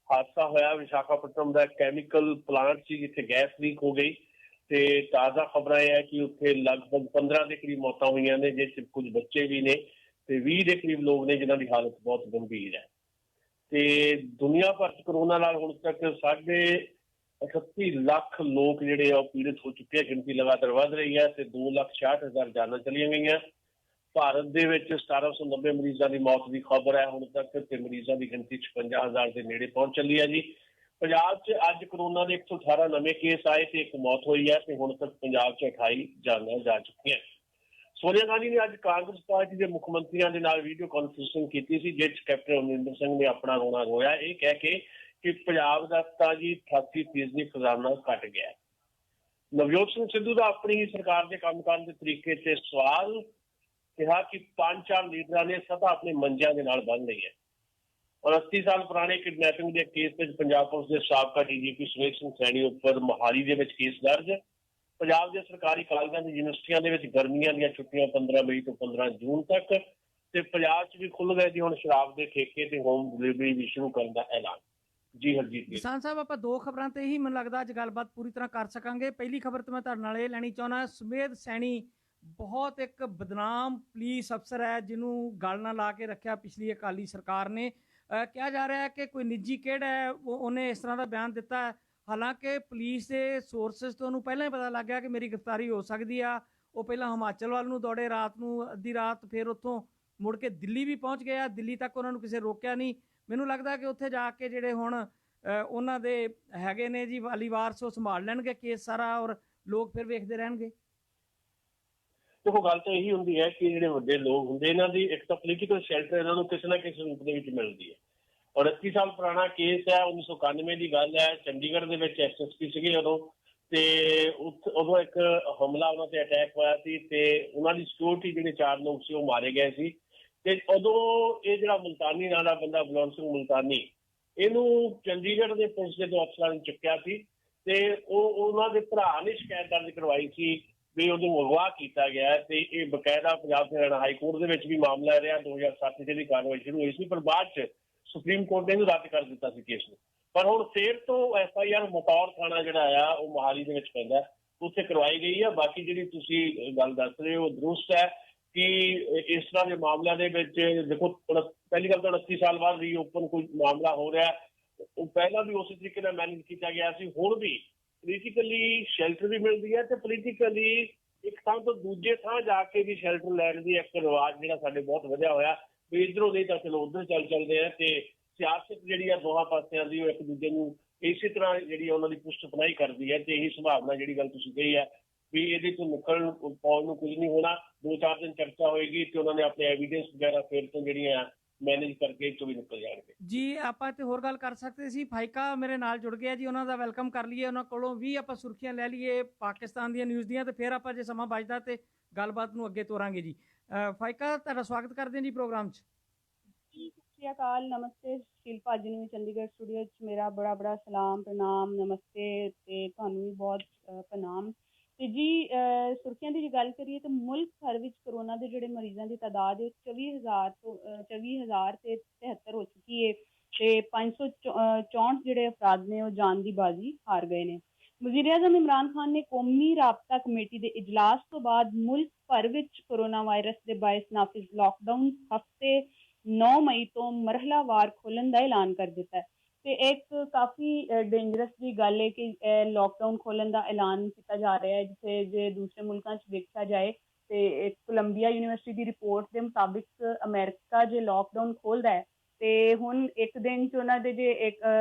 ਹਾਦਸਾ ਹੋਇਆ। ਵਿਸ਼ਾਖਾਪਟਨਮ ਦਾ ਕੈਮੀਕਲ ਪਲਾਂਟ ਸੀ ਜਿੱਥੇ ਗੈਸ ਲੀਕ ਹੋ ਗਈ, ਤੇ ਤਾਜ਼ਾ ਖਬਰਾਂ ਇਹ ਹੈ ਕਿ ਉੱਥੇ ਲਗਭਗ 15 ਦੇ ਕਰੀਬ ਮੌਤਾਂ ਹੋਈਆਂ ਨੇ, ਜਿਸ 'ਚ ਕੁਝ ਬੱਚੇ ਵੀ ਨੇ ਤੇ 20 ਦੇ ਕਰੀਬ ਲੋਕ ਨੇ ਜਿਨ੍ਹਾਂ ਦੀ ਹਾਲਤ ਬਹੁਤ ਗੰਭੀਰ ਹੈ। ਤੇ ਦੁਨੀਆ ਭਰ 'ਚ ਕਰੋਨਾ ਨਾਲ ਹੁਣ ਤੱਕ 38 ਲੱਖ ਲੋਕ ਜਿਹੜੇ ਆ ਉਹ ਪੀੜਿਤ ਹੋ ਚੁੱਕੇ ਆ। ਗਿਣਤੀ ਲਗਾਤਾਰ ਵੱਧ ਰਹੀ ਹੈ ਤੇ 2,66,000 ਜਾਨਾਂ ਚਲੀਆਂ ਗਈਆਂ। ਭਾਰਤ ਦੇ ਵਿੱਚ 1790 ਮਰੀਜ਼ਾਂ ਦੀ ਮੌਤ ਦੀ ਖਬਰ ਹੈ ਹੁਣ ਤੱਕ, ਤੇ ਮਰੀਜ਼ਾਂ ਦੀ ਗਿਣਤੀ 56,000 ਦੇ ਨੇੜੇ ਪਹੁੰਚ ਚੱਲੀ ਹੈ ਜੀ। ਪੰਜਾਬ 'ਚ ਅੱਜ ਕਰੋਨਾ ਦੇ 118 ਨਵੇਂ ਕੇਸ ਆਏ ਤੇ ਇੱਕ ਮੌਤ ਹੋਈ ਹੈ ਤੇ ਹੁਣ ਤੱਕ ਪੰਜਾਬ 'ਚ 28 ਜਾਨਾਂ ਜਾ ਚੁੱਕੀਆਂ। ਸੋਨੀਆ ਗਾਂਧੀ ਨੇ ਅੱਜ ਕਾਂਗਰਸ ਪਾਰਟੀ ਦੇ ਮੁੱਖ ਮੰਤਰੀਆਂ ਦੇ ਨਾਲ ਵੀਡੀਓ ਕਾਨਫਰੰਸਿੰਗ ਕੀਤੀ ਸੀ, ਜਿਸ 'ਚ ਕੈਪਟਨ ਅਮਰਿੰਦਰ ਸਿੰਘ ਨੇ ਆਪਣਾ ਰੋਣਾ ਰੋਇਆ, ਇਹ ਕਹਿ ਕੇ ਕਿ ਪੰਜਾਬ ਦਾ ਤਾਂ ਜੀ 88% ਖਜ਼ਾਨਾ ਘਟ ਗਿਆ। ਨਵਜੋਤ ਸਿੰਘ ਸਿੱਧੂ ਦਾ ਆਪਣੀ ਹੀ ਸਰਕਾਰ ਦੇ ਕੰਮ ਕਰਨ ਦੇ ਤਰੀਕੇ ਤੇ ਸਵਾਲ, ਕਿਹਾ ਕਿ 5-4 ਲੀਡਰਾਂ ਨੇ ਸਤਾ ਆਪਣੇ ਮੰਜਿਆਂ ਦੇ ਨਾਲ ਬੰਨ੍ਹ ਲਈ ਹੈ। 29 ਸਾਲ ਪੁਰਾਣੇ ਕਿਡਨੈਪਿੰਗ ਦੇ ਕੇਸ ਵਿੱਚ ਪੰਜਾਬ ਪੁਲਿਸ ਦੇ ਸਾਬਕਾ ਡੀਜੀਪੀ ਸੁਮੇਧ ਸਿੰਘ ਸੈਣੀ ਉੱਪਰ ਮੋਹਾਲੀ ਦੇ ਵਿੱਚ ਕੇਸ ਦਰਜ। ਪੰਜਾਬ ਦੇ ਸਰਕਾਰੀ ਕਾਲਜਾਂ ਤੇ ਯੂਨੀਵਰਸਿਟੀਆਂ ਦੇ ਵਿੱਚ ਗਰਮੀਆਂ ਦੀਆਂ ਛੁੱਟੀਆਂ 15 ਮਈ ਤੋਂ 15 ਜੂਨ ਤੱਕ, ਤੇ ਪੰਜਾਬ 'ਚ ਵੀ ਖੁੱਲ੍ਹ ਗਏ ਜੀ ਹੁਣ ਸ਼ਰਾਬ ਦੇ ਠੇਕੇ ਤੇ ਹੋਮ ਡਿਲੀਵਰੀ ਵੀ ਸ਼ੁਰੂ ਕਰਨ ਦਾ ਐਲਾਨ। ਜੀ ਹਰਜੀਤ ਜੀ। ਕਿਸਾਨ ਸਾਹਿਬ, ਆਪਾਂ 2 ਖਬਰਾਂ ਤੇ ਹੀ ਮੈਨੂੰ ਲੱਗਦਾ ਅੱਜ ਗੱਲਬਾਤ ਪੂਰੀ ਤਰ੍ਹਾਂ ਕਰ ਸਕਾਂਗੇ। ਪਹਿਲੀ ਖਬਰ ਤੇ ਮੈਂ ਤੁਹਾਡੇ ਨਾਲ ਇਹ ਲੈਣੀ ਚਾਹੁੰਦਾ, ਸੁਮੇਧ ਸੈਣੀ ਬਹੁਤ ਇੱਕ ਬਦਨਾਮ ਪੁਲਿਸ ਅਫਸਰ ਹੈ ਜਿਹਨੂੰ ਗਲ ਨਾਲ ਲਾ ਕੇ ਰੱਖਿਆ ਪਿਛਲੀ ਅਕਾਲੀ ਸਰਕਾਰ ਨੇ। ਕਿਹਾ ਜਾ ਰਿਹਾ ਹੈ ਕਿ ਕੋਈ ਨਿੱਜੀ ਕਿਹੜਾ ਹੈ ਉਹਨੇ ਇਸ ਤਰ੍ਹਾਂ ਦਾ ਬਿਆਨ ਦਿੱਤਾ ਹੈ, ਹਾਲਾਂਕਿ ਪੁਲਿਸ ਦੇ ਸੋਰਸਿਸ ਤੋਂ ਉਹਨੂੰ ਪਹਿਲਾਂ ਹੀ ਪਤਾ ਲੱਗ ਗਿਆ ਕਿ ਮੇਰੀ ਗ੍ਰਿਫਤਾਰੀ ਹੋ ਸਕਦੀ ਆ। ਉਹ ਪਹਿਲਾਂ ਹਿਮਾਚਲ ਵੱਲ ਨੂੰ ਦੌੜੇ ਰਾਤ ਨੂੰ, ਅੱਧੀ ਰਾਤ, ਫਿਰ ਉੱਥੋਂ ਮੁੜ ਕੇ ਦਿੱਲੀ ਵੀ ਪਹੁੰਚ ਗਿਆ। ਦਿੱਲੀ ਤੱਕ ਉਹਨਾਂ ਨੂੰ ਕਿਸੇ ਰੋਕਿਆ ਨਹੀਂ। ਮੈਨੂੰ ਲੱਗਦਾ ਕਿ ਉੱਥੇ ਜਾ ਕੇ ਜਿਹੜੇ ਹੁਣ ਉਹਨਾਂ ਦੇ ਹੈਗੇ ਨੇ ਜੀ ਵਾਲੀ ਵਾਰਸ, ਉਹ ਸੰਭਾਲ ਲੈਣਗੇ ਕੇਸ ਸਾਰਾ, ਔਰ ਲੋਕ ਫਿਰ ਵੇਖਦੇ ਰਹਿਣਗੇ। ਦੇਖੋ, ਗੱਲ ਤਾਂ ਇਹੀ ਹੁੰਦੀ ਹੈ ਕਿ ਜਿਹੜੇ ਵੱਡੇ ਲੋਕ ਹੁੰਦੇ, ਇਹਨਾਂ ਦੀ ਇੱਕ ਤਾਂ ਪੋਲੀਟੀਕਲ ਸ਼ੈਲਟਰ ਇਹਨਾਂ ਨੂੰ ਕਿਸੇ ਨਾ ਕਿਸੇ ਰੂਪ ਦੇ ਵਿੱਚ ਮਿਲਦੀ ਹੈ। 29 ਸਾਲ ਪੁਰਾਣਾ ਕੇਸ ਹੈ, 1991 ਦੀ ਗੱਲ ਹੈ। ਚੰਡੀਗੜ੍ਹ ਦੇ ਵਿੱਚ SSP ਸੀਗੇ ਉਦੋਂ, ਤੇ ਉਦੋਂ ਇੱਕ ਹਮਲਾ ਉਹਨਾਂ ਤੇ ਅਟੈਕ ਹੋਇਆ ਸੀ ਤੇ ਉਹਨਾਂ ਦੀ ਸਿਕਿਉਰਿਟੀ ਜਿਹੜੇ 4 ਲੋਕ ਸੀ ਉਹ ਮਾਰੇ ਗਏ ਸੀ। ਤੇ ਉਦੋਂ ਇਹ ਜਿਹੜਾ ਮੁਲਤਾਨੀ ਨਾਂ ਦਾ ਬੰਦਾ, ਬਲਵੰਤ ਸਿੰਘ ਮੁਲਤਾਨੀ, ਇਹਨੂੰ ਚੰਡੀਗੜ੍ਹ ਦੇ ਪੁਲਿਸ ਦੇ 2 ਅਫਸਰਾਂ ਨੇ ਚੁੱਕਿਆ ਸੀ ਤੇ ਉਹਨਾਂ ਦੇ ਭਰਾ ਨੇ ਸ਼ਿਕਾਇਤ ਦਰਜ ਕਰਵਾਈ ਸੀ ਵੀ ਉਹਨੂੰ ਅਗਵਾ ਕੀਤਾ ਗਿਆ। ਤੇ ਇਹ ਬਕਾਇਦਾ ਪੰਜਾਬ ਹਰਿਆਣਾ ਹਾਈ ਕੋਰਟ ਦੇ ਵਿੱਚ ਵੀ ਮਾਮਲਾ ਰਿਹਾ। 2007 'ਚ ਦੀ ਕਾਰਵਾਈ ਸ਼ੁਰੂ ਹੋਈ ਸੀ, ਪਰ ਬਾਅਦ 'ਚ ਸੁਪਰੀਮ ਕੋਰਟ ਨੇ ਇਹਨੂੰ ਰੱਦ ਕਰ ਦਿੱਤਾ ਸੀ ਕੇਸ ਨੂੰ। ਪਰ ਹੁਣ ਫਿਰ ਤੋਂ FIR ਮਟੌਰ ਥਾਣਾ ਜਿਹੜਾ ਆ ਉਹ ਮੋਹਾਲੀ ਦੇ ਵਿੱਚ ਪੈਂਦਾ, ਉੱਥੇ ਕਰਵਾਈ ਗਈ ਆ। ਬਾਕੀ ਜਿਹੜੀ ਤੁਸੀਂ ਗੱਲ ਦੱਸ ਰਹੇ ਹੋ ਦਰੁਸਤ ਹੈ ਕਿ ਇਸ ਤਰ੍ਹਾਂ ਦੇ ਮਾਮਲਿਆਂ ਦੇ ਵਿੱਚ ਦੇਖੋ, ਪਹਿਲੀ ਗੱਲ ਤਾਂ 29 ਸਾਲ ਬਾਅਦ ਰੀਓਪਨ ਕੋਈ ਮਾਮਲਾ ਹੋ ਰਿਹਾ, ਉਹ ਪਹਿਲਾਂ ਵੀ ਉਸੇ ਤਰੀਕੇ ਨਾਲ ਮੈਨੇਜ ਕੀਤਾ ਗਿਆ ਸੀ। ਹੁਣ ਵੀ ਪੋਲੀਟੀਕਲੀ ਸ਼ੈਲਟਰ ਵੀ ਮਿਲਦੀ ਹੈ ਤੇ ਪੋਲੀਟੀਕਲੀ ਇੱਕ ਥਾਂ ਤੋਂ ਦੂਜੇ ਥਾਂ ਜਾ ਕੇ ਵੀ ਸ਼ੈਲਟਰ ਲੈਣ ਦੀ ਇੱਕ ਰਿਵਾਜ ਜਿਹੜਾ ਸਾਡੇ ਬਹੁਤ ਵਧਿਆ ਹੋਇਆ ਵੀ ਇੱਧਰੋਂ ਨਹੀਂ ਤਾਂ ਚਲੋ ਉੱਧਰ ਚੱਲਦੇ ਆ। ਤੇ ਸਿਆਸਤ ਜਿਹੜੀ ਆ ਦੋਹਾਂ ਪਾਸਿਆਂ ਦੀ, ਉਹ ਇੱਕ ਦੂਜੇ ਨੂੰ ਇਸੇ ਤਰ੍ਹਾਂ ਜਿਹੜੀ ਉਹਨਾਂ ਦੀ ਪੁਸ਼ਟ ਪਨਾਹੀ ਕਰਦੀ ਹੈ। ਤੇ ਇਹੀ ਸੰਭਾਵਨਾ ਜਿਹੜੀ ਗੱਲ ਤੁਸੀਂ ਕਹੀ ਹੈ ਵੀ ਇਹਦੇ ਤੋਂ ਨਿਕਲਣ ਪਾਉਣ ਨੂੰ ਕੁਝ ਨਹੀਂ ਹੋਣਾ। 2-4 ਦਿਨ ਚਰਚਾ ਹੋਏਗੀ ਤੇ ਉਹਨਾਂ ਨੇ ਆਪਣੇ ਐਵੀਡੈਂਸ ਵਗੈਰਾ ਫਿਰ ਤੋਂ ਜਿਹੜੀਆਂ ਮੈਨੇਜ ਕਰਕੇ ਚੋਂ ਵੀ ਨਿਕਲ ਜਾਣਗੇ। ਜੀ, ਆਪਾਂ ਤੇ ਹੋਰ ਗੱਲ ਕਰ ਸਕਦੇ ਸੀ। ਫਾਈਕਾ ਮੇਰੇ ਨਾਲ ਜੁੜ ਗਿਆ ਜੀ, ਉਹਨਾਂ ਦਾ ਵੈਲਕਮ ਕਰ ਲਈਏ, ਉਹਨਾਂ ਕੋਲੋਂ ਵੀ ਆਪਾਂ ਸੁਰਖੀਆਂ ਲੈ ਲਈਏ ਪਾਕਿਸਤਾਨ ਦੀਆਂ ਨਿਊਜ਼ ਦੀਆਂ, ਤੇ ਫਿਰ ਆਪਾਂ ਜੇ ਸਮਾਂ ਬਚਦਾ ਤੇ ਗੱਲਬਾਤ ਨੂੰ ਅੱਗੇ ਤੋਰਾਂਗੇ ਜੀ। ਫਾਈਕਾ, ਤੁਹਾਡਾ ਸਵਾਗਤ ਕਰਦੇ ਹਾਂ ਜੀ ਪ੍ਰੋਗਰਾਮ 'ਚ। ਸਤਿ ਸ਼੍ਰੀ ਅਕਾਲ, ਨਮਸਤੇ। ਸ਼ਿਲਪਾ ਜੀ ਨੂੰ ਚੰਡੀਗੜ੍ਹ ਸਟੂਡੀਓ 'ਚ ਮੇਰਾ ਬੜਾ ਸਲਾਮ, ਪ੍ਰਣਾਮ, ਨਮਸਤੇ, ਤੇ ਤੁਹਾਨੂੰ ਵੀ ਬਹੁਤ ਪ੍ਰਣਾਮ। ਤੇ ਜੀ, ਸੁਰਖੀਆਂ ਦੀ ਜੇ ਗੱਲ ਕਰੀਏ ਤਾਂ ਮੁਲਕ ਭਰ ਵਿੱਚ ਕਰੋਨਾ ਦੇ ਜਿਹੜੇ ਮਰੀਜ਼ਾਂ ਦੀ ਤਾਦਾਦ ਹੈ 24,000 ਤੇ 73 ਹੋ ਚੁੱਕੀ ਹੈ ਤੇ 564 ਜਿਹੜੇ ਅਫਰਾਦ ਨੇ ਉਹ ਜਾਨ ਦੀ ਬਾਜ਼ੀ ਹਾਰ ਗਏ ਨੇ। ਵਜ਼ੀਰ ਆਜ਼ਮ ਇਮਰਾਨ ਖਾਨ ਨੇ ਕੌਮੀ ਰਾਬਤਾ ਕਮੇਟੀ ਦੇ ਇਜਲਾਸ ਤੋਂ ਬਾਅਦ ਮੁਲਕ ਭਰ ਵਿੱਚ ਕੋਰੋਨਾ ਵਾਇਰਸ ਦੇ ਬਾਇਸ ਨਾਫਿਜ਼ ਲਾਕਡਾਊਨ ਹਫ਼ਤੇ 9 ਮਈ ਤੋਂ ਮਰਹਲਾਵਾਰ ਖੋਲ੍ਹਣ ਦਾ ਐਲਾਨ ਕਰ ਦਿੱਤਾ ਹੈ। ਤੇ ਇੱਕ ਕਾਫੀ ਡੇਂਜਰਸ ਦੀ ਗੱਲ ਹੈ ਕਿ ਲਾਕਡਾਊਨ ਖੋਲ੍ਹਣ ਦਾ ਐਲਾਨ ਕੀਤਾ ਜਾ ਰਿਹਾ ਹੈ। ਜਿੱਥੇ ਜੇ ਦੂਸਰੇ ਮੁਲਕਾਂ 'ਚ ਦੇਖਿਆ ਜਾਏ ਤੇ ਕੋਲੰਬੀਆ ਯੂਨੀਵਰਸਿਟੀ ਦੀ ਰਿਪੋਰਟ ਦੇ ਮੁਤਾਬਿਕ ਅਮਰੀਕਾ ਜੇ ਲਾਕਡਾਊਨ ਖੋਲ੍ਹਦਾ ਹੈ ਤੇ ਹੁਣ ਇੱਕ ਦਿਨ 'ਚ ਉਹਨਾਂ ਦੇ ਜੇ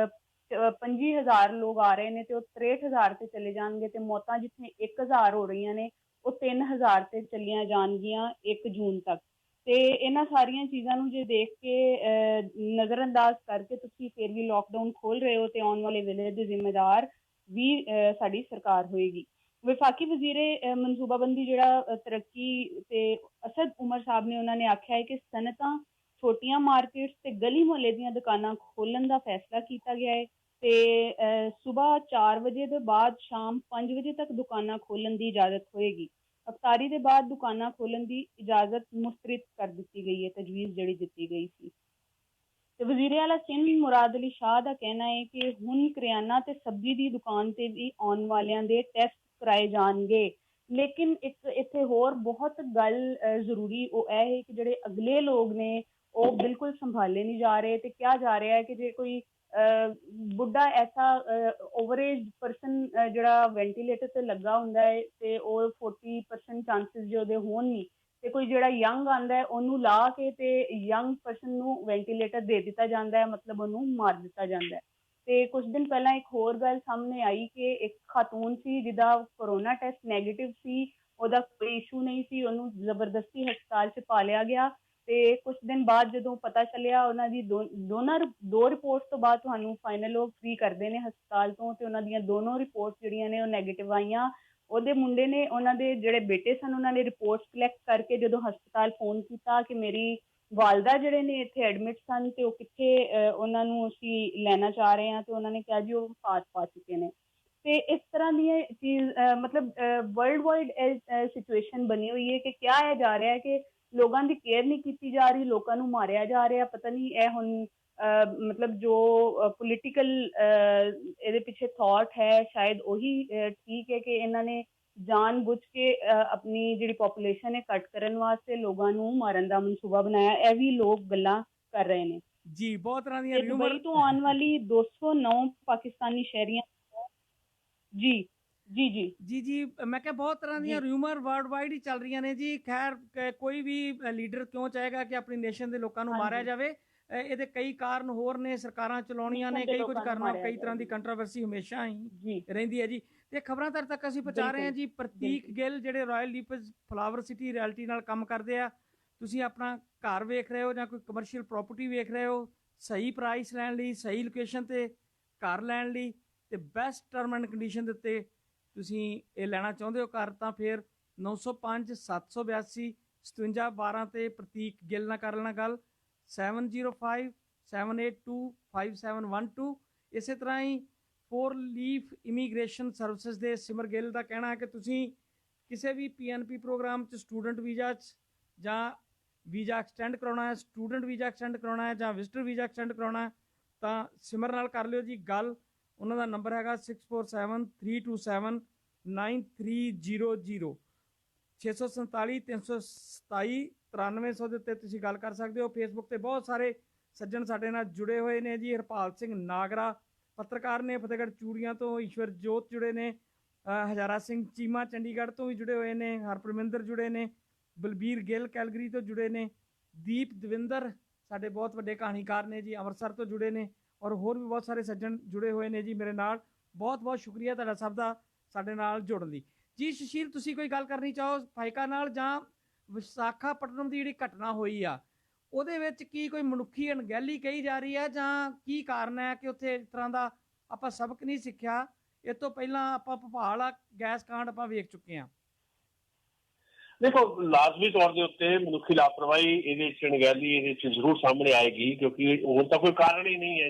25,000 ਲੋਕ ਆ ਰਹੇ ਨੇ ਤੇ ਉਹ 63,000 ਤੇ ਚਲੇ ਜਾਣਗੇ, ਤੇ ਮੌਤਾਂ ਜਿੱਥੇ 1,000 ਹੋ ਰਹੀਆਂ ਨੇ ਉਹ 3,000 ਤੇ ਚਲੀਆਂ ਜਾਣਗੀਆਂ 1 ਜੂਨ ਤੱਕ। ਤੇ ਇਹਨਾਂ ਸਾਰੀਆਂ ਚੀਜ਼ਾਂ ਨੂੰ ਜੇ ਦੇਖ ਕੇ ਨਜ਼ਰਅੰਦਾਜ਼ ਕਰਕੇ ਤੁਸੀਂ ਫਿਰ ਵੀ ਲਾਕਡਾਊਨ ਖੋਲ ਰਹੇ ਹੋ ਤੇ ਆਉਣ ਵਾਲੇ ਵੇਲੇ ਦੇ ਜ਼ਿੰਮੇਦਾਰ ਵੀ ਸਾਡੀ ਸਰਕਾਰ ਹੋਏਗੀ। ਵਿਫਾਕੀ ਵਜ਼ੀਰੇ ਮਨਸੂਬਾਬੰਦੀ ਜਿਹੜਾ ਤਰੱਕੀ ਤੇ ਅਸਦ ਉਮਰ ਸਾਹਿਬ ਨੇ, ਉਹਨਾਂ ਨੇ ਆਖਿਆ ਹੈ ਕਿ ਸਨਅਤਾਂ, ਛੋਟੀਆਂ ਮਾਰਕੀਟਸ ਤੇ ਗਲੀ ਮੁਹੱਲੇ ਦੀਆਂ ਦੁਕਾਨਾਂ ਖੋਲ੍ਹਣ ਦਾ ਫੈਸਲਾ ਕੀਤਾ ਗਿਆ ਹੈ ਤੇ ਸੁਬਾਹ 4 ਵਜੇ ਦੇ ਬਾਅਦ ਸ਼ਾਮ 5 ਵਜੇ ਤੱਕ ਦੁਕਾਨਾਂ ਖੋਲ੍ਹਣ ਦੀ ਇਜਾਜ਼ਤ ਹੋਏਗੀ। ਅਫਤਾਰੀ ਦੇ ਬਾਅਦ ਦੁਕਾਨਾਂ ਖੋਲ੍ਹਣ ਦੀ ਇਜਾਜ਼ਤ ਮੁਸਤਰਦ ਕਰ ਦਿੱਤੀ ਗਈ ਹੈ, ਤਜਵੀਜ਼ ਜਿਹੜੀ ਦਿੱਤੀ ਗਈ ਸੀ। ਤੇ ਵਜ਼ੀਰ ਆਲਾ ਸਿੰਧ ਮੁਰਾਦ ਅਲੀ ਸ਼ਾਹ ਦਾ ਕਹਿਣਾ ਹੈ ਕਿ ਹੁਣ ਕਰਿਆਨਾ ਤੇ ਸਬਜ਼ੀ ਦੀ ਦੁਕਾਨ ਤੇ ਵੀ ਆਉਣ ਵਾਲਿਆਂ ਦੇ ਟੈਸਟ ਕਰਾਏ ਜਾਣਗੇ। ਲੇਕਿਨ ਇੱਕ ਇੱਥੇ ਹੋਰ ਬਹੁਤ ਗੱਲ ਜ਼ਰੂਰੀ ਉਹ ਇਹ ਹੈ ਕਿ ਜਿਹੜੇ ਅਗਲੇ ਲੋਕ ਨੇ ਉਹ ਬਿਲਕੁਲ ਸੰਭਾਲੇ ਨਹੀਂ ਜਾ ਰਹੇ ਤੇ ਕਿਹਾ ਜਾ ਰਿਹਾ ਹੈ ਕਿ ਜੇ ਕੋਈ ਬੁੱਢਾ ਐਸਾ ਓਵਰਏਜ ਪਰਸਨ ਜਿਹੜਾ ਵੈਂਟੀਲੇਟਰ ਤੇ ਲੱਗਾ ਹੁੰਦਾ ਹੈ ਤੇ ਉਹ 40% ਚਾਂਸਿਸ ਜੇ ਉਹਦੇ ਹੋਣ ਨਹੀਂ, ਤੇ ਕੋਈ ਜਿਹੜਾ ਯੰਗ ਆਉਂਦਾ ਹੈ ਉਹਨੂੰ ਲਾ ਕੇ ਤੇ ਯੰਗ ਪਰਸਨ ਨੂੰ ਵੈਂਟੀਲੇਟਰ ਦੇ ਦਿੱਤਾ ਜਾਂਦਾ ਹੈ, ਮਤਲਬ ਉਹਨੂੰ ਮਾਰ ਦਿੱਤਾ ਜਾਂਦਾ ਹੈ। ਤੇ ਕੁਝ ਦਿਨ ਪਹਿਲਾਂ ਇੱਕ ਹੋਰ ਗੱਲ ਸਾਹਮਣੇ ਆਈ ਕਿ ਇੱਕ ਖਾਤੂਨ ਸੀ ਜਿਹਦਾ ਕੋਰੋਨਾ ਟੈਸਟ ਨੈਗੇਟਿਵ ਸੀ, ਉਹਦਾ ਕੋਈ ਇਸ਼ੂ ਨਹੀਂ ਸੀ, ਉਹਨੂੰ ਜ਼ਬਰਦਸਤੀ ਹਸਪਤਾਲ 'ਚ ਪਾ ਲਿਆ ਗਿਆ ਤੇ ਕੁਝ ਦਿਨ ਬਾਅਦ ਜਦੋਂ ਪਤਾ ਚੱਲਿਆ ਉਹਨਾਂ ਦੀ ਦੋ ਰਿਪੋਰਟਸ ਤੋਂ ਬਾਅਦ ਤੁਹਾਨੂੰ ਫਾਈਨਲ ਉਹ ਫ੍ਰੀ ਕਰਦੇ ਨੇ ਹਸਪਤਾਲ ਤੋਂ, ਤੇ ਉਹਨਾਂ ਦੀਆਂ ਦੋਨੋਂ ਰਿਪੋਰਟਸ ਜਿਹੜੀਆਂ ਨੇ ਉਹ ਨੈਗੇਟਿਵ ਆਈਆਂ। ਉਹਦੇ ਮੁੰਡੇ ਨੇ ਉਹਨਾਂ ਦੇ ਜਿਹੜੇ ਬੇਟੇ ਸਨ ਉਹਨਾਂ ਨੇ ਰਿਪੋਰਟਸ ਕਲੈਕਟ ਕਰਕੇ ਜਦੋਂ ਹਸਪਤਾਲ ਫੋਨ ਕੀਤਾ ਕਿ ਮੇਰੀ ਵਾਲਦਾ ਜਿਹੜੇ ਨੇ ਇੱਥੇ ਐਡਮਿਟ ਸਨ ਤੇ ਉਹ ਕਿੱਥੇ ਉਹਨਾਂ ਨੂੰ ਅਸੀਂ ਲੈਣਾ ਚਾਹ ਰਹੇ ਹਾਂ, ਤੇ ਉਹਨਾਂ ਨੇ ਕਿਹਾ ਜੀ ਉਹ ਵਫਾਤ ਪਾ ਚੁੱਕੇ ਨੇ। ਤੇ ਇਸ ਤਰ੍ਹਾਂ ਦੀਆਂ ਚੀਜ਼ ਮਤਲਬ ਵਰਲਡ ਵਾਈਡ ਸਿਚੁਏਸ਼ਨ ਬਣੀ ਹੋਈ ਹੈ ਕਿ ਕਿਹਾ ਇਹ ਜਾ ਰਿਹਾ ਹੈ ਕਿ ਲੋਕਾਂ ਦੀ ਕੇਅਰ ਨਹੀਂ ਕੀਤੀ ਜਾ ਰਹੀ, ਲੋਕਾਂ ਨੂੰ ਮਾਰਿਆ ਜਾ ਰਿਹਾ। ਪਤਾ ਨਹੀਂ ਇਹ ਹੁਣ ਮਤਲਬ ਜੋ ਪੋਲੀਟੀਕਲ ਇਹਦੇ ਪਿੱਛੇ ਥਾਟ ਹੈ ਸ਼ਾਇਦ ਉਹੀ ਠੀਕ ਹੈ ਕਿ ਇਹਨਾਂ ਨੇ ਜਾਣ ਬੁੱਝ ਕੇ ਆਪਣੀ ਜਿਹੜੀ ਪੋਪੂਲੇਸ਼ਨ ਹੈ ਘੱਟ ਕਰਨ ਵਾਸਤੇ ਲੋਕਾਂ ਨੂੰ ਮਾਰਨ ਦਾ ਮਨਸੂਬਾ ਬਣਾਇਆ। ਇਹ ਵੀ ਲੋਕ ਗੱਲਾਂ ਕਰ ਰਹੇ ਨੇ ਜੀ। ਬਹੁਤ ਤਰ੍ਹਾਂ ਦੀਆਂ ਦੁਬਈ ਤੋਂ ਆਉਣ ਵਾਲੀ 209 ਪਾਕਿਸਤਾਨੀ ਸ਼ਹਿਰੀਆਂ ਜੀ ਜੀ ਜੀ ਜੀ ਜੀ ਮੈਂ ਕਿਹਾ ਬਹੁਤ ਤਰ੍ਹਾਂ ਦੀਆਂ ਰਿਊਮਰ ਵਰਲਡ ਵਾਈਡ ਹੀ ਚੱਲ ਰਹੀਆਂ ਨੇ ਜੀ। ਖੈਰ ਕੋਈ ਵੀ ਲੀਡਰ ਕਿਉਂ ਚਾਹੇਗਾ ਕਿ ਆਪਣੀ ਨੇਸ਼ਨ ਦੇ ਲੋਕਾਂ ਨੂੰ ਮਾਰਿਆ ਜਾਵੇ। ਇਹਦੇ ਕਈ ਕਾਰਨ ਹੋਰ ਨੇ, ਸਰਕਾਰਾਂ ਚਲਾਉਣੀਆਂ ਨੇ, ਕਈ ਕੁਝ ਕਰਨਾ, ਕਈ ਤਰ੍ਹਾਂ ਦੀ ਕੰਟਰੋਵਰਸੀ ਹਮੇਸ਼ਾ ਹੀ ਰਹਿੰਦੀ ਹੈ ਜੀ। ਤੇ ਖਬਰਾਂ ਤੱਕ ਅਸੀਂ ਪਹੁੰਚਾ ਰਹੇ ਹਾਂ ਜੀ। ਪ੍ਰਤੀਕ ਗਿੱਲ ਜਿਹੜੇ ਰਾਇਲ ਲੀਪਜ਼ ਫਲਾਵਰ ਸਿਟੀ ਰਿਐਲਿਟੀ ਨਾਲ ਕੰਮ ਕਰਦੇ ਆ। ਤੁਸੀਂ ਆਪਣਾ ਘਰ ਵੇਖ ਰਹੇ ਹੋ ਜਾਂ ਕੋਈ ਕਮਰਸ਼ੀਅਲ ਪ੍ਰੋਪਰਟੀ ਵੇਖ ਰਹੇ ਹੋ, ਸਹੀ ਪ੍ਰਾਈਸ ਲੈਣ ਲਈ, ਸਹੀ ਲੋਕੇਸ਼ਨ ਤੇ ਘਰ ਲੈਣ ਲਈ ਤੇ ਬੈਸਟ ਟਰਮ ਐਂਡ ਕੰਡੀਸ਼ਨ ਦੇ ਉੱਤੇ ਤੁਸੀਂ ਇਹ ਲੈਣਾ ਚਾਹੁੰਦੇ ਹੋ ਘਰ, ਤਾਂ ਫਿਰ 905 782 5712 ਤੇ ਪ੍ਰਤੀਕ ਗਿੱਲ ਨਾਲ ਕਰ ਲੈਣਾ ਗੱਲ। 705 782 5712। ਇਸੇ ਤਰ੍ਹਾਂ ਹੀ 4 ਲੀਫ ਇਮੀਗ੍ਰੇਸ਼ਨ ਸਰਵਿਸਿਜ਼ ਦੇ ਸਿਮਰ ਗਿੱਲ ਦਾ ਕਹਿਣਾ ਹੈ ਕਿ ਤੁਸੀਂ ਕਿਸੇ ਵੀ PNP ਪ੍ਰੋਗਰਾਮ 'ਚ ਸਟੂਡੈਂਟ ਵੀਜ਼ਾ 'ਚ ਜਾਂ ਵੀਜ਼ਾ ਐਕਸਟੈਂਡ ਕਰਾਉਣਾ ਹੈ, ਸਟੂਡੈਂਟ ਵੀਜ਼ਾ ਐਕਸਟੈਂਡ ਕਰਾਉਣਾ ਹੈ ਜਾਂ ਵਿਜ਼ਟਰ ਵੀਜ਼ਾ ਐਕਸਟੈਂਡ ਕਰਾਉਣਾ ਹੈ ਤਾਂ ਸਿਮਰ ਨਾਲ ਕਰ ਲਿਓ ਜੀ ਗੱਲ। ਉਹਨਾਂ ਦਾ ਨੰਬਰ ਹੈਗਾ 647 327 9300 647 327 9300 ਦੇ ਉੱਤੇ ਤੁਸੀਂ ਗੱਲ ਕਰ ਸਕਦੇ ਹੋ। ਫੇਸਬੁੱਕ ਤੇ ਬਹੁਤ ਸਾਰੇ ਸੱਜਣ ਸਾਡੇ ਨਾਲ ਜੁੜੇ ਹੋਏ ਨੇ ਜੀ। ਹਰਪਾਲ ਸਿੰਘ ਨਾਗਰਾ ਪੱਤਰਕਾਰ ਨੇ ਫਤਿਹਗੜ੍ਹ ਚੂੜੀਆਂ ਤੋਂ, ਈਸ਼ਵਰ ਜੋਤ ਜੁੜੇ ਨੇ, ਹਜ਼ਾਰਾ ਸਿੰਘ ਚੀਮਾ ਚੰਡੀਗੜ੍ਹ ਤੋਂ ਵੀ ਜੁੜੇ ਹੋਏ ਨੇ, ਹਰਪ੍ਰਮਿੰਦਰ ਜੁੜੇ ਨੇ, ਬਲਬੀਰ ਗਿੱਲ ਕੈਲਗਰੀ ਤੋਂ ਜੁੜੇ ਨੇ, ਦੀਪ ਦਵਿੰਦਰ ਸਾਡੇ ਬਹੁਤ ਵੱਡੇ ਕਹਾਣੀਕਾਰ ਨੇ ਜੀ ਅੰਮ੍ਰਿਤਸਰ ਤੋਂ ਜੁੜੇ ਨੇ, ਔਰ ਹੋਰ ਵੀ ਬਹੁਤ ਸਾਰੇ ਸੱਜਣ ਜੁੜੇ ਹੋਏ ਨੇ ਜੀ ਮੇਰੇ ਨਾਲ। ਬਹੁਤ ਬਹੁਤ ਸ਼ੁਕਰੀਆ ਤੁਹਾਡਾ ਸਭ ਦਾ ਸਾਡੇ ਨਾਲ ਜੁੜਨ ਲਈ ਜੀ। ਸੁਸ਼ੀਲ ਤੁਸੀਂ ਕੋਈ ਗੱਲ ਕਰਨੀ ਚਾਹੋ ਫਾਈਕਾ ਨਾਲ, ਜਾਂ ਵਿਸ਼ਾਖਾਪਟਨਮ ਦੀ ਜਿਹੜੀ ਘਟਨਾ ਹੋਈ ਆ ਉਹਦੇ ਵਿੱਚ ਕੀ ਕੋਈ ਮਨੁੱਖੀ ਅਣਗਹਿਲੀ ਕਹੀ ਜਾ ਰਹੀ ਹੈ ਜਾਂ ਕੀ ਕਾਰਨ ਹੈ ਕਿ ਉੱਥੇ ਇਸ ਤਰ੍ਹਾਂ ਦਾ ਆਪਾਂ ਸਬਕ ਨਹੀਂ ਸਿੱਖਿਆ? ਇਹ ਤੋਂ ਪਹਿਲਾਂ ਆਪਾਂ ਭੋਪਾਲ ਆ ਗੈਸ ਕਾਂਡ ਆਪਾਂ ਵੇਖ ਚੁੱਕੇ ਹਾਂ। ਦੇਖੋ, ਲਾਜ਼ਮੀ ਤੌਰ ਦੇ ਉੱਤੇ ਮਨੁੱਖੀ ਲਾਪਰਵਾਹੀ ਇਹਦੇ ਚ ਅਣਗਹਿਲੀ ਇਹਦੇ ਚ ਜ਼ਰੂਰ ਸਾਹਮਣੇ ਆਏਗੀ, ਕਿਉਂਕਿ ਹੋਰ ਤਾਂ ਕੋਈ ਕਾਰਨ ਹੀ ਨਹੀਂ ਹੈ।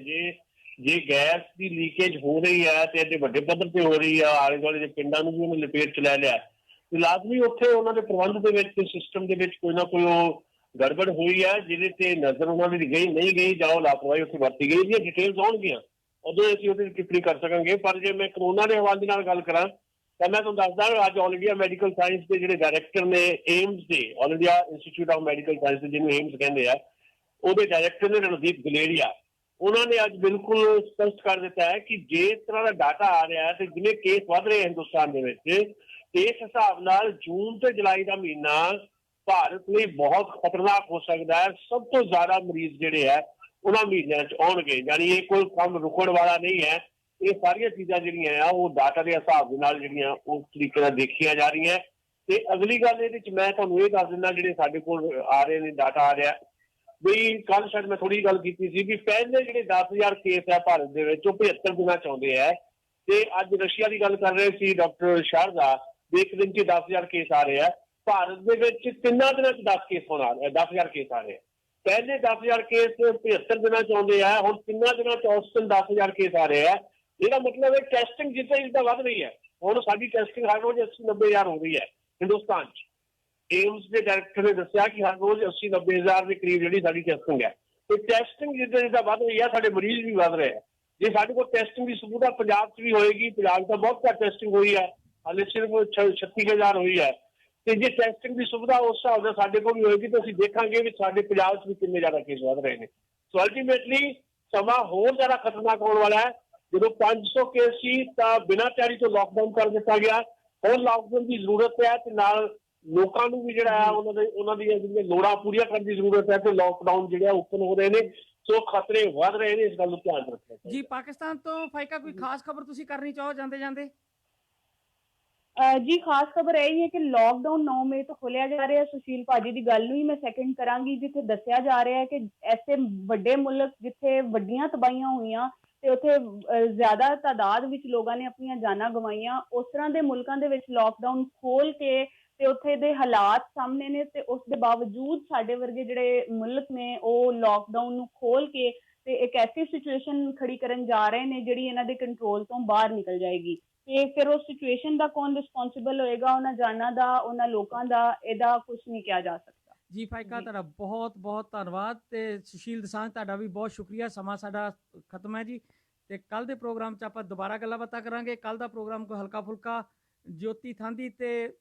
ਜੇ ਗੈਸ ਦੀ ਲੀਕੇਜ ਹੋ ਰਹੀ ਹੈ ਤੇ ਇਹਦੇ ਵੱਡੇ ਪੱਧਰ ਤੇ ਹੋ ਰਹੀ ਆ, ਆਲੇ ਦੁਆਲੇ ਦੇ ਪਿੰਡਾਂ ਨੂੰ ਵੀ ਉਹਨੇ ਲਪੇਟ ਚ ਲੈ ਲਿਆ, ਤੇ ਲਾਜ਼ਮੀ ਉੱਥੇ ਉਹਨਾਂ ਦੇ ਪ੍ਰਬੰਧ ਦੇ ਵਿੱਚ, ਸਿਸਟਮ ਦੇ ਵਿੱਚ ਕੋਈ ਨਾ ਕੋਈ ਉਹ ਗੜਬੜ ਹੋਈ ਹੈ ਜਿਹਦੇ ਤੇ ਨਜ਼ਰ ਉਹਨਾਂ ਦੀ ਗਈ ਨਹੀਂ ਗਈ ਜਾਂ ਉਹ ਲਾਪਰਵਾਹੀ ਉੱਥੇ ਵਰਤੀ ਗਈ। ਇਹਦੀਆਂ ਡਿਟੇਲਸ ਆਉਣਗੀਆਂ ਉਦੋਂ ਅਸੀਂ ਉਹਦੇ ਟਿੱਪਣੀ ਕਰ ਸਕਾਂਗੇ। ਪਰ ਜੇ ਮੈਂ ਕਰੋਨਾ ਦੇ ਹਵਾਲੇ ਨਾਲ ਗੱਲ ਕਰਾਂ ਤਾਂ ਮੈਂ ਤੁਹਾਨੂੰ ਦੱਸਦਾ, ਅੱਜ ਆਲ ਇੰਡੀਆ ਮੈਡੀਕਲ ਸਾਇੰਸ ਦੇ ਜਿਹੜੇ ਡਾਇਰੈਕਟਰ ਨੇ ਏਮਸ ਦੇ, all India institute of medical science ਦੇ ਜਿਹਨੂੰ ਏਮਸ ਕਹਿੰਦੇ ਆ, ਉਹਦੇ ਡਾਇਰੈਕਟਰ ਨੇ ਰਣਦੀਪ ਗੁਲੇਰੀਆ, ਉਹਨਾਂ ਨੇ ਅੱਜ ਬਿਲਕੁਲ ਸਪਸ਼ਟ ਕਰ ਦਿੱਤਾ ਹੈ ਕਿ ਜੇ ਇਸ ਤਰ੍ਹਾਂ ਦਾ ਡਾਟਾ ਆ ਰਿਹਾ ਹੈ ਤੇ ਜਿਵੇਂ ਕੇਸ ਵੱਧ ਰਹੇ ਹਿੰਦੁਸਤਾਨ ਦੇ ਵਿੱਚ, ਇਸ ਹਿਸਾਬ ਨਾਲ ਜੂਨ ਤੇ ਜੁਲਾਈ ਦਾ ਮਹੀਨਾ ਭਾਰਤ ਲਈ ਬਹੁਤ ਖਤਰਨਾਕ ਹੋ ਸਕਦਾ ਹੈ। ਸਭ ਤੋਂ ਜ਼ਿਆਦਾ ਮਰੀਜ਼ ਜਿਹੜੇ ਹੈ ਉਹਨਾਂ ਮਹੀਨਿਆਂ 'ਚ ਆਉਣਗੇ, ਯਾਨੀ ਇਹ ਕੋਈ ਕੰਮ ਰੁਕਣ ਵਾਲਾ ਨਹੀਂ ਹੈ। ਇਹ ਸਾਰੀਆਂ ਚੀਜ਼ਾਂ ਜਿਹੜੀਆਂ ਆ ਉਹ ਡਾਟਾ ਦੇ ਹਿਸਾਬ ਦੇ ਨਾਲ ਜਿਹੜੀਆਂ ਉਸ ਤਰੀਕੇ ਨਾਲ ਦੇਖੀਆਂ ਜਾ ਰਹੀਆਂ। ਤੇ ਅਗਲੀ ਗੱਲ ਇਹਦੇ 'ਚ ਮੈਂ ਤੁਹਾਨੂੰ ਇਹ ਦੱਸ ਦਿੰਦਾ, ਜਿਹੜੇ ਸਾਡੇ ਕੋਲ ਆ ਰਹੇ ਨੇ ਡਾਟਾ ਆ ਰਿਹਾ ਵੀ, ਕੱਲ ਸ਼ਾਇਦ ਮੈਂ ਥੋੜੀ ਗੱਲ ਕੀਤੀ ਸੀ ਵੀ ਪਹਿਲੇ ਜਿਹੜੇ 10,000 ਕੇਸ ਹੈ ਭਾਰਤ ਦੇ ਵਿੱਚ ਉਹ 75 ਦਿਨਾਂ 'ਚ ਆਉਂਦੇ ਹੈ, ਤੇ ਅੱਜ ਰਸ਼ੀਆ ਦੀ ਗੱਲ ਕਰ ਰਹੇ ਸੀ ਡਾਕਟਰ ਸ਼ਾਰਦਾ, ਇੱਕ ਦਿਨ 'ਚ 10,000 ਕੇਸ ਆ ਰਹੇ ਆ। ਭਾਰਤ ਦੇ ਵਿੱਚ 3 ਦਿਨਾਂ 'ਚ 10,000 ਕੇਸ ਆ ਰਹੇ ਆ। ਪਹਿਲੇ 10,000 ਕੇਸ 75 ਦਿਨਾਂ 'ਚ ਆਉਂਦੇ ਆ, ਹੁਣ 3 ਦਿਨਾਂ 'ਚ ਔਸਤਨ 10,000 ਕੇਸ ਆ ਰਹੇ ਆ। ਇਹਦਾ ਮਤਲਬ ਹੈ ਟੈਸਟਿੰਗ ਜਿੱਦਾਂ ਵੱਧ ਰਹੀ ਹੈ। ਹੁਣ ਸਾਡੀ ਟੈਸਟਿੰਗ ਹਰ ਰੋਜ਼ 80-90,000 ਹੋ ਰਹੀ ਹੈ ਹਿੰਦੁਸਤਾਨ 'ਚ। ਏਮਸ ਦੇ ਡਾਇਰੈਕਟਰ ਨੇ ਦੱਸਿਆ ਕਿ ਹਰ ਰੋਜ਼ 80-90,000 ਦੇ ਕਰੀਬ ਜਿਹੜੀ ਸਾਡੀ ਟੈਸਟਿੰਗ ਹੈ, ਤੇ ਟੈਸਟਿੰਗ ਜਿੱਦਾਂ ਵੱਧ ਰਹੀ ਹੈ ਸਾਡੇ ਮਰੀਜ਼ ਵੀ ਵੱਧ ਰਹੇ ਆ। ਜੇ ਸਾਡੇ ਕੋਲ ਟੈਸਟਿੰਗ ਦੀ ਸੁਵਿਧਾ ਪੰਜਾਬ 'ਚ ਵੀ ਹੋਏਗੀ, ਪੰਜਾਬ ਤਾਂ ਬਹੁਤ ਘੱਟ ਟੈਸਟਿੰਗ ਹੋਈ ਹੈ, ਹਾਲੇ ਸਿਰਫ 36,000 ਹੋਈ ਹੈ, ਤੇ ਜੇ ਟੈਸਟਿੰਗ ਦੀ ਸੁਵਿਧਾ ਉਸ ਹਿਸਾਬ ਨਾਲ ਸਾਡੇ ਕੋਲ ਵੀ ਹੋਏਗੀ ਤਾਂ ਅਸੀਂ ਦੇਖਾਂਗੇ ਵੀ ਸਾਡੇ ਪੰਜਾਬ 'ਚ ਵੀ ਕਿੰਨੇ ਜ਼ਿਆਦਾ ਕੇਸ ਵੱਧ ਰਹੇ ਨੇ। ਸੋ ਅਲਟੀਮੇਟਲੀ ਸਮਾਂ ਹੋਰ ਜ਼ਿਆਦਾ ਖਤਰਨਾਕ ਹੋਣ ਵਾਲਾ ਹੈ। ਜਦੋਂ 500 ਕੇਸ ਸੀ ਤਾਂ ਬਿਨਾਂ ਤਿਆਰੀ ਤੋਂ ਲਾਕਡਾਊਨ ਕਰ ਦਿੱਤਾ ਗਿਆ, ਹੁਣ ਲਾਕਡਾਊਨ ਦੀ ਜ਼ਰੂਰਤ ਹੈ ਤੇ ਨਾਲ ਲੋਕਾਂ ਨੂੰ ਵੀ ਜਿਹੜਾ ਹੈ ਉਹਨਾਂ ਦੀਆਂ ਜਿਹੜੀਆਂ ਲੋੜਾਂ ਪੂਰੀਆਂ ਕਰਨ ਦੀ ਜ਼ਰੂਰਤ ਹੈ, ਤੇ ਲਾਕਡਾਊਨ ਜਿਹੜੇ ਓਪਨ ਹੋ ਰਹੇ ਨੇ, ਸੋ ਖਤਰੇ ਵੱਧ ਰਹੇ ਨੇ। ਇਸ ਗੱਲ ਨੂੰ ਧਿਆਨ ਰੱਖਣਾ ਜੀ। ਪਾਕਿਸਤਾਨ ਤੋਂ ਫਾਇਕਾ ਕੋਈ ਖਾਸ ਖਬਰ ਤੁਸੀਂ ਕਰਨੀ ਚਾਹੋ ਜਾਂਦੇ ਜਾਂਦੇ? ਜੀ ਖਾਸ ਖਬਰ ਇਹ ਹੀ ਹੈ ਕਿ ਲਾਕਡਾਊਨ 9 ਮਈ ਤੋਂ ਖੋਲਿਆ ਜਾ ਰਿਹਾ। ਸੁਸ਼ੀਲ ਭਾਜੀ ਦੀ ਗੱਲ ਨੂੰ ਹੀ ਮੈਂ ਸੈਕਿੰਡ ਕਰਾਂਗੀ, ਜਿੱਥੇ ਦੱਸਿਆ ਜਾ ਰਿਹਾ ਹੈ ਕਿ ਐਸੇ ਵੱਡੇ ਮੁਲਕ ਜਿੱਥੇ ਵੱਡੀਆਂ ਤਬਾਹੀਆਂ ਹੋਈਆਂ ਤੇ ਉੱਥੇ ਜ਼ਿਆਦਾ ਤਾਦਾਦ ਵਿੱਚ ਲੋਕਾਂ ਨੇ ਆਪਣੀਆਂ ਜਾਨਾਂ ਗਵਾਈਆਂ। ਉਸ ਤਰ੍ਹਾਂ ਦੇ ਮੁਲਕਾਂ ਦੇ ਵਿੱਚ ਲੋਕਡਾਊਨ ਖੋਲ ਕੇ ਤੇ ਉੱਥੇ ਦੇ ਹਾਲਾਤ ਸਾਹਮਣੇ ਨੇ, ਤੇ ਉਸ ਦੇ ਬਾਵਜੂਦ ਸਾਡੇ ਵਰਗੇ ਜਿਹੜੇ ਮੁਲਕ ਨੇ ਉਹ ਲੋਕਡਾਊਨ ਨੂੰ ਖੋਲ ਕੇ ਤੇ ਇੱਕ ਐਸੀ ਸਿਚੁਏਸ਼ਨ ਖੜੀ ਕਰਨ ਜਾ ਰਹੇ ਨੇ ਜਿਹੜੀ ਇਹਨਾਂ ਦੇ ਕੰਟਰੋਲ ਤੋਂ ਬਾਹਰ ਨਿਕਲ ਜਾਏਗੀ। ਤੇ ਫਿਰ ਉਸ ਸਿਚੁਏਸ਼ਨ ਦਾ ਕੌਣ ਰਿਸਪੌਂਸਿਬਲ ਹੋਏਗਾ? ਉਹਨਾਂ ਜਾਨਾਂ ਦਾ, ਉਹਨਾਂ ਲੋਕਾਂ ਦਾ, ਇਹਦਾ ਕੁਝ ਨਹੀਂ ਕਿਹਾ ਜਾ ਸਕਦਾ। ਜੀ ਫਾਇਕਾ, ਤੁਹਾਡਾ ਬਹੁਤ ਬਹੁਤ ਧੰਨਵਾਦ। ਤੇ ਸੁਸ਼ੀਲ ਦਸਾਂਝ, ਤੁਹਾਡਾ ਵੀ ਬਹੁਤ ਸ਼ੁਕਰੀਆ। ਸਮਾਂ ਸਾਡਾ ਖਤਮ ਹੈ ਜੀ, ਤੇ ਕੱਲ ਦੇ ਪ੍ਰੋਗਰਾਮ 'ਚ ਆਪਾਂ ਦੁਬਾਰਾ ਗੱਲਾਂ ਬਾਤਾਂ ਕਰਾਂਗੇ। ਕੱਲ ਦਾ ਪ੍ਰੋਗਰਾਮ ਕੋਈ ਹਲਕਾ ਫੁਲਕਾ ਜੋਤੀ ਥਾਂਦੀ ਤੇ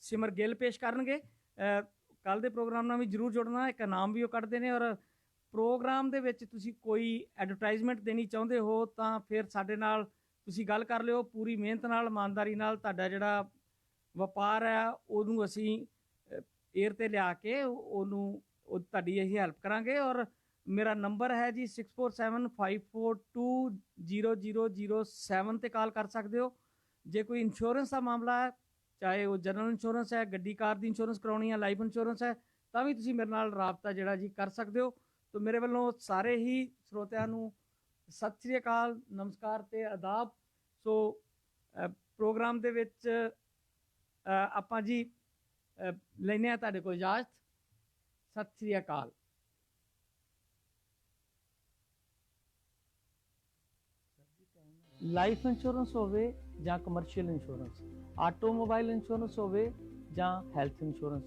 ਸਿਮਰ ਗਿੱਲ ਪੇਸ਼ ਕਰਨਗੇ। ਕੱਲ ਦੇ ਪ੍ਰੋਗਰਾਮ ਨਾਲ ਵੀ ਜ਼ਰੂਰ ਜੁੜਨਾ। ਇੱਕ ਇਨਾਮ ਵੀ ਉਹ ਕੱਢਦੇ ਨੇ, ਔਰ ਪ੍ਰੋਗਰਾਮ ਦੇ ਵਿੱਚ ਤੁਸੀਂ ਕੋਈ ਐਡਵਰਟਾਈਜ਼ਮੈਂਟ ਦੇਣੀ ਚਾਹੁੰਦੇ ਹੋ ਤਾਂ ਫਿਰ ਸਾਡੇ ਨਾਲ ਤੁਸੀਂ ਗੱਲ ਕਰ ਲਿਓ। ਪੂਰੀ ਮਿਹਨਤ ਨਾਲ, ਇਮਾਨਦਾਰੀ ਨਾਲ ਤੁਹਾਡਾ ਜਿਹੜਾ ਵਪਾਰ ਹੈ ਉਹਨੂੰ ਅਸੀਂ ਏਅਰ 'ਤੇ ਲਿਆ ਕੇ ਉਹਨੂੰ ਤੁਹਾਡੀ ਅਸੀਂ ਹੈਲਪ ਕਰਾਂਗੇ। ਔਰ ਮੇਰਾ ਨੰਬਰ ਹੈ ਜੀ 6475420007 'ਤੇ ਕਾਲ ਕਰ ਸਕਦੇ ਹੋ। ਜੇ ਕੋਈ ਇੰਸ਼ੋਰੈਂਸ ਦਾ ਮਾਮਲਾ ਹੈ, ਚਾਹੇ ਉਹ ਜਨਰਲ ਇੰਸ਼ੋਰੈਂਸ ਹੈ, ਗੱਡੀ ਕਾਰ ਦੀ ਇੰਸ਼ੋਰੈਂਸ ਕਰਾਉਣੀ ਹੈ, ਲਾਈਫ ਇੰਸ਼ੋਰੈਂਸ ਹੈ, ਤਾਂ ਵੀ ਤੁਸੀਂ ਮੇਰੇ ਨਾਲ ਰਾਬਤਾ ਜਿਹੜਾ ਜੀ ਕਰ ਸਕਦੇ ਹੋ। ਤਾਂ ਮੇਰੇ ਵੱਲੋਂ ਸਾਰੇ ਹੀ ਸਰੋਤਿਆਂ ਨੂੰ ਸਤਿ ਸ੍ਰੀ ਅਕਾਲ, ਨਮਸਕਾਰ ਤੇ ਆਦਾਬ। ਸੋ ਪ੍ਰੋਗਰਾਮ ਦੇ ਵਿੱਚ ਆਪਾਂ ਜੀ ਲੈਂਦੇ ਹਾਂ ਤੁਹਾਡੇ ਕੋਲ ਇਜਾਜ਼ਤ। ਸਤਿ ਸ੍ਰੀ ਅਕਾਲ। ਲਾਈਫ ਇੰਸ਼ੋਰੈਂਸ ਹੋਵੇ ਜਾਂ ਕਮਰਸ਼ੀਅਲ ਇੰਸ਼ੋਰੈਂਸ, ਆਟੋਮੋਬਾਈਲ ਇੰਸ਼ੋਰੈਂਸ ਹੋਵੇ ਜਾਂ ਹੈਲਥ ਇੰਸ਼ੋਰੈਂਸ,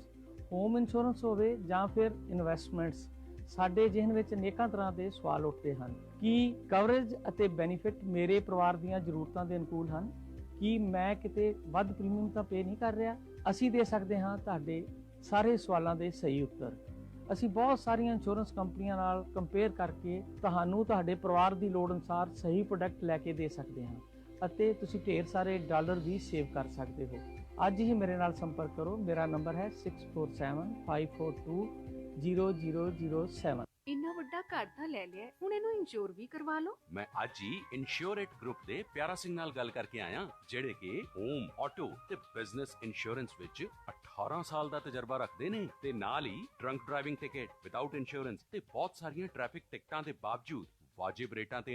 ਹੋਮ ਇੰਸ਼ੋਰੈਂਸ ਹੋਵੇ ਜਾਂ ਫਿਰ ਇਨਵੈਸਟਮੈਂਟਸ, ਸਾਡੇ ਜ਼ਿਹਨ ਵਿੱਚ ਅਨੇਕਾਂ ਤਰ੍ਹਾਂ ਦੇ ਸਵਾਲ ਉੱਠਦੇ ਹਨ। ਕੀ ਕਵਰੇਜ ਅਤੇ ਬੈਨੀਫਿਟ ਮੇਰੇ ਪਰਿਵਾਰ ਦੀਆਂ ਜ਼ਰੂਰਤਾਂ ਦੇ ਅਨੁਕੂਲ ਹਨ? ਕੀ ਮੈਂ ਕਿਤੇ ਵੱਧ ਪ੍ਰੀਮੀਅਮ ਤਾਂ ਪੇ ਨਹੀਂ ਕਰ ਰਿਹਾ? ਅਸੀਂ ਦੇ ਸਕਦੇ ਹਾਂ ਤੁਹਾਡੇ ਸਾਰੇ ਸਵਾਲਾਂ ਦੇ ਸਹੀ ਉੱਤਰ। ਅਸੀਂ ਬਹੁਤ ਸਾਰੀਆਂ ਇੰਸ਼ੋਰੈਂਸ ਕੰਪਨੀਆਂ ਨਾਲ ਕੰਪੇਅਰ ਕਰਕੇ ਤੁਹਾਨੂੰ ਤੁਹਾਡੇ ਪਰਿਵਾਰ ਦੀ ਲੋੜ ਅਨੁਸਾਰ ਸਹੀ ਪ੍ਰੋਡਕਟ ਲੈ ਕੇ ਦੇ ਸਕਦੇ ਹਾਂ, ਅਤੇ ਤੁਸੀਂ ਢੇਰ ਸਾਰੇ ਡਾਲਰ ਵੀ ਸੇਵ ਕਰ ਸਕਦੇ ਹੋ। ਅੱਜ ਹੀ ਮੇਰੇ ਨਾਲ ਸੰਪਰਕ ਕਰੋ। ਮੇਰਾ ਨੰਬਰ ਹੈ 6475420007। ਇੰਨਾ ਵੱਡਾ ਘਰ ਤਾਂ ਲੈ ਲਿਆ, ਹੁਣ ਇਹਨੂੰ ਇੰਸ਼ੋਰ ਵੀ ਕਰਵਾ ਲਓ। ਮੈਂ ਅੱਜ ਹੀ ਇੰਸ਼ੋਰੇਟ ਗਰੁੱਪ ਦੇ ਪਿਆਰਾ ਸਿੰਘ ਨਾਲ ਗੱਲ ਕਰਕੇ ਆਇਆ, ਜਿਹੜੇ ਕਿ ਹੋਮ, ਆਟੋ ਤੇ ਬਿਜ਼ਨਸ ਇੰਸ਼ੋਰੈਂਸ ਵਿੱਚ 18 ਸਾਲ ਦਾ ਤਜਰਬਾ ਰੱਖਦੇ ਨੇ, ਤੇ ਨਾਲ ਹੀ drunk driving ticket without insurance ਤੇ ਬਹੁਤ ਸਾਰੀਆਂ ਟ੍ਰੈਫਿਕ ਟਿਕਟਾਂ ਦੇ ਬਾਵਜੂਦ ਵਾਜਿਬ ਰੇਟਾਂ ਤੇ